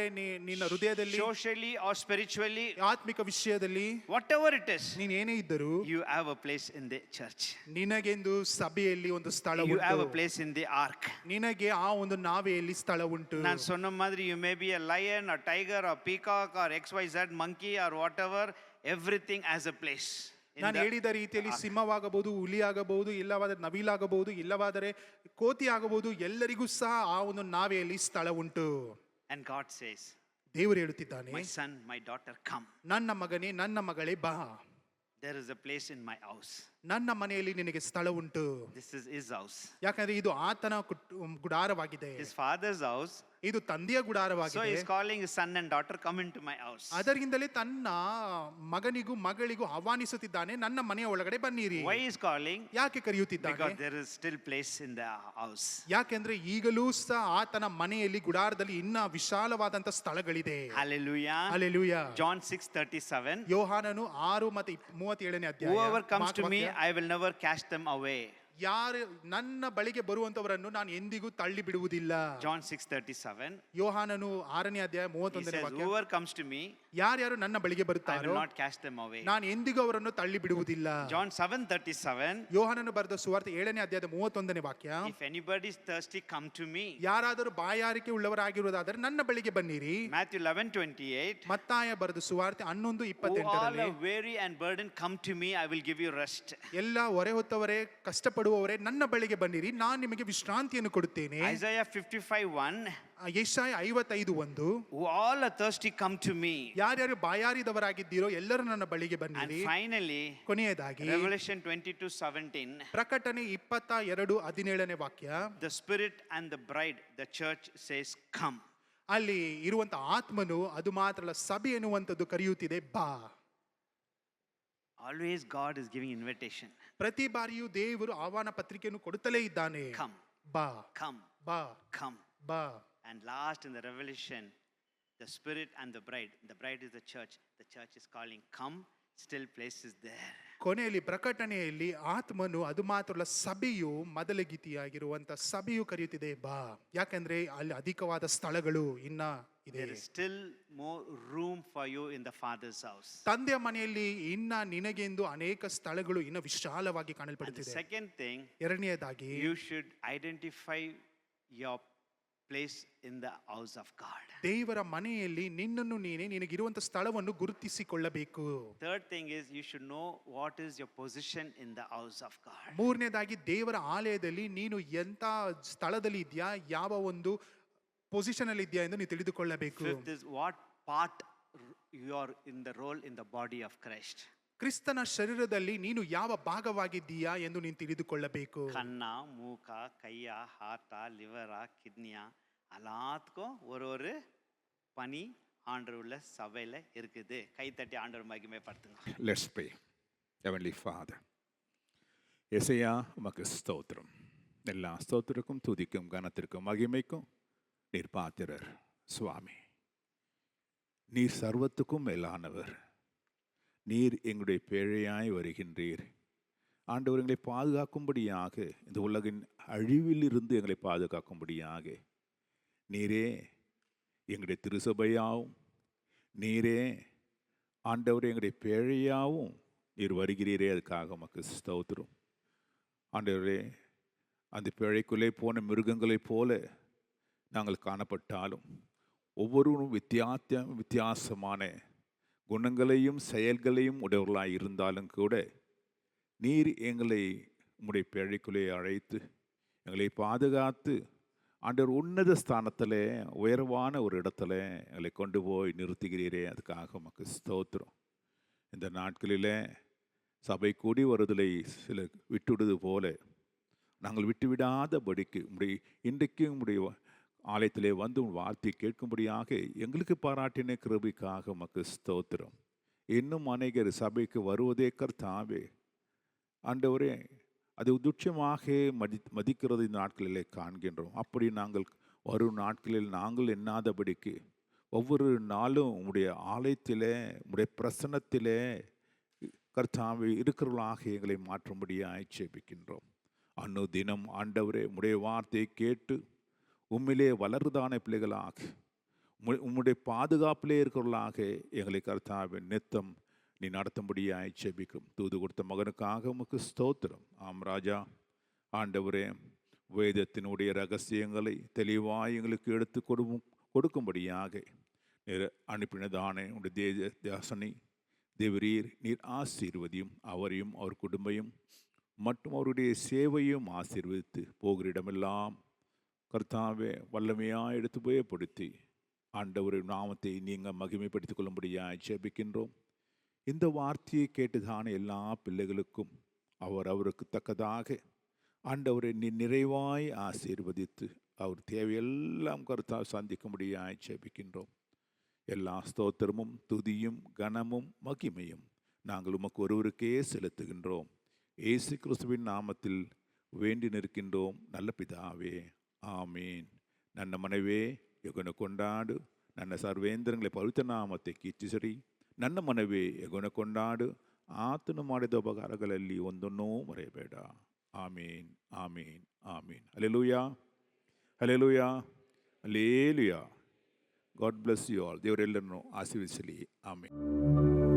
ನಿನ್ನ ಹೃದಯದಲ್ಲಿ, socially or spiritually, ಆತ್ಮಿಕ ವಿಷಯದಲ್ಲಿ, whatever it is, ನೀನ್ ಏನೇ ಇದ್ದರೂ you have a place in the church. ನಿನಗೆಂದು ಸಭೆಯಲ್ಲಿ ಒಂದು ಸ್ಥಳ You have a ಉಂಟು. place in the ark. ನಿನಗೆ ಆ ಒಂದು ನಾವೆಯಲ್ಲಿ ಸ್ಥಳ ಉಂಟು. ನಾನು ಸೊನ್ನ ಮಾದರಿ you may be a lion or tiger or peacock or XYZ monkey or whatever, everything has a place. ನಾನು ಹೇಳಿದ ರೀತಿಯಲ್ಲಿ ಸಿಂಹವಾಗಬಹುದು, ಹುಲಿ ಆಗಬಹುದು, ಇಲ್ಲವಾದರೆ ನವಿಲಾಗಬಹುದು, ಇಲ್ಲವಾದರೆ ಕೋತಿ ಆಗಬಹುದು, ಎಲ್ಲರಿಗೂ ಸಹ ಆ ಒಂದು ನಾವೆಯಲ್ಲಿ ಸ್ಥಳ ಉಂಟು. And God says, ದೇವರು ಹೇಳುತ್ತಿದ್ದಾನೆ, My son, my daughter, come. ನನ್ನ ಮಗನೇ, ನನ್ನ ಮಗಳೇ ಬಾ, There is a place in my house. ನನ್ನ ಮನೆಯಲ್ಲಿ ನಿನಗೆ ಸ್ಥಳ ಉಂಟು. This is his house. ಯಾಕಂದ್ರೆ ಇದು ಆತನ ಗುಡಾರವಾಗಿದೆ, His father's house. ಇದು ತಂದೆಯ So ಗುಡಾರವಾಗಿದೆ. he's calling his son and daughter, come into my house. ಅದರಿಂದಲೇ ತನ್ನ ಮಗನಿಗೂ ಮಗಳಿಗೂ ಆಹ್ವಾನಿಸುತ್ತಿದ್ದಾನೆ, ನನ್ನ ಮನೆಯ ಒಳಗಡೆ ಬನ್ನಿರಿ. Why is calling? ಯಾಕೆ ಕರೆಯುತ್ತಿದ್ದಾನೆ? Because there is still place in the house. ಯಾಕೆಂದ್ರೆ ಈಗಲೂ ಸಹ ಆತನ ಮನೆಯಲ್ಲಿ ಗುಡಾರದಲ್ಲಿ ಇನ್ನ ವಿಶಾಲವಾದಂತ ಸ್ಥಳಗಳಿದೆ. Hallelujah. ಹಲ್ಲೆಲೂಯಾ. John 6:37. ಯೋಹಾನನು 6:37 ಅಧ್ಯಾಯ. Whoever comes to me, ವಾಕ್ಯ, I will never cast them away. ಯಾರು ನನ್ನ ಬಳಿಗೆ ಬರುವಂತವರನ್ನು ನಾನು ಎಂದಿಗೂ ತಳ್ಳಿ ಬಿಡುವುದಿಲ್ಲ. John 6:37. ಯೋಹಾನನು 6ನೇ ಅಧ್ಯಾಯ He 31ನೇ says, ವಾಕ್ಯ. whoever comes to me, ಯಾರ್ಯಾರು ನನ್ನ ಬಳಿಗೆ I ಬರುತ್ತಾರೋ will not cast them away. ನಾನು ಎಂದಿಗೂ ಅವರನ್ನು ತಳ್ಳಿ ಬಿಡುವುದಿಲ್ಲ. John 7:37. ಯೋಹಾನನು ಬರೆದ ಸುವಾರ್ತೆ 7ನೇ ಅಧ್ಯಾಯದ 31ನೇ ವಾಕ್ಯ. If anybody is thirsty, come to me. ಯಾರಾದರೂ ಬಾಯಾರಿಕೆ ಉಳ್ಳವರಾಗಿರುವುದಾದರೆ ನನ್ನ ಬಳಿಗೆ ಬನ್ನಿರಿ. Matthew 11:28. ಮತ್ತಾಯ ಬರೆದ ಸುವಾರ್ತೆ Who all 11:28ರಲ್ಲಿ, are weary and burdened, come to me, I will give you rest. ಎಲ್ಲ ಹೊರೆ ಹೊತ್ತವರೇ ಕಷ್ಟಪಡುವವರೇ ನನ್ನ ಬಳಿಗೆ ಬನ್ನಿರಿ, ನಾನು ನಿಮಗೆ ವಿಶ್ರಾಂತಿಯನ್ನು ಕೊಡುತ್ತೇನೆ. Isaiah 55:1. Jeshaiah 55:1, Who all are thirsty, come to me. ಯಾರ್ಯಾರು ಬಾಯಾರಿದವರಾಗಿದ್ದೀರೋ ಎಲ್ಲರೂ ನನ್ನ ಬಳಿಗೆ And ಬನ್ನಿರಿ. finally, ಕೊನೆಯದಾಗಿ Revelation 22:17. ಪ್ರಕಟಣೆ 22:17ನೇ ವಾಕ್ಯ, The Spirit and the bride, the church says, come. ಅಲ್ಲಿ ಇರುವಂತ ಆತ್ಮನು ಅದು ಮಾತ್ರ ಅಲ್ಲ, ಸಭೆ ಎನ್ನುವಂಥದ್ದು ಕರೆಯುತ್ತಿದೆ, ಬಾ. Always God is giving invitation. ಪ್ರತಿ ಬಾರಿಯೂ ದೇವರು ಆಹ್ವಾನ ಪತ್ರಿಕೆಯನ್ನು ಕೊಡುತ್ತಲೇ ಇದ್ದಾನೆ. Come, ಬಾ, come, ಬಾ, come. ಬಾ. And last in the Revelation, the Spirit and the bride is the church is calling, come, still place is there. ಕೊನೆಯಲ್ಲಿ ಪ್ರಕಟಣೆಯಲ್ಲಿ ಆತ್ಮನು ಅದು ಮಾತ್ರ ಅಲ್ಲ, ಸಭೆಯು ಮೊದಲಗಿತಿಯಾಗಿರುವಂತ ಸಭೆಯು ಕರೆಯುತ್ತಿದೆ, ಬಾ. ಯಾಕಂದ್ರೆ ಅಲ್ಲಿ ಅಧಿಕವಾದ ಸ್ಥಳಗಳು ಇನ್ನ ಇದೆ. There is still more room for you in the Father's house. ತಂದೆಯ ಮನೆಯಲ್ಲಿ ಇನ್ನ ನಿನಗೆಂದು ಅನೇಕ ಸ್ಥಳಗಳು ಇನ್ನ ವಿಶಾಲವಾಗಿ And the ಕಾಣಲ್ಪಡುತ್ತಿದೆ. second thing, ಎರಡನೆಯದಾಗಿ you should identify your place in the house of God. ದೇವರ ಮನೆಯಲ್ಲಿ ನಿನ್ನನ್ನು ನೀನೇ ನಿನಗಿರುವಂತ ಸ್ಥಳವನ್ನು ಗುರುತಿಸಿಕೊಳ್ಳಬೇಕು. Third thing is, you should know what is your position in the house of God. ಮೂರನೇದಾಗಿ ದೇವರ ಆಲಯದಲ್ಲಿ ನೀನು ಎಂತ ಸ್ಥಳದಲ್ಲಿ ಇದೆಯಾ, ಯಾವ ಒಂದು ಪೊಸಿಷನ್ ಅಲ್ಲಿ ಇದೆಯಾ ಎಂದು ನೀವು ತಿಳಿದುಕೊಳ್ಳಬೇಕು. Fifth is, what part you are in the role in the body of Christ. ಕ್ರಿಸ್ತನ ಶರೀರದಲ್ಲಿ ನೀನು ಯಾವ ಭಾಗವಾಗಿದ್ದೀಯಾ ಎಂದು ನೀನು ತಿಳಿದುಕೊಳ್ಳಬೇಕು. கண்ணா, மூக்கா, கையா, ஹார்ட்டா, லிவரா, கிட்னியா, எல்லாத்துக்கும் ஒரு பணி ஆண்டவர் உள்ள சபையில இருக்குது. கை தட்டி ஆண்டவர் மகிமைப்படுத்துங்க. Let's pray. Heavenly Father, Isaiah உமக்கு ஸ்தோத்திரம். எல்லா ஸ்தோத்திரக்கும் துதிக்கும் கனத்திற்கும் மகிமைக்கும் நீர் பாத்திரர் சுவாமி. நீர் சர்வத்துக்கும் மேலானவர். நீர் எங்களுடைய பேழையாய் வருகின்றீர். ஆண்டவர் எங்களை பாதுகாக்கும்படியாக, இந்த உலகின் அழிவிலிருந்து எங்களை பாதுகாக்கும்படியாக நீரே எங்களுடைய திருசபையாவும், நீரே ஆண்டவர் எங்களுடைய பேழையாவும் நீர் வருகிறீரே, அதுக்காக உமக்கு ஸ்தோத்திரம். ஆண்டவரே, அந்த பேழைக்குள்ளே போன மிருகங்களைப் போல நாங்கள் காணப்பட்டாலும் ஒவ்வொருவரும் வித்தியாசமான குணங்களையும் செயல்களையும் உடையவர்களாய் இருந்தாலும் கூட நீர் எங்களை உம்முடைய பேழைக்குள்ளே அழைத்து எங்களை பாதுகாத்து ஆண்டவர் உன்னத ஸ்தானத்தில் உயர்வான ஒரு இடத்துல எங்களை கொண்டு போய் நிறுத்துகிறீரே, அதுக்காக உமக்கு ஸ்தோத்திரம். இந்த நாட்களில் சபை கூடி வருதலை சிலர் விட்டுவிடுவது போல நாங்கள் விட்டுவிடாதபடிக்கு இன்றைக்கு உம்முடைய ஆலயத்திலே வந்து உன் வார்த்தை கேட்கும்படியாக எங்களுக்கு பாராட்டின கிருபைக்காக உமக்கு ஸ்தோத்திரம். இன்னும் அநேகர் சபைக்கு வருவதே கர்த்தாவே, ஆண்டவரே, அது துட்சமாக மதிக்கிறது இந்த நாட்களிலே காண்கின்றோம். அப்படி நாங்கள் வரும் நாட்களில் நாங்கள் எண்ணாதபடிக்கு ஒவ்வொரு நாளும் உம்முடைய ஆலயத்திலே உம்முடைய பிரசன்னத்திலே கர்த்தாவே இருக்கிறவர்களாக எங்களை மாற்றும்படியாக ஜெபிக்கின்றோம். அன்னு தினம் ஆண்டவரே உம்முடைய வார்த்தையை கேட்டு உம்மிலே வளருதான பிள்ளைகளாக உம்முடைய பாதுகாப்பிலே இருக்கிறவர்களாக எங்களை கர்த்தாவே நித்தம் நீ நடத்தும்படியாய் ஜெபிக்கும். தூது கொடுத்த மகனுக்காக உமக்கு ஸ்தோத்திரம். ஆம் ராஜா, ஆண்டவரே, வேதத்தினுடைய ரகசியங்களை தெளிவாய் எங்களுக்கு எடுத்து கொடுக்கும்படியாக நீர் அனுப்பினதானே உடைய தாசனை தேவரீர் நீர் ஆசீர்வதியும், அவரையும் அவர் குடும்பையும் மற்றும் அவருடைய சேவையும் ஆசீர்வதித்து போகிற இடமெல்லாம் கர்த்தாவே வல்லமையாக எடுத்து உபயோகப்படுத்தி ஆண்டவரின் நாமத்தை நீங்கள் மகிமைப்படுத்திக் கொள்ளும்படியாக ஜெபிக்கின்றோம். இந்த வார்த்தையை கேட்டுதான எல்லா பிள்ளைகளுக்கும் அவருக்கு தக்கதாக ஆண்டவரை நீ நிறைவாய் ஆசீர்வதித்து அவர் தேவையெல்லாம் கருத்தாக சந்திக்கும்படியாக ஜெபிக்கின்றோம். எல்லா ஸ்தோத்திரமும் துதியும் கனமும் மகிமையும் நாங்கள் உமக்கு ஒருவருக்கே செலுத்துகின்றோம். இயேசு கிறிஸ்துவின் நாமத்தில் வேண்டி நிற்கின்றோம் நல்ல பிதாவே, ஆமீன். ನನ್ನ ಮನವೇ ಯಗುನ ಕೊಂಡಾಡು, ನನ್ನ ಸರ್ವೇಂದ್ರಗಳೇ ಪವಿತ್ರ ನಾಮತೆ ಕೀರ್ತಿಸಿರಿ. ನನ್ನ ಮನವೇ ಯಗುನ ಕೊಂಡಾಡು, ಆತನು ಮಾಡಿದ ಉಪಕಾರಗಳಲ್ಲಿ ಒಂದನ್ನೂ ಮರೆಯಬೇಡ. ಆಮೀನ್, ಆಮೀನ್, ಆಮೀನ್. ಹಲ್ಲೆಲೂಯಾ, ಹಲ್ಲೆಲೂಯಾ, ಹಲ್ಲೆಲೂಯಾ. God bless you all. ದೇವರೆಲ್ಲರನ್ನು ಆಶೀರ್ವದಿಸಲಿ. ಆಮೀನ್.